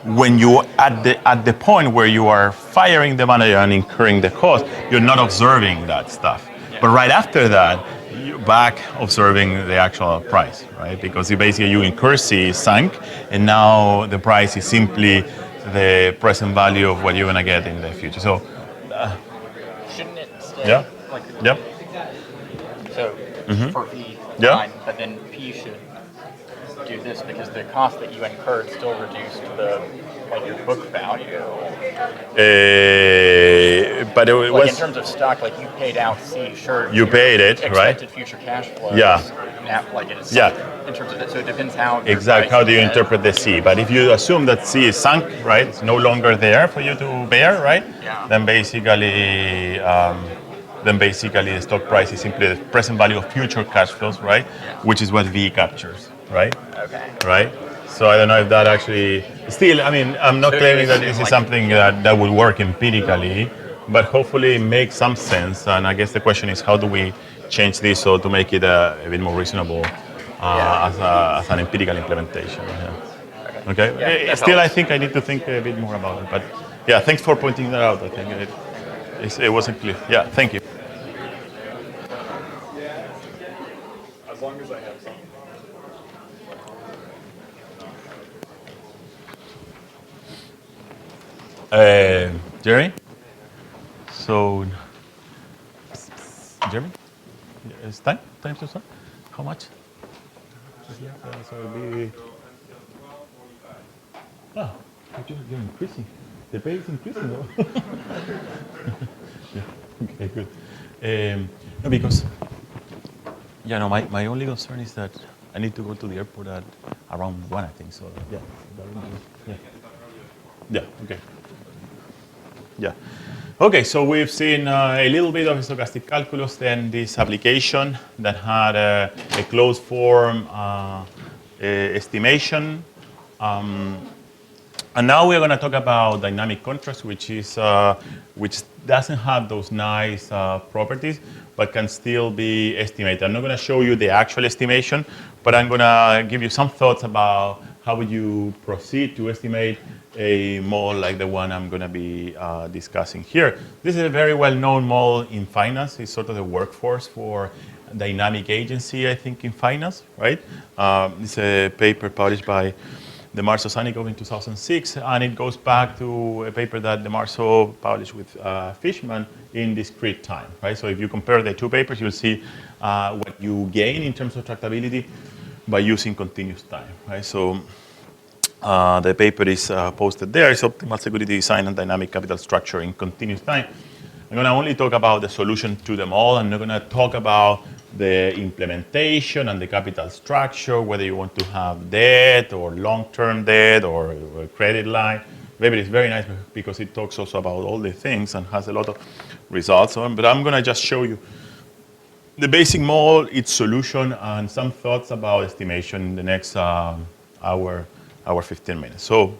[SPEAKER 1] when you at the point where you are firing the manager and incurring the cost, you're not observing that stuff. But right after that, you're back observing the actual price, right? Because you incur C sunk, and now the price is simply the present value of what you're gonna get in the future. So,
[SPEAKER 3] Shouldn't it stay
[SPEAKER 1] yeah,
[SPEAKER 3] like
[SPEAKER 1] yeah,
[SPEAKER 3] so for V,
[SPEAKER 1] Yeah.
[SPEAKER 3] fine, but then P should do this because the cost that you incurred still reduced your book value.
[SPEAKER 1] but it
[SPEAKER 3] Like
[SPEAKER 1] was
[SPEAKER 3] in terms of stock, like you paid out C, sure.
[SPEAKER 1] You
[SPEAKER 3] your
[SPEAKER 1] paid it, right?
[SPEAKER 3] Expected future cash flows.
[SPEAKER 1] Yeah.
[SPEAKER 3] Now, like it is.
[SPEAKER 1] Yeah.
[SPEAKER 3] In terms of it, so it depends how. your
[SPEAKER 1] exactly.
[SPEAKER 3] price
[SPEAKER 1] How do you
[SPEAKER 3] is.
[SPEAKER 1] interpret the C? But if you assume that C is sunk, right, it's no longer there for you to bear, right?
[SPEAKER 3] Yeah.
[SPEAKER 1] Then basically the stock price is simply the present value of future cash flows, right? Which is what V captures, right?
[SPEAKER 3] Okay.
[SPEAKER 1] Right? So I don't know if that actually still. I mean, I'm not
[SPEAKER 3] So
[SPEAKER 1] claiming
[SPEAKER 3] it
[SPEAKER 1] that
[SPEAKER 3] is
[SPEAKER 1] this is
[SPEAKER 3] like-
[SPEAKER 1] something that will work empirically, but hopefully it makes some sense. And I guess the question is, how do we change this so to make it a bit more reasonable as an empirical implementation? Yeah. Okay.
[SPEAKER 3] Yeah, that
[SPEAKER 1] Still, I
[SPEAKER 3] helps.
[SPEAKER 1] think I need to think a bit more about it. But yeah, thanks for pointing that out. I think it wasn't clear. Yeah, thank you.
[SPEAKER 7] As long as I have some.
[SPEAKER 1] Jeremy? So, Jeremy? It's time? Time to start? How much? Yeah, so it'll be... You're increasing. The pay is increasing, though. Yeah, okay, good. No, because... Yeah, no, my only concern is that I need to go to the airport at around 1, I think, so yeah. That would be, yeah. Yeah, okay. Yeah. Okay, so we've seen a little bit of stochastic calculus, then this application that had a closed form estimation. And now we're going to talk about dynamic contrast, which doesn't have those nice properties, but can still be estimated. I'm not going to show you the actual estimation, but I'm going to give you some thoughts about how would you proceed to estimate a model like the one I'm going to be discussing here? This is a very well-known model in finance. It's sort of the workforce for dynamic agency, I think, in finance, right? It's a paper published by DeMarzo Sannikov in 2006, and it goes back to a paper that DeMarzo published with Fishman in discrete time, right? So if you compare the two papers, you'll see what you gain in terms of tractability by using continuous time, right? So the paper is posted there. It's optimal security design and dynamic capital structure in continuous time. I'm going to only talk about the solution to them all. I'm not going to talk about the implementation and the capital structure, whether you want to have debt or long-term debt or a credit line. Maybe it's very nice because it talks also about all the things and has a lot of results. But I'm going to just show you the basic model, its solution, and some thoughts about estimation in the next hour 15 minutes. So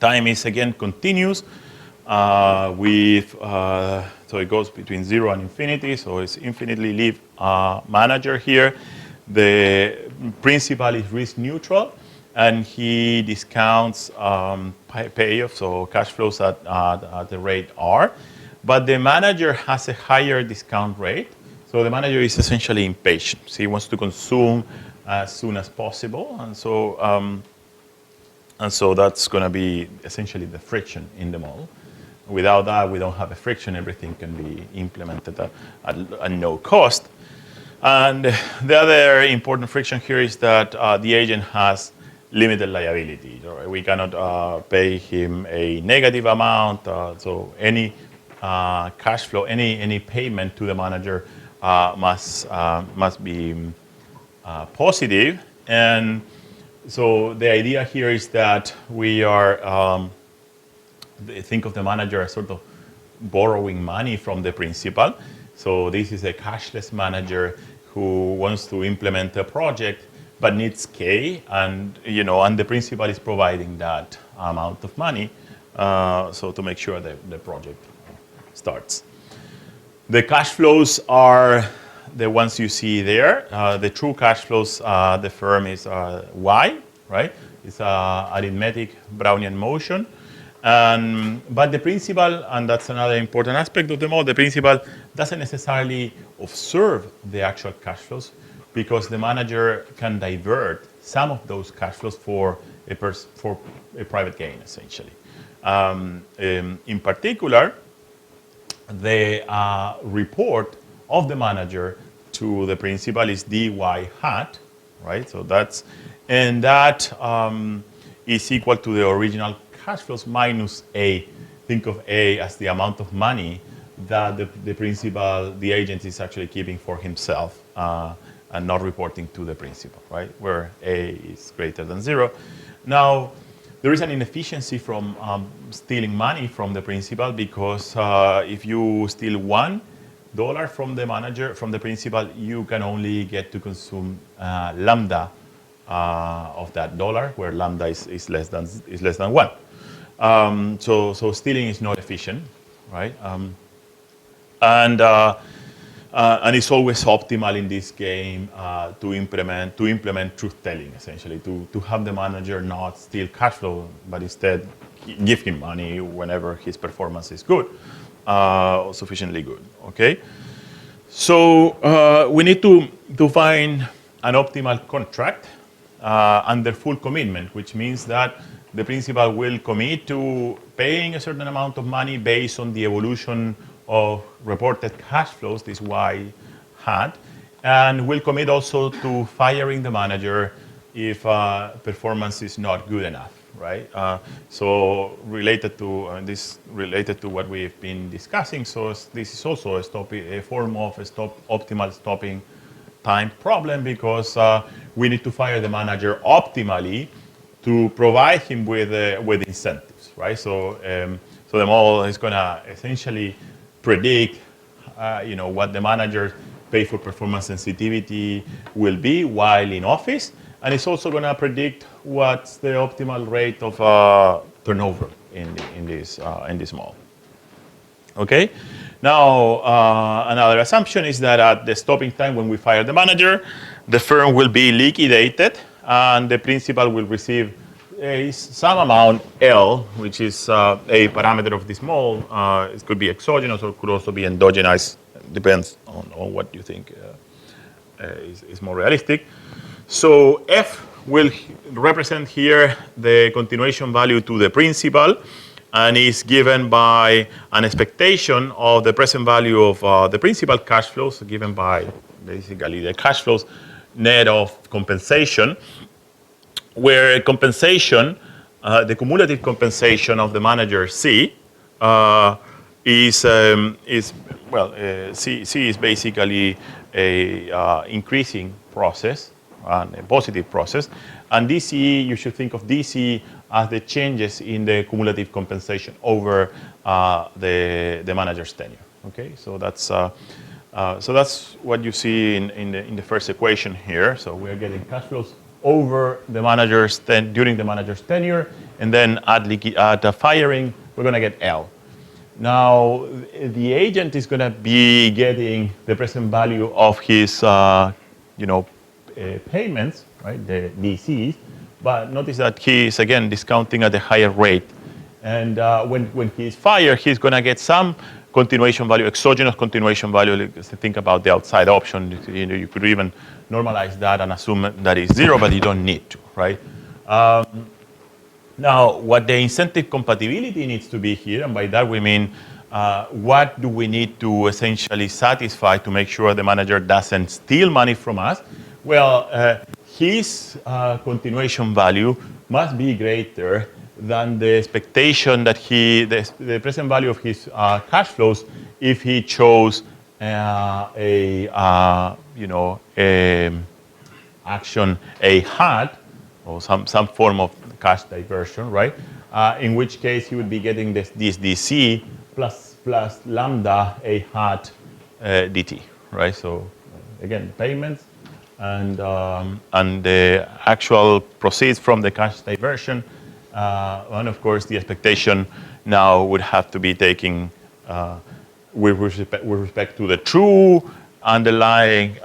[SPEAKER 1] time is, again, continuous. So it goes between 0 and infinity, so it's infinitely live manager here. The principal is risk neutral, and he discounts payoff, so cash flows at the rate R. But the manager has a higher discount rate, so the manager is essentially impatient. So he wants to consume as soon as possible, and so that's going to be essentially the friction in the model. Without that, we don't have a friction. Everything can be implemented at no cost. And the other important friction here is that the agent has limited liability. Right? We cannot pay him a negative amount. So any cash flow, any payment to the manager must be positive. And so the idea here is that we are think of the manager as sort of borrowing money from the principal. So this is a cashless manager who wants to implement a project but needs K, and the principal is providing that amount of money, so to make sure that the project starts. The cash flows are the ones you see there. The true cash flows, the firm is Y, right? It's arithmetic Brownian motion. But the principal, and that's another important aspect of the model, the principal doesn't necessarily observe the actual cash flows because the manager can divert some of those cash flows for a private gain, essentially. In particular, the report of the manager to the principal is dy hat, right? So that is equal to the original cash flows minus A. Think of A as the amount of money that the principal, the agent, is actually keeping for himself and not reporting to the principal, right? Where A is greater than 0. Now, there is an inefficiency from stealing money from the principal because if you steal $1 from the manager, from the principal, you can only get to consume lambda of that dollar, where lambda is less than 1. So stealing is not efficient, right? And it's always optimal in this game to implement truth telling, essentially, to have the manager not steal cash flow, but instead give him money whenever his performance is good, sufficiently good. Okay. So we need to find an optimal contract under full commitment, which means that the principal will commit to paying a certain amount of money based on the evolution of reported cash flows, this Y hat, and will commit also to firing the manager if performance is not good enough, right? So related to what we've been discussing, so this is also a form of optimal stopping time problem because we need to fire the manager optimally to provide him with incentives, right? So the model is going to essentially predict, what the manager's pay for performance sensitivity will be while in office, and it's also going to predict what's the optimal rate of turnover in this model. Okay. Now another assumption is that at the stopping time when we fire the manager, the firm will be liquidated and the principal will receive some amount L, which is a parameter of this mole. It could be exogenous or it could also be endogenous. Depends on what you think is more realistic. So F will represent here the continuation value to the principal, and is given by an expectation of the present value of the principal cash flows, given by basically the cash flows net of compensation, where compensation, the cumulative compensation of the manager C is C is basically a increasing process and a positive process, and DC, you should think of DC as the changes in the cumulative compensation over the manager's tenure. Okay, so that's what you see in the first equation here. So we are getting cash flows over the manager's during the manager's tenure, and then at firing we're going to get L. Now the agent is going to be getting the present value of his payments, right, the DCs, but notice that he is again discounting at a higher rate. And when he's fired, he's going to get some continuation value, exogenous continuation value. Think about the outside option. You could even normalize that and assume that it's zero, but you don't need to, right? Now, what the incentive compatibility needs to be here, and by that we mean what do we need to essentially satisfy to make sure the manager doesn't steal money from us? Well, his continuation value must be greater than the expectation that the present value of his cash flows if he chose action A hat or some form of cash diversion, right? In which case he would be getting this DC plus lambda A hat DT, right? So again, payments and the actual proceeds from the cash diversion. And of course, the expectation now would have to be taken with respect to the true underlying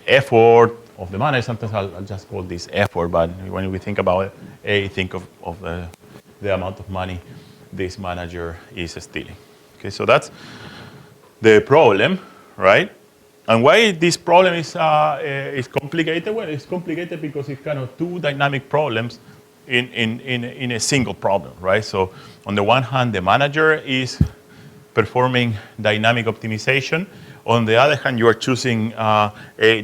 [SPEAKER 1] effort of the manager. Sometimes I'll just call this effort, but when we think about it, think of the amount of money this manager is stealing. Okay, so that's the problem, right? And why this problem is complicated? Well, it's complicated because it's kind of two dynamic problems in a single problem, right? So on the one hand, the manager is performing dynamic optimization. On the other hand, you are choosing a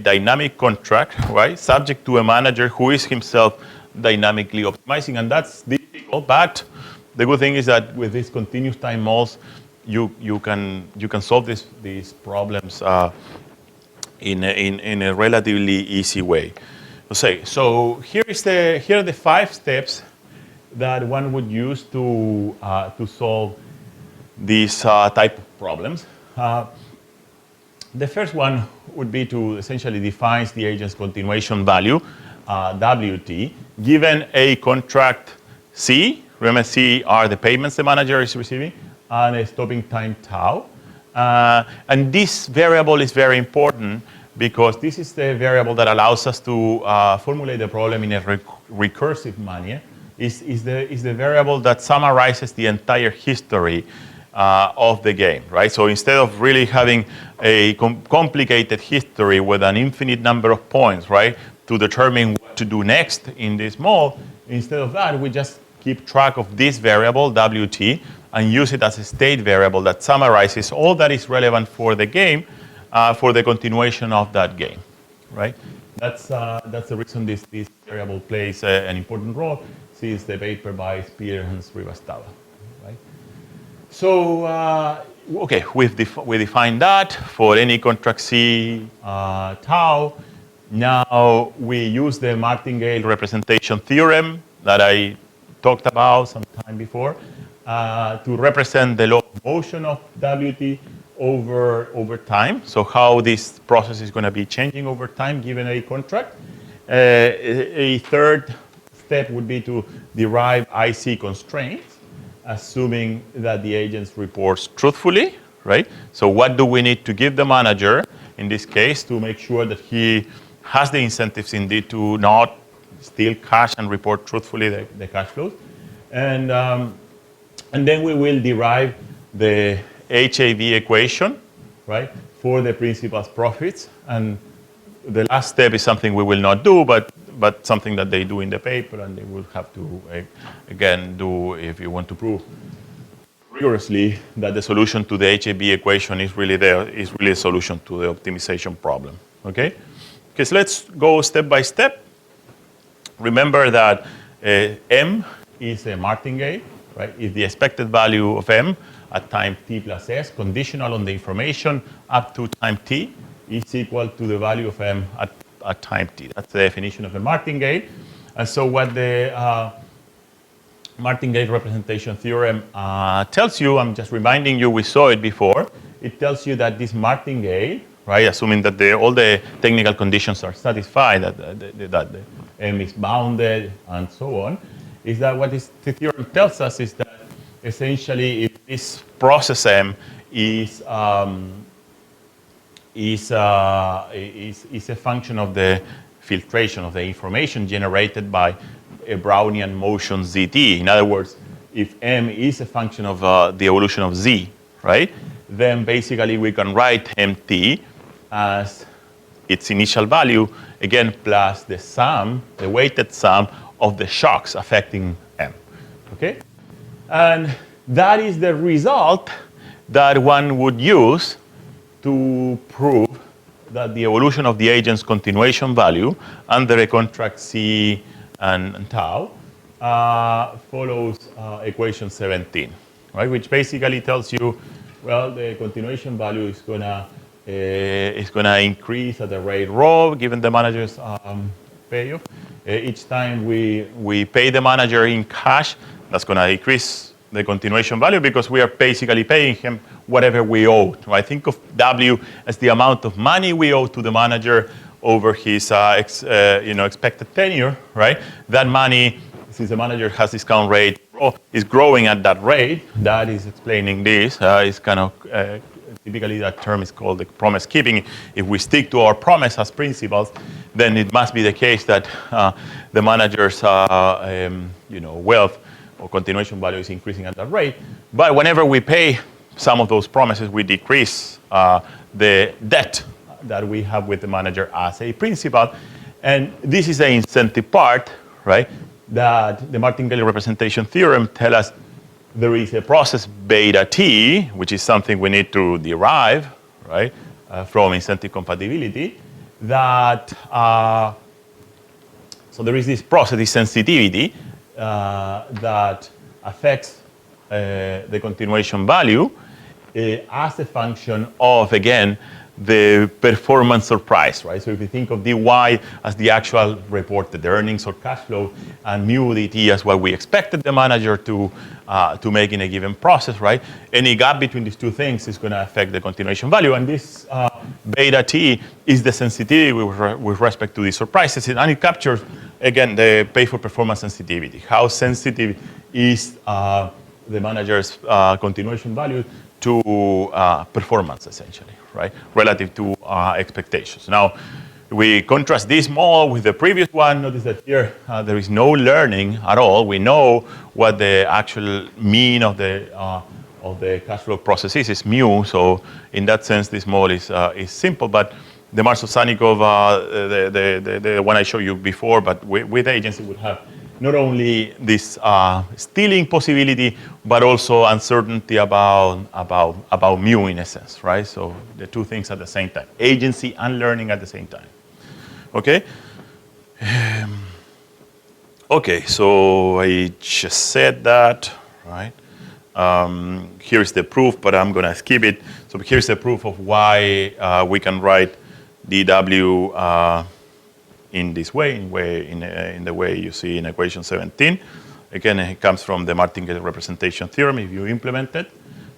[SPEAKER 1] dynamic contract, right? Subject to a manager who is himself dynamically optimizing, and that's difficult. But the good thing is that with these continuous time modes, you can solve these problems in a relatively easy way. So here are the 5 steps that one would use to solve these type of problems. The first one would be to essentially define the agent's continuation value, WT, given a contract C. Remember, C are the payments the manager is receiving, and a stopping time tau. And this variable is very important because this is the variable that allows us to formulate the problem in a recursive manner. Is the variable that summarizes the entire history of the game, right? So instead of really having a complicated history with an infinite number of points, right, to determine what to do next in this mode, instead of that, we just keep track of this variable, WT, and use it as a state variable that summarizes all that is relevant for the game, for the continuation of that game, right? That's the reason this variable plays an important role. This is the paper by Spear and Srivastava, right? So, okay, we define that for any contract C tau. Now we use the martingale representation theorem that I talked about some time before to represent the law of motion of WT over time. So how this process is going to be changing over time given a contract. A third step would be to derive IC constraints, assuming that the agent reports truthfully, right? So what do we need to give the manager in this case to make sure that he has the incentives indeed to not steal cash and report truthfully the cash flows. And then we will derive the HAV equation, right, for the principal's profits. And the last step is something we will not do, but something that they do in the paper, and they will have to, again, do if you want to prove rigorously that the solution to the HAB equation is really a solution to the optimization problem, okay? Okay, so let's go step by step. Remember that M is a martingale, right? Is the expected value of M at time t plus s, conditional on the information up to time t, is equal to the value of M at time t. That's the definition of a martingale. And so what the martingale representation theorem tells you, I'm just reminding you, we saw it before. It tells you that this martingale, right, assuming that all the technical conditions are satisfied, that the M is bounded and so on, is that what the theorem tells us is that essentially if this process M is a function of the filtration of the information generated by a Brownian motion zt. In other words, if M is a function of the evolution of z, right, then basically we can write mt as its initial value, again, plus the sum, the weighted sum of the shocks affecting M, okay? And that is the result that one would use to prove that the evolution of the agent's continuation value under a contract C and tau follows equation 17, right? Which basically tells you, well, the continuation value is gonna increase at the rate rho given the manager's payoff. Each time we pay the manager in cash, that's gonna increase the continuation value because we are basically paying him whatever we owe. Right? Think of W as the amount of money we owe to the manager over his expected tenure, right? That money, since the manager has discount rate, is growing at that rate. That is explaining this. It's kind of typically that term is called the promise keeping. If we stick to our promise as principals, then it must be the case that the manager's wealth or continuation value is increasing at that rate. But whenever we pay some of those promises, we decrease the debt that we have with the manager as a principal. And this is the incentive part, right, that the martingale representation theorem tells us there is a process beta t, which is something we need to derive, right, from incentive compatibility, that, so there is this process, this sensitivity, that affects the continuation value as a function of, again, the performance surprise, right? So if you think of dy as the actual reported earnings or cash flow, and mu dt as what we expected the manager to make in a given process, right? Any gap between these two things is going to affect the continuation value, and this beta t is the sensitivity with respect to these surprises, and it captures, again, the pay for performance sensitivity. How sensitive is the manager's continuation value to performance, essentially, right, relative to expectations. Now, we contrast this model with the previous one. Notice that here there is no learning at all. We know what the actual mean of the cash flow process is mu. So in that sense, this model is simple. But the Marshall-Sannikov, the one I showed you before, but with agency would have not only this stealing possibility, but also uncertainty about mu in a sense, right? So the two things at the same time, agency and learning at the same time. Okay? Okay, so I just said that, right? Here's the proof, but I'm gonna skip it. So here's the proof of why we can write dw in this way, in the way you see in equation 17. Again, it comes from the martingale representation theorem. If you implement it,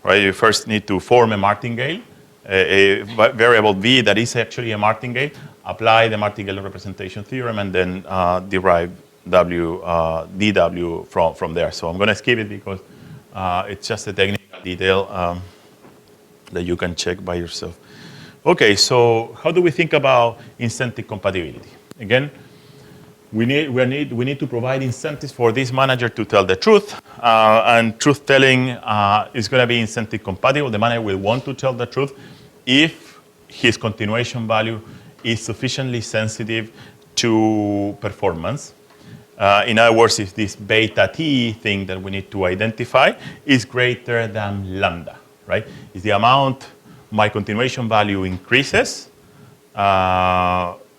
[SPEAKER 1] right, you first need to form a martingale, a variable v that is actually a martingale, apply the martingale representation theorem, and then derive dw from there. So I'm going to skip it because it's just a technical detail that you can check by yourself. Okay, so how do we think about incentive compatibility? Again, we need to provide incentives for this manager to tell the truth, and truth telling is going to be incentive compatible. The manager will want to tell the truth if his continuation value is sufficiently sensitive to performance. In other words, if this beta t thing that we need to identify is greater than lambda, right? Is the amount my continuation value increases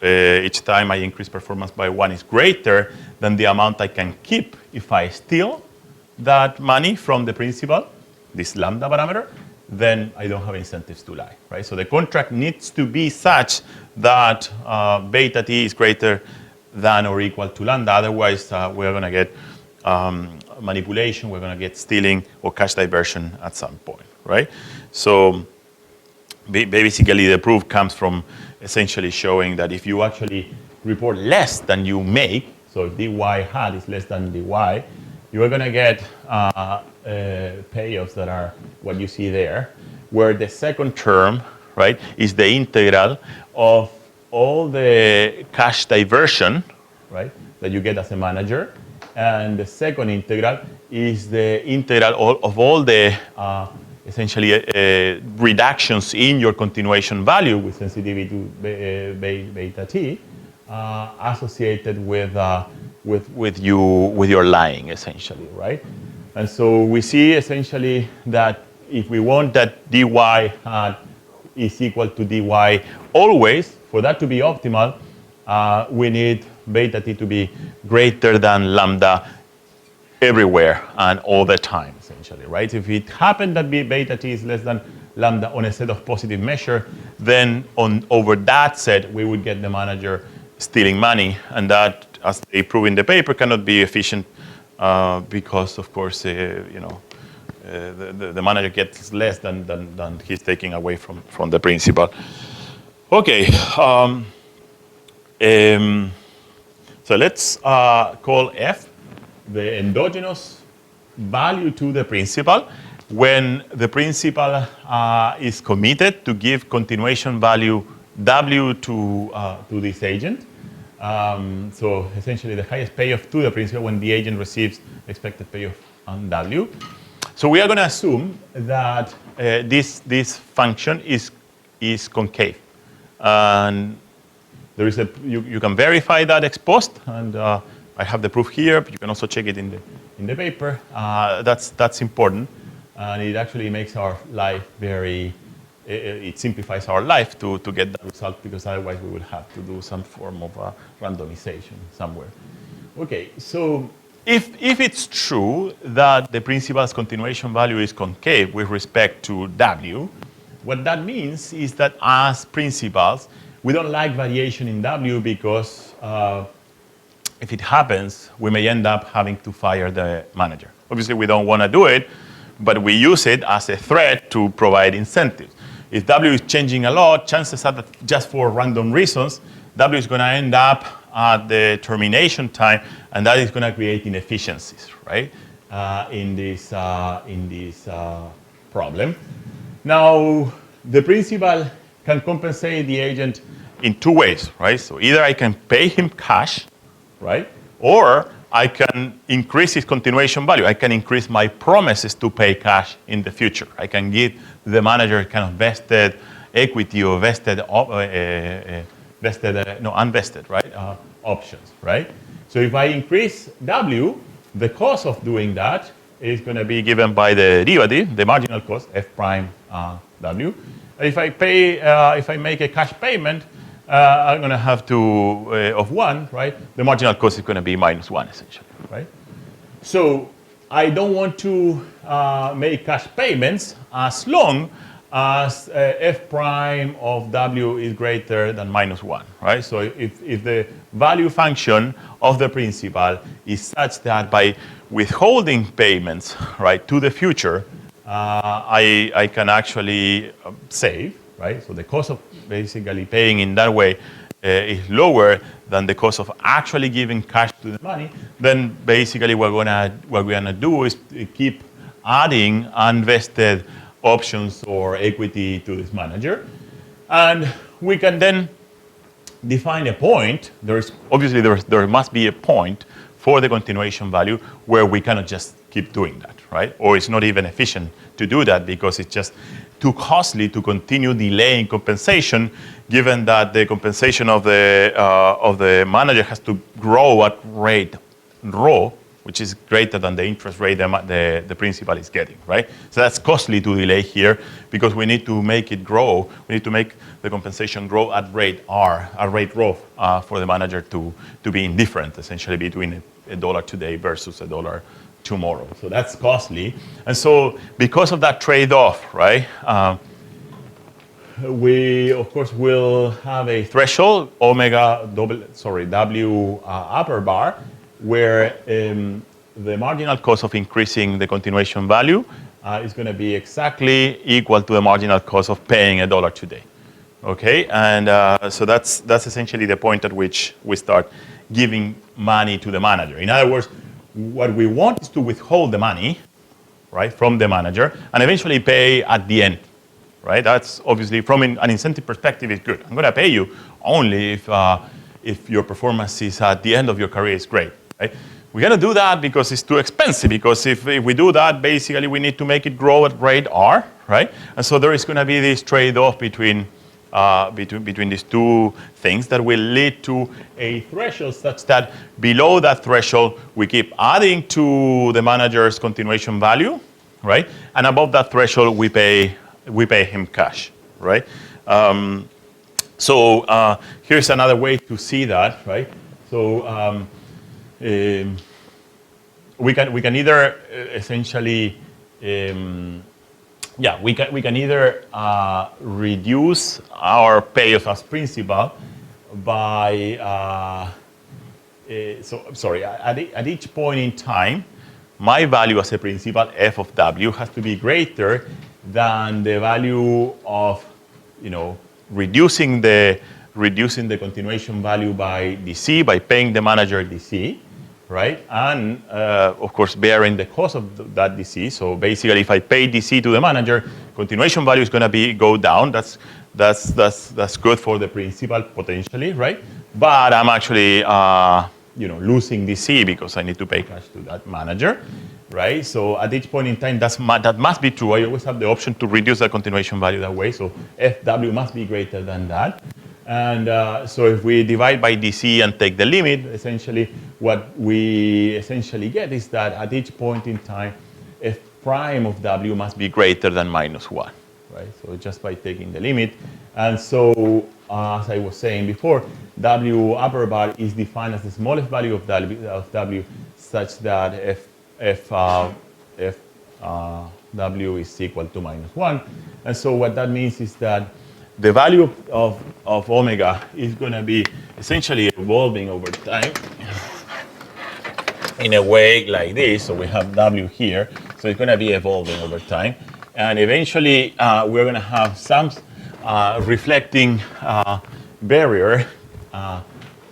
[SPEAKER 1] each time I increase performance by 1 is greater than the amount I can keep if I steal that money from the principal, this lambda parameter, then I don't have incentives to lie, right? So the contract needs to be such that beta t is greater than or equal to lambda. Otherwise, we're going to get manipulation, we're going to get stealing or cash diversion at some point, right? So basically, the proof comes from essentially showing that if you actually report less than you make, so if dy hat is less than dy, you are going to get payoffs that are what you see there, where the second term, right, is the integral of all the cash diversion, right, that you get as a manager, and the second integral is the integral of all the essentially reductions in your continuation value with sensitivity to beta t associated with your lying, essentially, right? And so we see essentially that if we want that dy hat is equal to dy always, for that to be optimal, we need beta t to be greater than lambda everywhere and all the time, essentially, right? If it happened that beta t is less than lambda on a set of positive measure, then over that set, we would get the manager stealing money, and that, as they prove in the paper, cannot be efficient because, of course, the manager gets less than he's taking away from the principal. Okay. So let's call f the endogenous value to the principal when the principal is committed to give continuation value w to this agent. So essentially the highest payoff to the principal when the agent receives expected payoff on w. So we are going to assume that this function is concave. And there is you can verify that ex post, and I have the proof here, but you can also check it in the paper. That's important, and it actually makes our life very. It simplifies our life to get that result, because otherwise we will have to do some form of randomization somewhere. Okay, so if it's true that the principal's continuation value is concave with respect to w, what that means is that as principals, we don't like variation in w because if it happens, we may end up having to fire the manager. Obviously, we don't want to do it, but we use it as a threat to provide incentives. If w is changing a lot, chances are that just for random reasons, w is going to end up at the termination time, and that is going to create inefficiencies, right, in this problem. Now, the principal can compensate the agent in two ways, right? So either I can pay him cash, right? Or I can increase his continuation value. I can increase my promises to pay cash in the future. I can give the manager kind of vested equity or unvested, right? Options, right? So if I increase w, the cost of doing that is going to be given by the derivative, the marginal cost, f prime w. If I make a cash payment, I'm going to have to, of 1, right? The marginal cost is going to be -1, essentially, right? So I don't want to make cash payments as long as f prime of w is greater than -1, right? So if the value function of the principal is such that by withholding payments, right, to the future, I can actually save, right? So the cost of basically paying in that way is lower than the cost of actually giving cash to the money. Then basically what we're gonna do is keep adding unvested options or equity to this manager, and we can then define a point. There must be a point for the continuation value where we cannot just keep doing that, right? Or it's not even efficient to do that because it's just too costly to continue delaying compensation, given that the compensation of the manager has to grow at rate rho, which is greater than the interest rate the principal is getting, right? So that's costly to delay here because we need to make it grow. We need to make the compensation grow at rate R, at rate rho, for the manager to be indifferent, essentially, between a dollar today versus a dollar tomorrow. So that's costly. And so because of that trade-off, right, we, of course, will have a threshold, W upper bar, where the marginal cost of increasing the continuation value is going to be exactly equal to the marginal cost of paying a dollar today. Okay, and so that's essentially the point at which we start giving money to the manager. In other words, what we want is to withhold the money, right, from the manager and eventually pay at the end, right? That's obviously, from an incentive perspective, is good. I'm going to pay you only if your performance is at the end of your career is great, right? We're going to do that because it's too expensive, because if we do that, basically we need to make it grow at rate R, right? And so there is going to be this trade-off between these two things that will lead to a threshold such that below that threshold, we keep adding to the manager's continuation value, right? And above that threshold, we pay him cash, right? So here's another way to see that, right? So we can either essentially, we can either reduce our payoff as principal by at each point in time, my value as a principal, f of w, has to be greater than the value of, reducing the continuation value by DC, by paying the manager DC, right? And of course, bearing the cost of that DC. So basically, if I pay DC to the manager, continuation value is going to go down. That's good for the principal potentially, right? But I'm actually losing DC because I need to pay cash to that manager, right? So at each point in time, that must be true. I always have the option to reduce the continuation value that way. So FW must be greater than that. And so if we divide by DC and take the limit, essentially what we essentially get is that at each point in time, f prime of W must be greater than -1, right? So just by taking the limit. And so as I was saying before, W upper bar is defined as the smallest value of W such that f W is equal to -1. And so what that means is that the value of omega is going to be essentially evolving over time in a way like this. So we have W here. So it's going to be evolving over time. And eventually, we're going to have some reflecting barrier,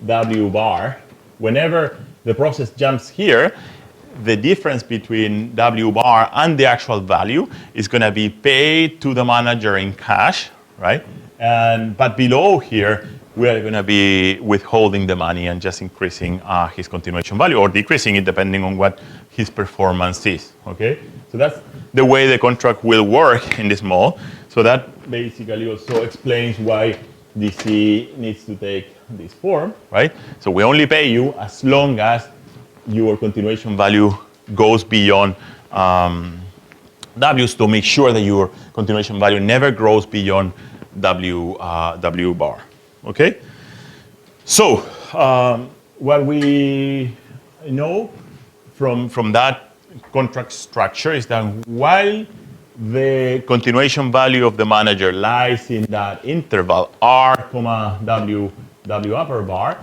[SPEAKER 1] W bar. Whenever the process jumps here, the difference between W bar and the actual value is going to be paid to the manager in cash, right? But below here, we are going to be withholding the money and just increasing his continuation value or decreasing it depending on what his performance is, okay? So that's the way the contract will work in this model. So that basically also explains why DC needs to take this form, right? So we only pay you as long as your continuation value goes beyond W's, to make sure that your continuation value never grows beyond W bar, okay? So what we know from that contract structure is that while the continuation value of the manager lies in that interval R, W upper bar,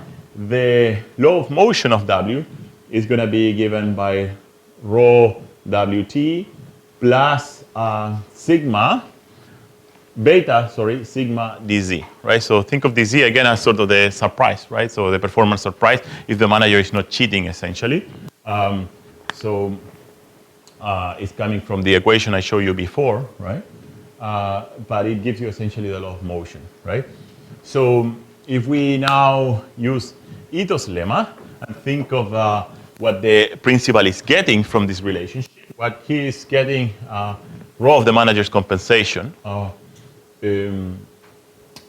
[SPEAKER 1] the law of motion of W is going to be given by rho WT plus sigma DZ, right? So think of DZ again as sort of the surprise, right? So the performance surprise if the manager is not cheating, essentially. It's coming from the equation I showed you before, right? But it gives you essentially the law of motion, right? So if we now use Ito's lemma and think of what the principal is getting from this relationship, what he is getting rho of the manager's compensation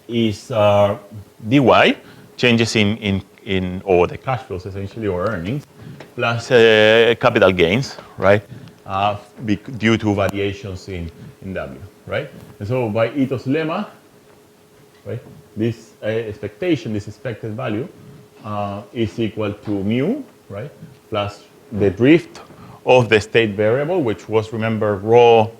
[SPEAKER 1] is dy, changes in or the cash flows essentially, or earnings, plus capital gains, right? Due to variations in W, right? And so by Ito's lemma, right, this expectation, this expected value, is equal to mu, right, plus the drift of the state variable, which was, remember, rho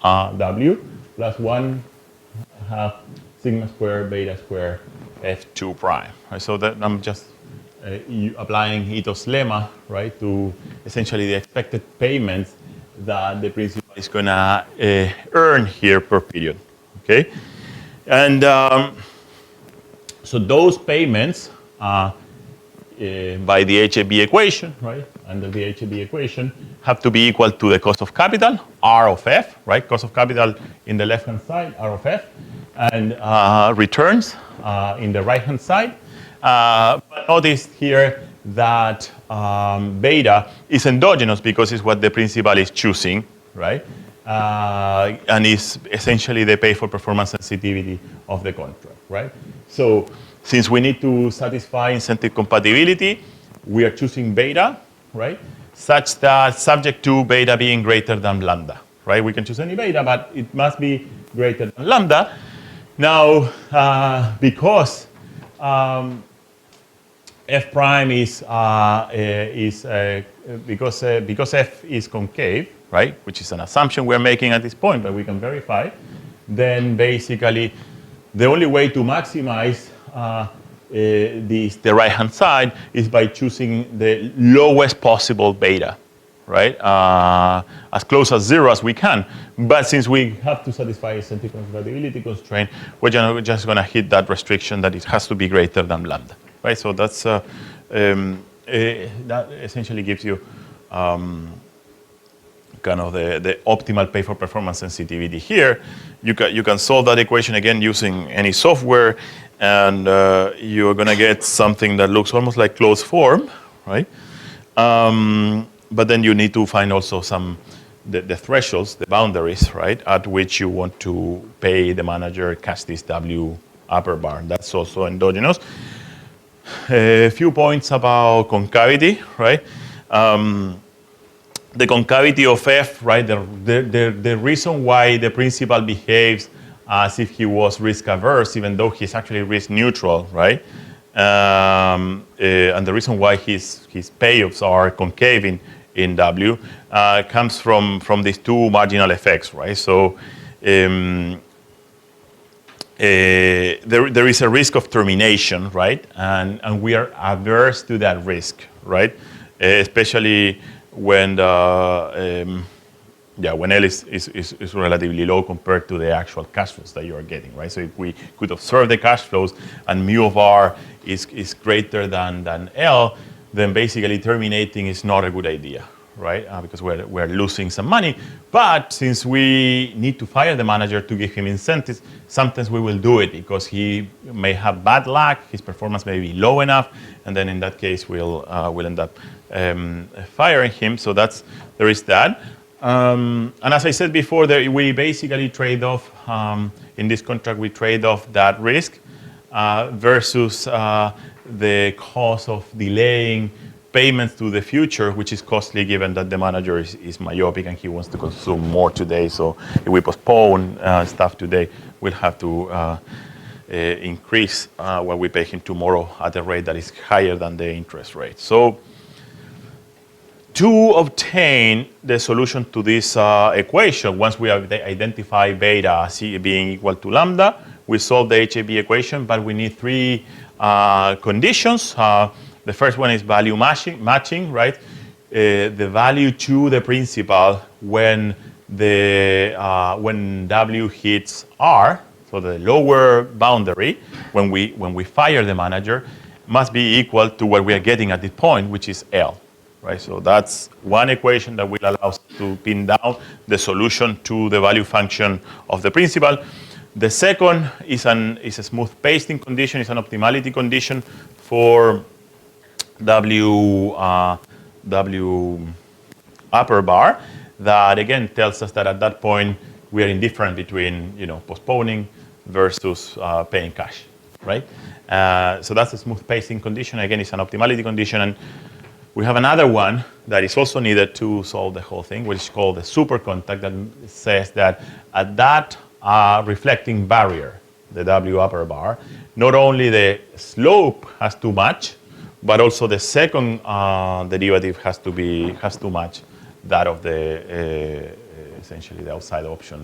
[SPEAKER 1] W, plus 1/2 sigma squared beta squared F2 prime. Right? So that I'm just applying Ito's lemma, right, to essentially the expected payments that the principal is going to earn here per period. Okay? And so those payments by the HAB equation, right, under the HAB equation, have to be equal to the cost of capital, R of F, right, cost of capital in the left-hand side, R of F, and returns in the right-hand side. But notice here that beta is endogenous because it's what the principal is choosing, right, and is essentially the pay-for-performance sensitivity of the contract, right? So since we need to satisfy incentive compatibility, we are choosing beta, right, such that subject to beta being greater than lambda, right? We can choose any beta, but it must be greater than lambda. Now, because F prime is because F is concave, right, which is an assumption we're making at this point, but we can verify, then basically the only way to maximize the right-hand side is by choosing the lowest possible beta, right? As close as 0 as we can. But since we have to satisfy a incentive compatibility constraint, we're just going to hit that restriction that it has to be greater than lambda, right? So that's that essentially gives you kind of the optimal pay-for-performance sensitivity here. You can solve that equation again using any software, and you're going to get something that looks almost like closed form, right? But then you need to find also the thresholds, the boundaries, right, at which you want to pay the manager cash this W upper bar. That's also endogenous. A few points about concavity, right? The concavity of F, right, the reason why the principal behaves as if he was risk averse, even though he's actually risk neutral, right? And the reason why his payoffs are concave in W comes from these two marginal effects, right? So there is a risk of termination, right? And we are averse to that risk, right? Especially when when L is relatively low compared to the actual cash flows that you are getting, right? So if we could observe the cash flows and mu of R is greater than L, then basically terminating is not a good idea, right? Because we're losing some money. But since we need to fire the manager to give him incentives, sometimes we will do it because he may have bad luck, his performance may be low enough, and then in that case we'll end up firing him. So there is that. And as I said before, we basically trade off, in this contract, we trade off that risk versus the cost of delaying payments to the future, which is costly given that the manager is myopic and he wants to consume more today. So if we postpone stuff today, we'll have to increase what we pay him tomorrow at a rate that is higher than the interest rate. So to obtain the solution to this equation, once we have identified beta as being equal to lambda, we solve the HAB equation, but we need three conditions. The first one is value matching, right? The value to the principal when W hits R, so the lower boundary, when we fire the manager, must be equal to what we are getting at this point, which is L. Right, so that's one equation that will allow us to pin down the solution to the value function of the principal. The second is a smooth pasting condition, it's an optimality condition for W upper bar that again tells us that at that point we are indifferent between postponing versus paying cash, right? So that's a smooth pasting condition. Again, it's an optimality condition, and we have another one that is also needed to solve the whole thing, which is called the super contact, that says that at that reflecting barrier, the W upper bar, not only the slope has to match, but also the second derivative has to match that of the essentially the outside option,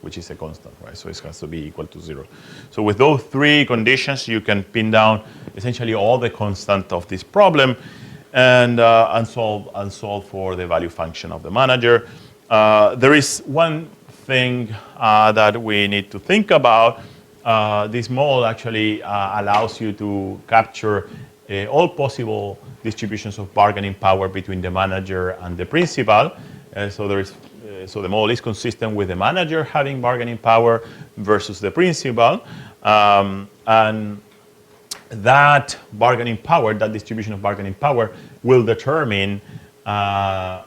[SPEAKER 1] which is a constant, right? So it has to be equal to 0. So with those three conditions, you can pin down essentially all the constant of this problem, and solve for the value function of the manager. There is one thing that we need to think about. This model actually allows you to capture all possible distributions of bargaining power between the manager and the principal. So the model is consistent with the manager having bargaining power versus the principal. And that bargaining power, that distribution of bargaining power, will determine W0.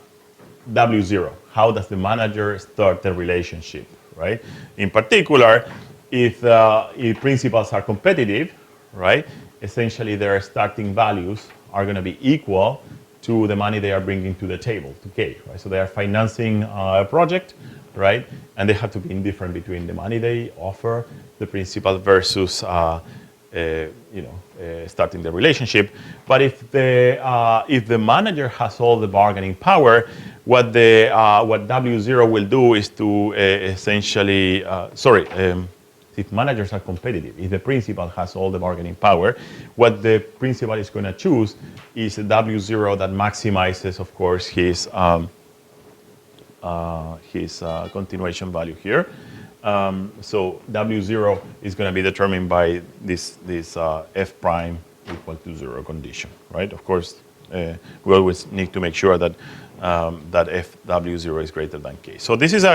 [SPEAKER 1] How does the manager start the relationship, right? In particular, if principals are competitive, right, essentially their starting values are going to be equal to the money they are bringing to the table, to K, right? So they are financing a project, right? And they have to be indifferent between the money they offer the principal versus starting the relationship. But if the manager has all the bargaining power, what W0 will do is to essentially, if managers are competitive, if the principal has all the bargaining power, what the principal is going to choose is a W0 that maximizes, of course, his continuation value here. So W0 is going to be determined by this F prime equal to 0 condition, right? Of course, we always need to make sure that that F W0 is greater than K. So this is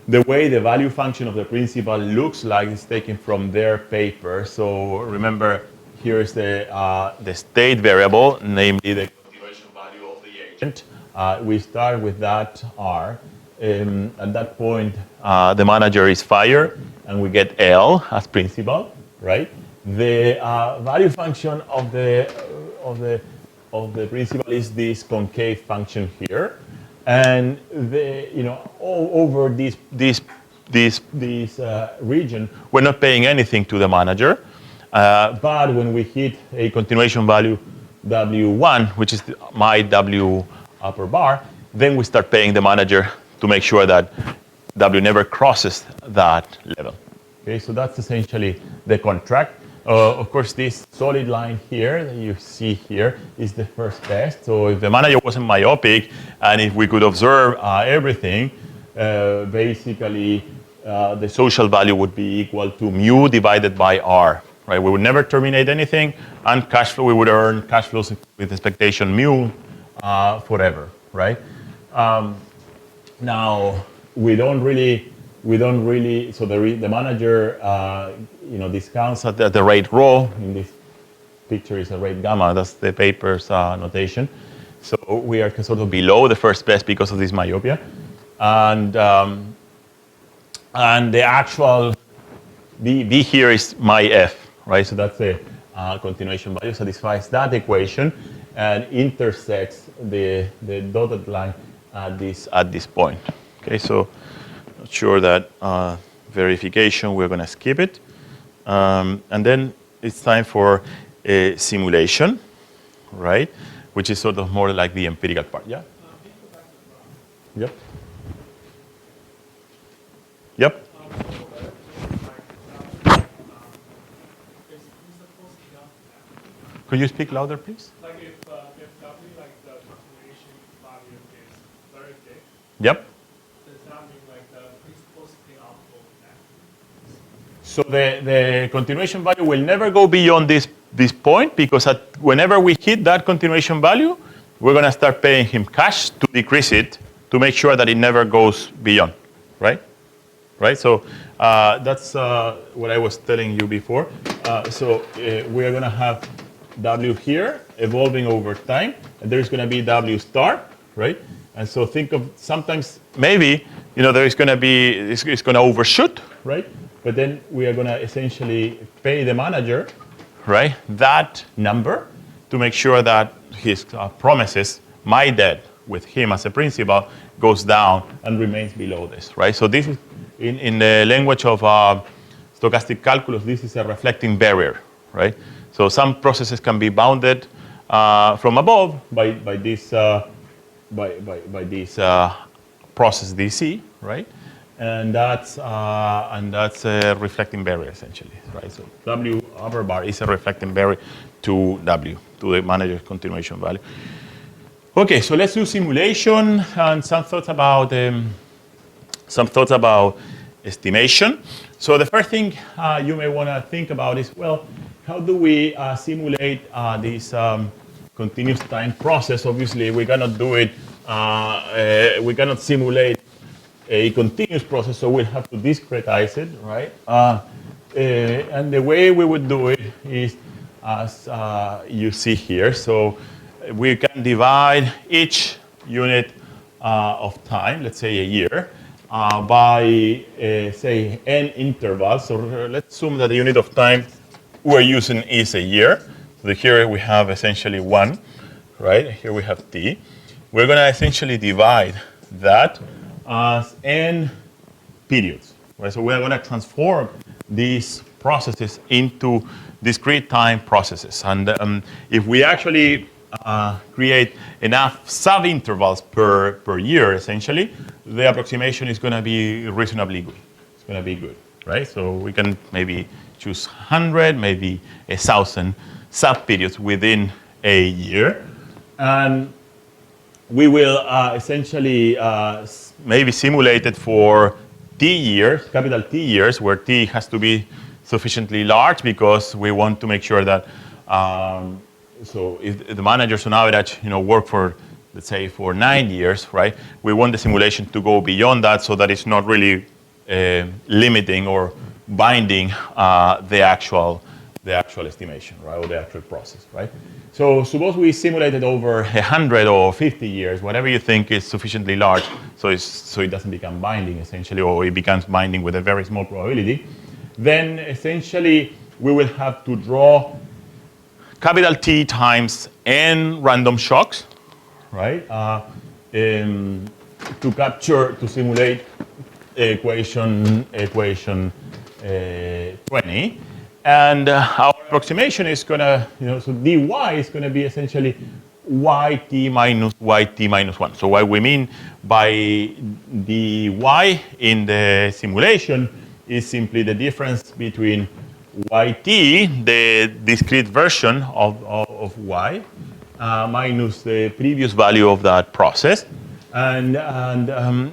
[SPEAKER 1] the way the value function of the principal looks like. It's taken from their paper. So remember, here is the state variable, namely the continuation value of the agent. We start with that R. At that point, the manager is fired, and we get L as principal, right? The value function of the principal is this concave function here, and over this region, we're not paying anything to the manager, but when we hit a continuation value W1, which is my W upper bar, then we start paying the manager to make sure that W never crosses that level. Okay, so that's essentially the contract. Of course, this solid line here that you see here is the first test. So if the manager wasn't myopic, and if we could observe everything, basically the social value would be equal to mu divided by R. Right? We would never terminate anything, and cash flow, we would earn cash flows with expectation mu forever. Right? Now we don't really. So the manager, discounts at the rate rho. In this picture is a rate gamma. That's the paper's notation. So we are sort of below the first best because of this myopia, and the actual B here is my F, right? So that's the continuation value satisfies that equation and intersects the dotted line at this point. Okay, so. Not sure that verification, we're going to skip it. And then it's time for a simulation, right? Which is sort of more like the empirical part. Yeah? Yep. Yep. Could you speak louder, please?
[SPEAKER 7] Like if W, like the continuation value is very big.
[SPEAKER 1] Yep. So the continuation value will never go beyond this point, because whenever we hit that continuation value, we're going to start paying him cash to decrease it, to make sure that it never goes beyond, right? right? So that's what I was telling you before. We are going to have W here evolving over time, and there's going to be W star, right? And so think of sometimes maybe there is going to be it's going to overshoot, right? But then we are going to essentially pay the manager, right, that number to make sure that his promises, my debt with him as a principal, goes down and remains below this, right? So this is in the language of stochastic calculus. This is a reflecting barrier, right? So some processes can be bounded from above by this process DC, right? And that's a reflecting barrier essentially, right? So W upper bar is a reflecting barrier to W, to the manager's continuation value. Okay, so let's do simulation and some thoughts about estimation. So the first thing you may want to think about is, well, how do we simulate this continuous time process? Obviously, we cannot do it. We cannot simulate a continuous process, so we'll have to discretize it, right? And the way we would do it is as you see here. So we can divide each unit of time, let's say a year, by, say, n intervals. So let's assume that the unit of time we're using is a year. So here we have essentially 1, right? Here we have t. We're going to essentially divide that as n periods, right? So we're going to transform these processes into discrete time processes. And if we actually create enough sub-intervals per year, essentially, the approximation is going to be reasonably good. It's going to be good, right? So we can maybe choose 100, maybe 1,000 sub-periods within a year. And we will essentially maybe simulate it for T years, capital T years, where T has to be sufficiently large because we want to make sure that, so if the managers on average, work for, let's say, for 9 years, right? We want the simulation to go beyond that so that it's not really limiting or binding the actual estimation, right, or the actual process, right? So suppose we simulated over 100 or 50 years, whatever you think is sufficiently large, so it doesn't become binding, essentially, or it becomes binding with a very small probability. Then essentially we will have to draw capital T times n random shocks, right? To simulate equation 20. And our approximation is going to, so dy is going to be essentially yt minus 1. So what we mean by dy in the simulation is simply the difference between yt, the discrete version of y, minus the previous value of that process. And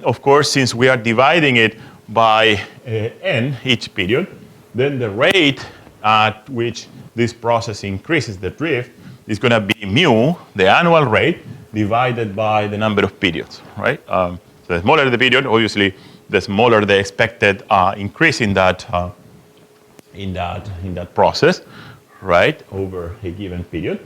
[SPEAKER 1] of course, since we are dividing it by n each period, then the rate at which this process increases the drift is going to be mu, the annual rate, divided by the number of periods, right? So the smaller the period, obviously, the smaller the expected increase in that process, right, over a given period.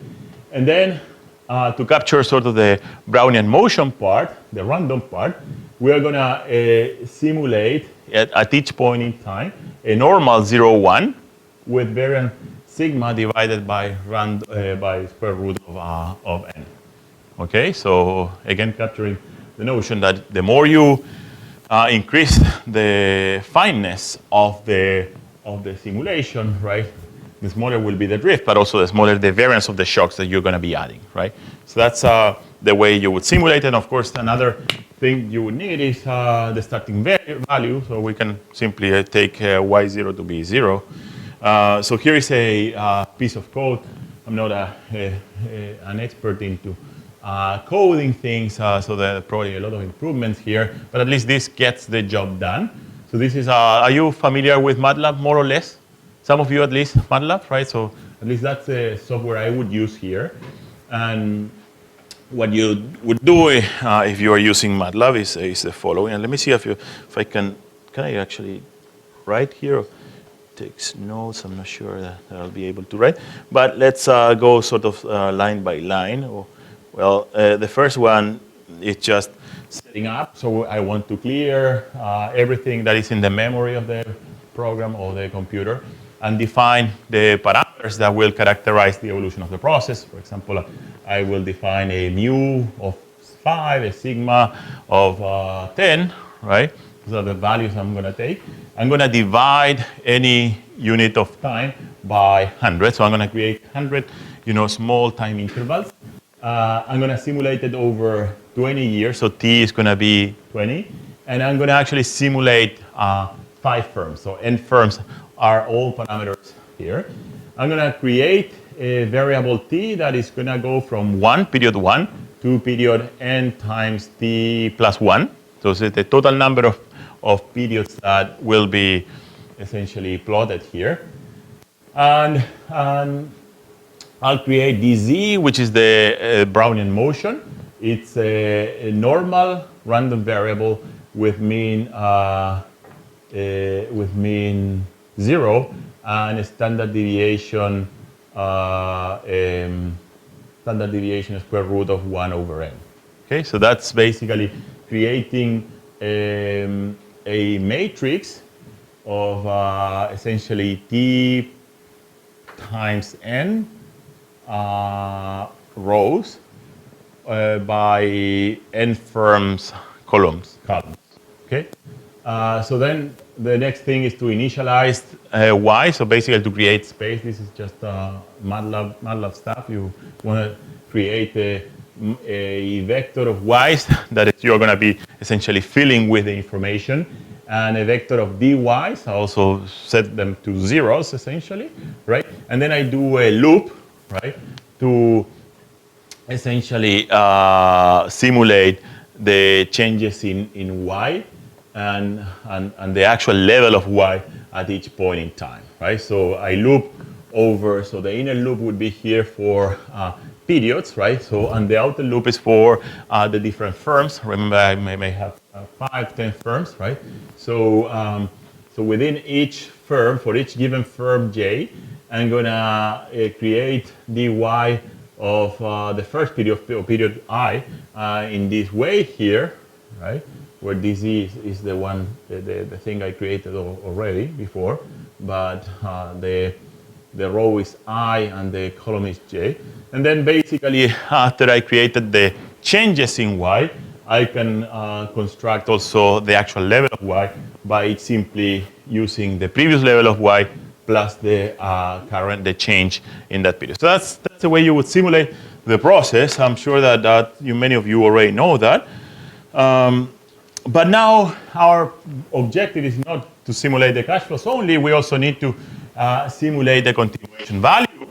[SPEAKER 1] And then to capture sort of the Brownian motion part, the random part, we are going to simulate at each point in time a normal 0, 1 with variance sigma divided by square root of n. Okay, so again capturing the notion that the more you increase the fineness of the simulation, right, the smaller will be the drift, but also the smaller the variance of the shocks that you're going to be adding, right? So that's the way you would simulate it. And of course, another thing you would need is the starting value. So we can simply take y0 to be 0. So here is a piece of code. I'm not an expert into coding things, so there are probably a lot of improvements here, but at least this gets the job done. So this is, are you familiar with MATLAB, more or less? Some of you at least, MATLAB, right? So at least that's the software I would use here. And what you would do if you are using MATLAB is the following. And let me see if I can can I actually write here? Takes notes. I'm not sure that I'll be able to write. But let's go sort of line by line. Well, the first one is just setting up. So I want to clear everything that is in the memory of the program or the computer and define the parameters that will characterize the evolution of the process. For example, I will define a mu of 5, a sigma of 10, right? Those are the values I'm going to take. I'm going to divide any unit of time by 100. So I'm going to create 100, small time intervals. I'm going to simulate it over 20 years. So t is going to be 20. And I'm going to actually simulate 5 firms. So n firms are all parameters here. I'm going to create a variable t that is going to go from period 1, to period n times t plus 1. So it's the total number of periods that will be essentially plotted here. And I'll create dz, which is the Brownian motion. It's a normal random variable with mean 0 and a standard deviation square root of 1 over n. Okay, so that's basically creating a matrix of essentially t times n rows by n firms columns. Okay, so then the next thing is to initialize y. So basically to create space, this is just MATLAB stuff. You want to create a vector of y's that you're going to be essentially filling with the information, and a vector of dy's. I also set them to zeros essentially, right? And then I do a loop, right, to essentially simulate the changes in y and the actual level of y at each point in time, right? So I loop over, so the inner loop would be here for periods, right? So, and the outer loop is for the different firms. Remember, I may have 5, 10 firms, right? So, so within each firm, for each given firm j, I'm gonna create dy of the first period, or period I, in this way here, right? Where dz is the one, the thing I created already before, but the row is I and the column is j. And then basically, after I created the changes in y, I can construct also the actual level of y by simply using the previous level of y plus the the change in that period. So that's the way you would simulate the process. I'm sure that many of you already know that. But now our objective is not to simulate the cash flows only. We also need to simulate the continuation value.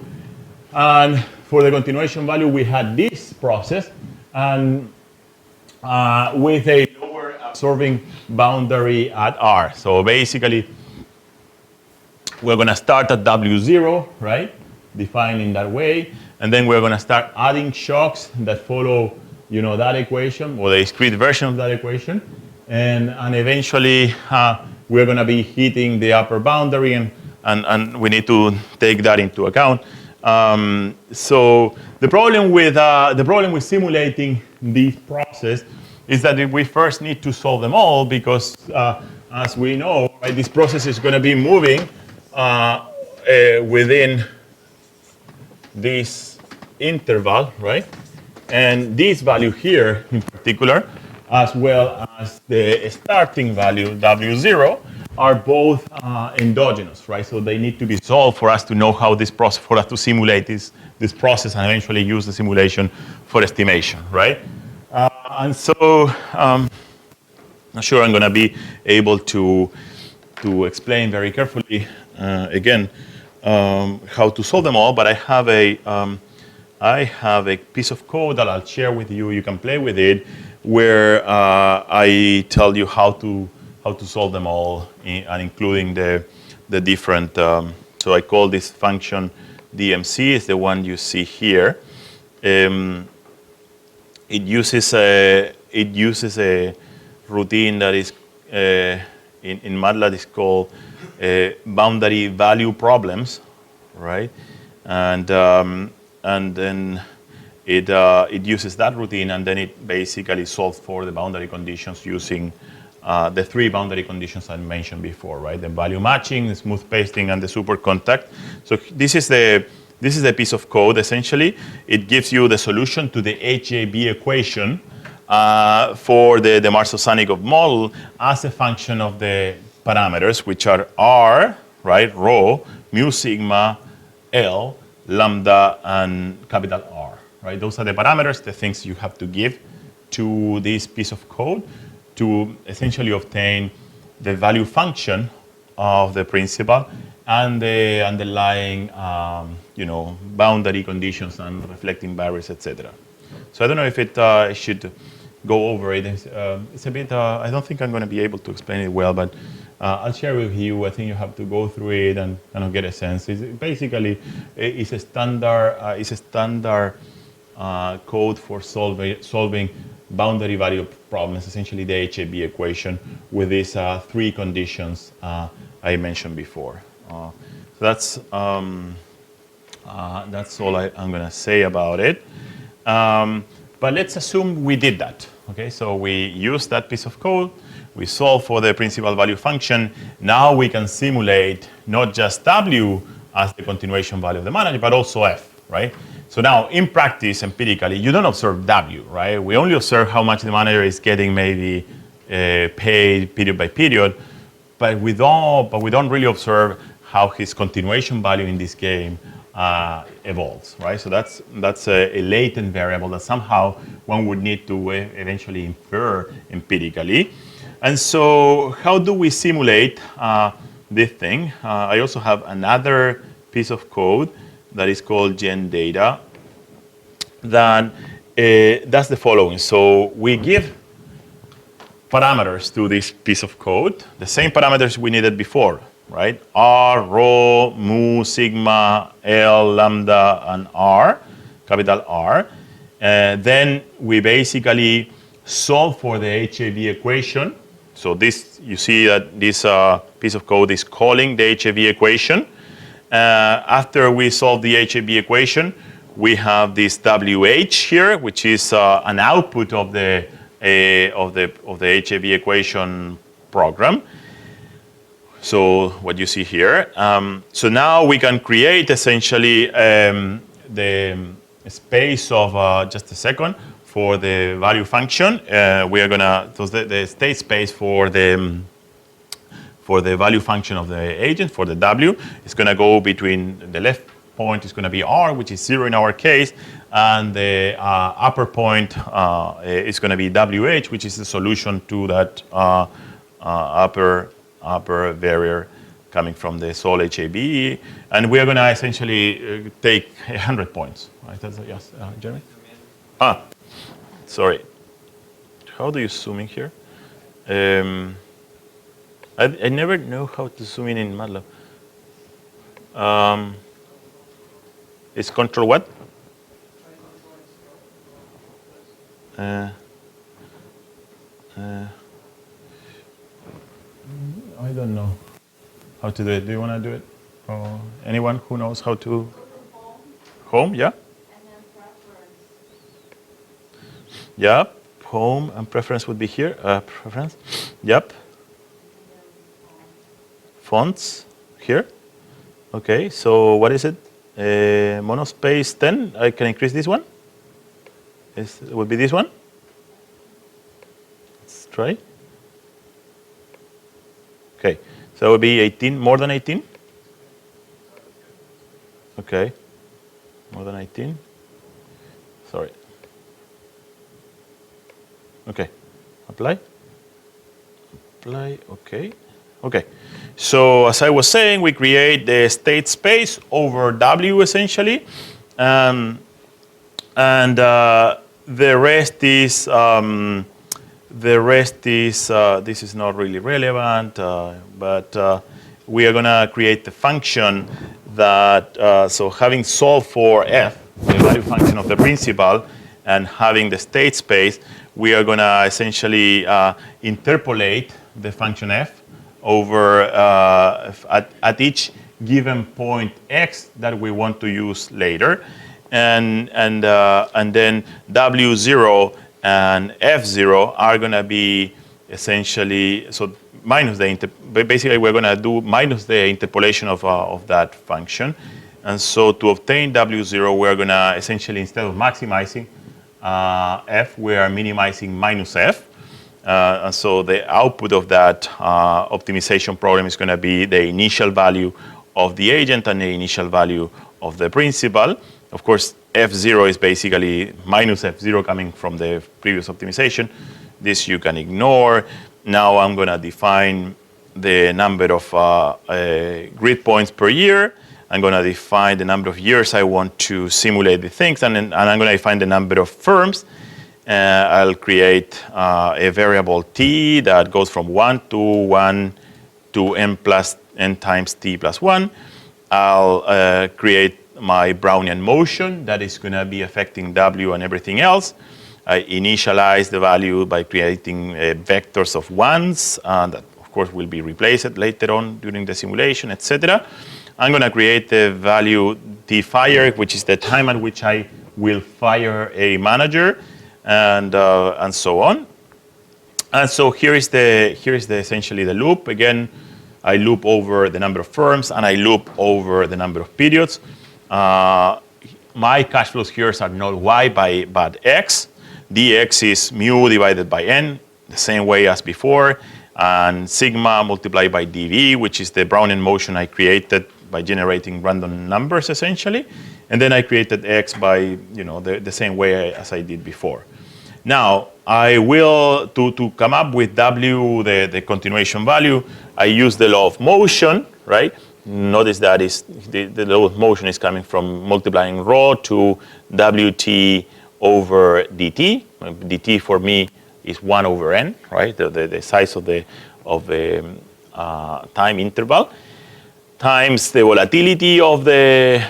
[SPEAKER 1] And for the continuation value, we had this process, and with a lower absorbing boundary at R. So basically, we're going to start at W0, right? Defined in that way. And then we're going to start adding shocks that follow, that equation, or the discrete version of that equation. And eventually, we're going to be hitting the upper boundary, and we need to take that into account. So the problem with simulating this process is that we first need to solve them all, because as we know, right, this process is going to be moving within this interval, right? And this value here in particular, as well as the starting value W0, are both endogenous, right? So they need to be solved for us to know how this process, for us to simulate this process and eventually use the simulation for estimation, right? And so I'm not sure I'm going to be able to explain very carefully again how to solve them all, but I have a piece of code that I'll share with you. You can play with it, where I tell you how to solve them all, and including the different. So I call this function DMC, is the one you see here. It uses a routine that is in MATLAB is called boundary value problems, right? And then it uses that routine, and then it basically solves for the boundary conditions using the 3 boundary conditions I mentioned before, right? The value matching, the smooth pasting, and the super contact. So this is the piece of code. Essentially, it gives you the solution to the HAB equation for the Marso-Sannikov model as a function of the parameters, which are R, right, rho, mu sigma, L, lambda, and capital R, right? Those are the parameters, the things you have to give to this piece of code to essentially obtain the value function of the principal and the underlying, boundary conditions and reflecting barriers, etc. So I don't know if it should go over it. It's a bit, I don't think I'm going to be able to explain it well, but I'll share with you. I think you have to go through it and kind of get a sense. Basically, it's a standard code for solving boundary value problems, essentially the HAB equation with these 3 conditions I mentioned before. So that's all I'm going to say about it. But let's assume we did that. Okay, so we used that piece of code. We solve for the principal value function. Now we can simulate not just W as the continuation value of the manager, but also F, right? So now in practice, empirically, you don't observe W, right? We only observe how much the manager is getting maybe paid period by period, but we don't really observe how his continuation value in this game evolves, right? So that's a latent variable that somehow one would need to eventually infer empirically. And so how do we simulate this thing? I also have another piece of code that is called gen data that does the following. So we give parameters to this piece of code, the same parameters we needed before, right? R, rho, mu, sigma, L, lambda, and R, capital R. Then we basically solve for the HAB equation. So this, you see that this piece of code is calling the HAB equation. After we solve the HAB equation, we have this WH here, which is an output of the HAB equation program. So what you see here. So now we can create essentially the space of just a second for the value function. We are gonna so the state space for the value function of the agent, for the W, is going to go between the left point is going to be R, which is 0 in our case, and the upper point is going to be WH, which is the solution to that upper barrier coming from the Sol HAB. And we are going to essentially take 100 points. Right? That's, yes, Jeremy? Sorry. How do you zoom in here? I never know how to zoom in MATLAB. It's control what? I don't know how to do it. Do you want to do it? Or anyone who knows how to? Home, yeah?
[SPEAKER 6] And then preference.
[SPEAKER 1] Yeah, home and preference would be here. Preference, yep. Fonts here. Okay, so what is it? Monospace 10. I can increase this one. It would be this one. Let's try. Okay, so it would be 18, more than 18. Okay, more than 18. Sorry. Okay, apply. Apply, okay. Okay, so as I was saying, we create the state space over W essentially, and the rest is this is not really relevant, but we are gonna create the function that so having solved for F, the value function of the principal, and having the state space, we are gonna essentially interpolate the function F over at each given point x that we want to use later, and then W0 and F0 are going to be essentially so minus basically we're going to do minus the interpolation of that function. And so to obtain W0, we're going to essentially, instead of maximizing f, we are minimizing minus f. And so the output of that optimization problem is going to be the initial value of the agent and the initial value of the principal. Of course, f0 is basically minus f0 coming from the previous optimization. This you can ignore. Now I'm going to define the number of grid points per year. I'm going to define the number of years I want to simulate the things, and I'm going to define the number of firms. I'll create a variable t that goes from 1 to n plus n times t plus 1. I'll create my Brownian motion that is going to be affecting w and everything else. I initialize the value by creating vectors of ones that, of course, will be replaced later on during the simulation, etc. I'm going to create the value t fire, which is the time at which I will fire a manager, and so on. And so here is essentially the loop. Again, I loop over the number of firms, and I loop over the number of periods. My cash flows here are not y but x. dx is mu divided by n, the same way as before, and sigma multiplied by dv, which is the Brownian motion I created by generating random numbers, essentially. And then I created x by the same way as I did before. Now, I will, to come up with w, the continuation value, I use the law of motion, right? Notice that the law of motion is coming from multiplying rho to wt over dt. dt for me is 1 over n, right? The size of the time interval, times the volatility of the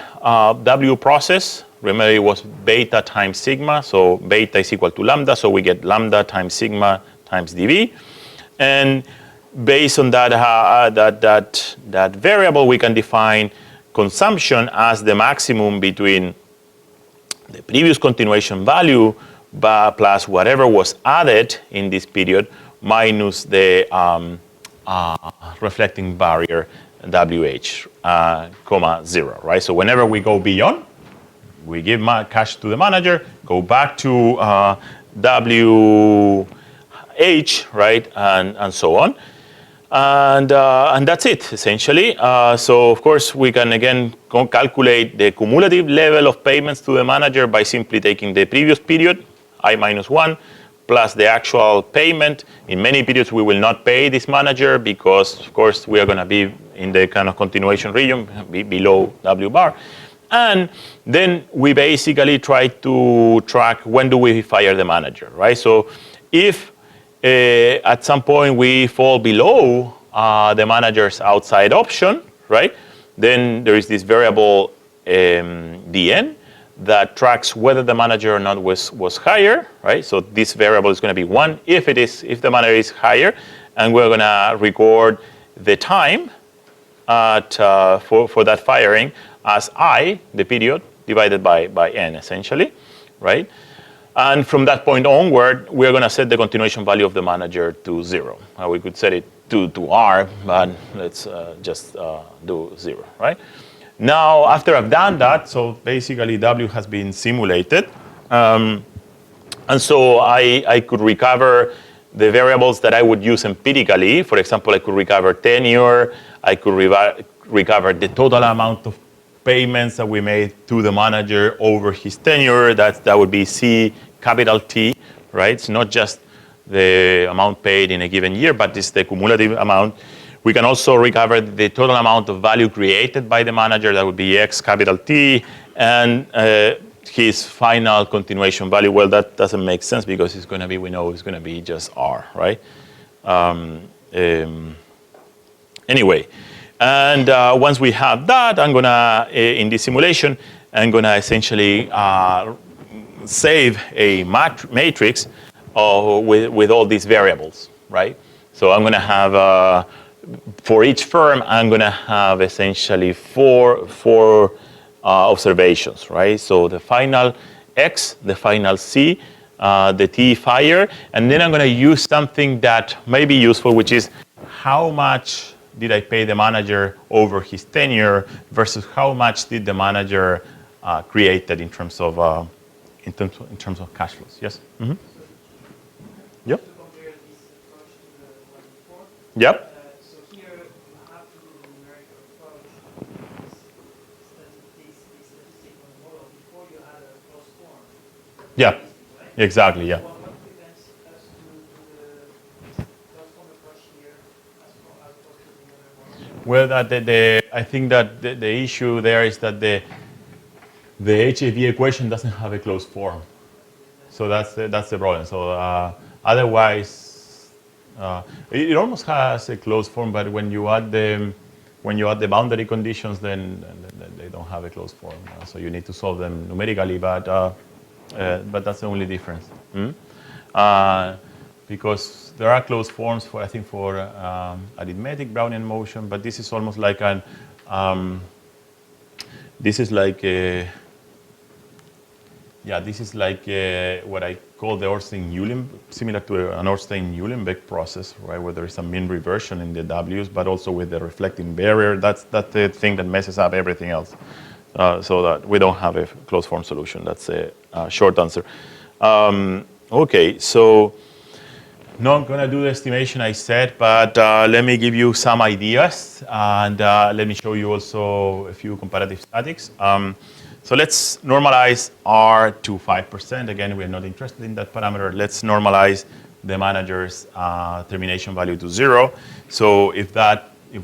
[SPEAKER 1] w process. Remember, it was beta times sigma, so beta is equal to lambda, so we get lambda times sigma times dv. And based on that variable, we can define consumption as the maximum between the previous continuation value plus whatever was added in this period minus the reflecting barrier WH, comma 0, right? So whenever we go beyond, we give cash to the manager, go back to WH, right, and so on. And that's it, essentially. So, of course, we can, again, calculate the cumulative level of payments to the manager by simply taking the previous period, I minus 1, plus the actual payment. In many periods, we will not pay this manager because, of course, we are going to be in the kind of continuation region below W bar. And then we basically try to track when do we fire the manager, right? So if at some point we fall below the manager's outside option, right, then there is this variable dn that tracks whether the manager or not was higher, right? So this variable is going to be 1 if the manager is higher, and we're going to record the time for that firing as I, the period, divided by n, essentially, right? And from that point onward, we're going to set the continuation value of the manager to 0. We could set it to r, but let's just do 0, right? Now, after I've done that, so basically W has been simulated. And so I could recover the variables that I would use empirically. For example, I could recover tenure. I could recover the total amount of payments that we made to the manager over his tenure. That would be C capital T, right? It's not just the amount paid in a given year, but it's the cumulative amount. We can also recover the total amount of value created by the manager. That would be X capital T, and his final continuation value. Well, that doesn't make sense because it's going to be, we know it's going to be just R, right? Anyway, and once we have that, I'm going to, in this simulation, I'm going to essentially save a matrix with all these variables, right? So I'm going to have for each firm, I'm going to have essentially four observations, right? So the final X, the final C, the T fire, and then I'm going to use something that may be useful, which is how much did I pay the manager over his tenure versus how much did the manager create that in terms of cash flows. Yes. Mm-hmm. Yep.
[SPEAKER 5] To compare this approach to the one before.
[SPEAKER 1] Yep.
[SPEAKER 5] So here you have to do the numerical approach, this statistical model before you had a closed form.
[SPEAKER 1] Yeah.
[SPEAKER 5] Right?
[SPEAKER 1] Exactly. Yeah.
[SPEAKER 5] What prevents us to do the closed form approach here as opposed to the other one?
[SPEAKER 1] Well, I think that the issue there is that the HAV equation doesn't have a closed form, so that's the problem. So otherwise, it almost has a closed form, but when you add the boundary conditions, then they don't have a closed form. So you need to solve them numerically, but that's the only difference. Because there are closed forms for arithmetic Brownian motion, but this is almost like what I call the Ornstein-Uhlenbeck, similar to an Ornstein-Uhlenbeck process, right, where there is a mean reversion in the W's, but also with the reflecting barrier. That's the thing that messes up everything else. So that we don't have a closed form solution. That's a short answer. Okay, so not going to do the estimation I said, but let me give you some ideas, and let me show you also a few comparative statics. So let's normalize R to 5%. Again, we're not interested in that parameter. Let's normalize the manager's termination value to 0. So if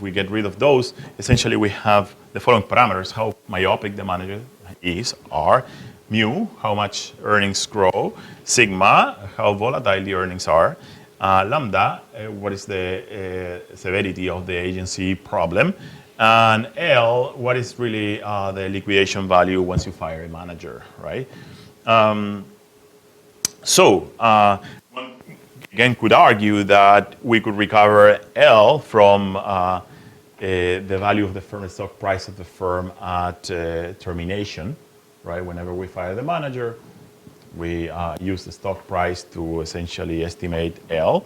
[SPEAKER 1] we get rid of those, essentially we have the following parameters: how myopic the manager is, R; mu, how much earnings grow; sigma, how volatile the earnings are; lambda, what is the severity of the agency problem; and L, what is really the liquidation value once you fire a manager, right? One again could argue that we could recover L from the value of the firm, the stock price of the firm at termination, right? Whenever we fire the manager, we use the stock price to essentially estimate L.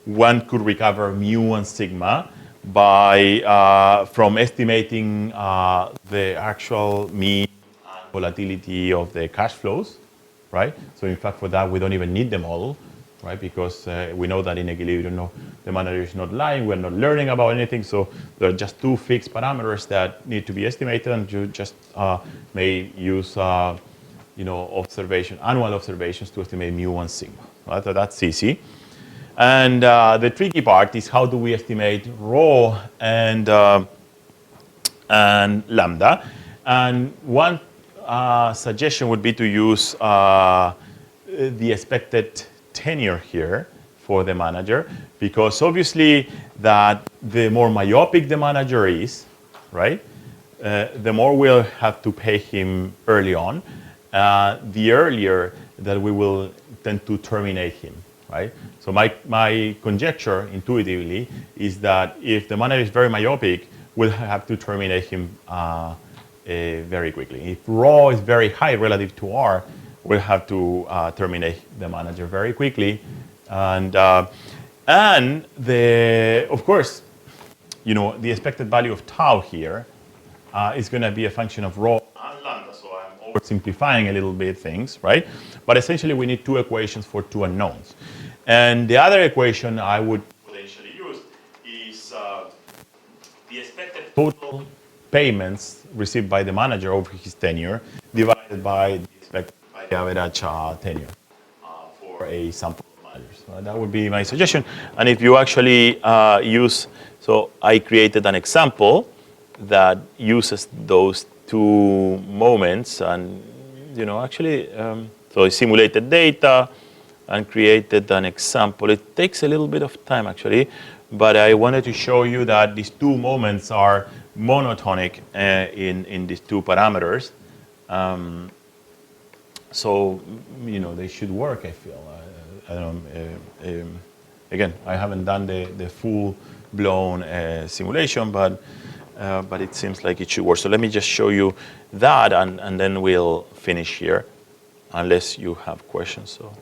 [SPEAKER 1] One could recover mu and sigma from estimating the actual mean volatility of the cash flows, right? So in fact, for that, we don't even need the model, right? Because we know that in equilibrium, the manager is not lying. We're not learning about anything. So there are just two fixed parameters that need to be estimated, and you just may use annual observations to estimate mu and sigma. Right? So that's easy. And the tricky part is how do we estimate rho and lambda. And one suggestion would be to use the expected tenure here for the manager, because obviously that the more myopic the manager is, right, the more we'll have to pay him early on, the earlier that we will tend to terminate him, right? So my conjecture intuitively is that if the manager is very myopic, we'll have to terminate him very quickly. If rho is very high relative to R, we'll have to terminate the manager very quickly. And of course, the expected value of tau here is going to be a function of rho and lambda. So I'm oversimplifying a little bit things, right? But essentially, we need two equations for two unknowns. And the other equation I would potentially use is the expected total payments received by the manager over his tenure divided by the average tenure for a sample of managers. That would be my suggestion. And if you actually so I created an example that uses those two moments, and so I simulated data and created an example. It takes a little bit of time actually, but I wanted to show you that these two moments are monotonic in these two parameters. So they should work, I feel. I don't know. Again, I haven't done the full-blown simulation, but it seems like it should work. So let me just show you that, and then we'll finish here, unless you have questions. So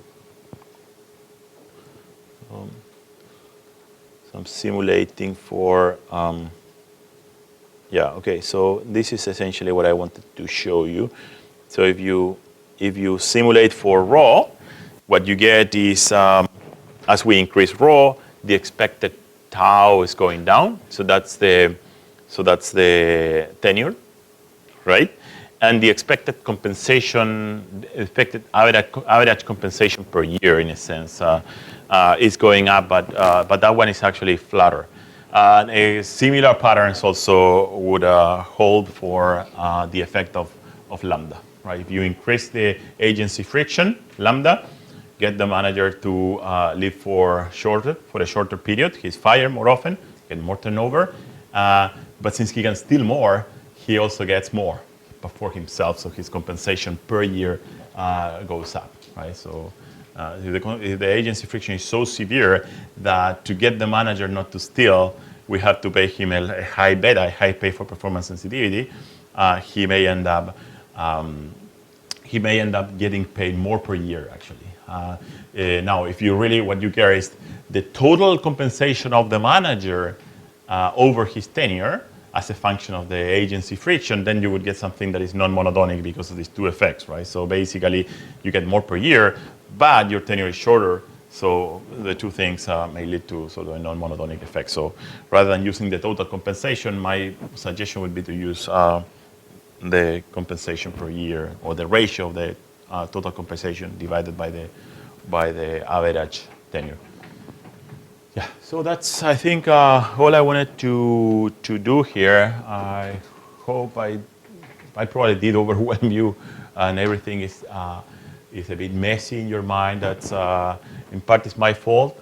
[SPEAKER 1] I'm simulating for, yeah, okay. So this is essentially what I wanted to show you. So if you simulate for rho, what you get is, as we increase rho, the expected tau is going down. So that's the tenure, right? And the expected compensation, expected average compensation per year, in a sense, is going up, but that one is actually flatter. A similar patterns also would hold for the effect of lambda, right? If you increase the agency friction, lambda, get the manager to live for a shorter period. He's fired more often, get more turnover. But since he can steal more, he also gets more for himself. So his compensation per year goes up, right? So if the agency friction is so severe that to get the manager not to steal, we have to pay him a high beta, a high pay for performance sensitivity. He may end up getting paid more per year, actually. Now, if you really, what you care is the total compensation of the manager over his tenure as a function of the agency friction, then you would get something that is non-monotonic because of these two effects, right? So basically, you get more per year, but your tenure is shorter. So the two things may lead to sort of a non-monotonic effect. So rather than using the total compensation, my suggestion would be to use the compensation per year, or the ratio of the total compensation divided by the average tenure. Yeah, so that's, I think, all I wanted to do here. I hope I probably did overwhelm you, and everything is a bit messy in your mind. That's in part is my fault.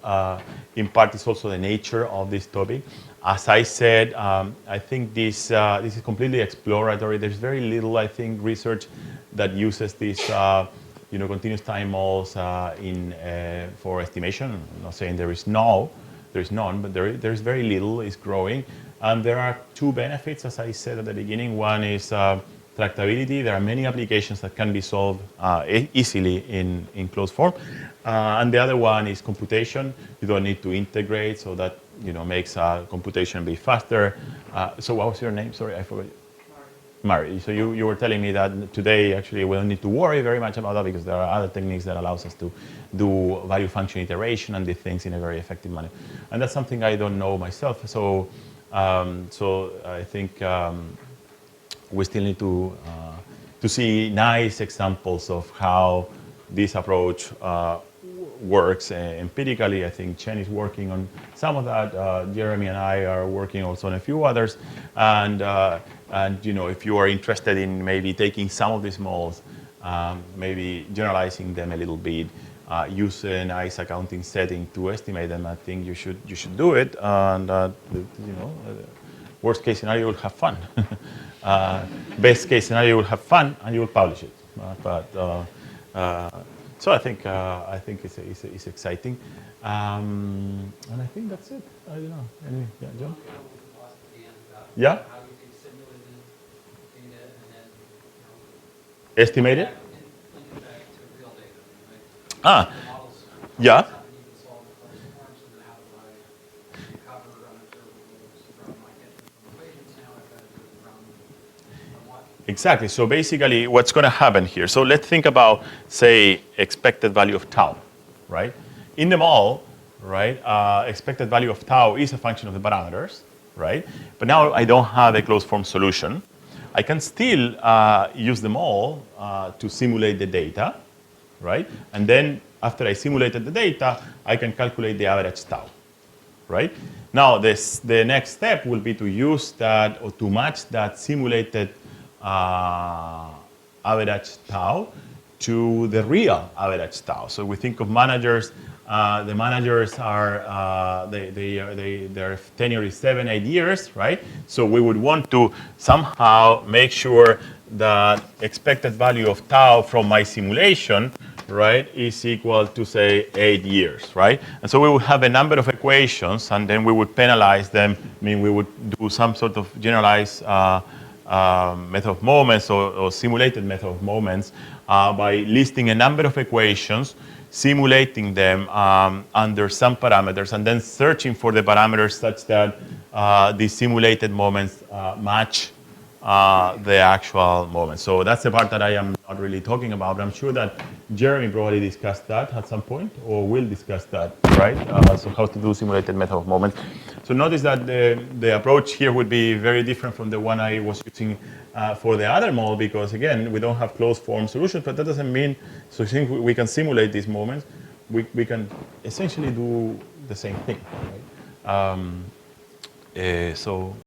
[SPEAKER 1] In part is also the nature of this topic. As I said, I think this is completely exploratory. There's very little, I think, research that uses this, continuous time models for estimation. I'm not saying there is none, but there's very little. It's growing, and there are two benefits, as I said at the beginning. One is tractability. There are many applications that can be solved easily in closed form, and the other one is computation. You don't need to integrate, so that makes computation be faster. So what was your name? Sorry, I forgot. Mari. So you were telling me that today actually we don't need to worry very much about that because there are other techniques that allows us to do value function iteration and these things in a very effective manner. And that's something I don't know myself. So I think we still need to see nice examples of how this approach works empirically. I think Chen is working on some of that. Jeremy and I are working also on a few others. And if you are interested in maybe taking some of these models, maybe generalizing them a little bit, use a nice accounting setting to estimate them, I think you should do it. And worst case scenario, you'll have fun. Best case scenario, you'll have fun and you will publish it. So I think it's exciting, and I think that's it. I don't know. Anyway, yeah, John. Yeah. Estimated. Yeah. Exactly. So basically, what's going to happen here? So let's think about, say, expected value of tau, right? In the model, right, expected value of tau is a function of the parameters, right? But now I don't have a closed form solution. I can still use the model to simulate the data, right? And then after I simulated the data, I can calculate the average tau, right? Now the next step will be to use that, or to match that simulated average tau to the real average tau. So we think of managers. The managers are their tenure is 7-8 years, right? So we would want to somehow make sure that expected value of tau from my simulation right, is equal to, say, 8 years, right? And so we would have a number of equations, and then we would penalize them. I mean, we would do some sort of generalized method of moments or simulated method of moments by listing a number of equations, simulating them under some parameters, and then searching for the parameters such that the simulated moments match the actual moment. So that's the part that I am not really talking about. But I'm sure that Jeremy probably discussed that at some point, or will discuss that, right? So how to do simulated method of moments. So notice that the approach here would be very different from the one I was using for the other model, because again, we don't have closed form solutions, but that doesn't mean, so since we can simulate these moments, we can essentially do the same thing, right? So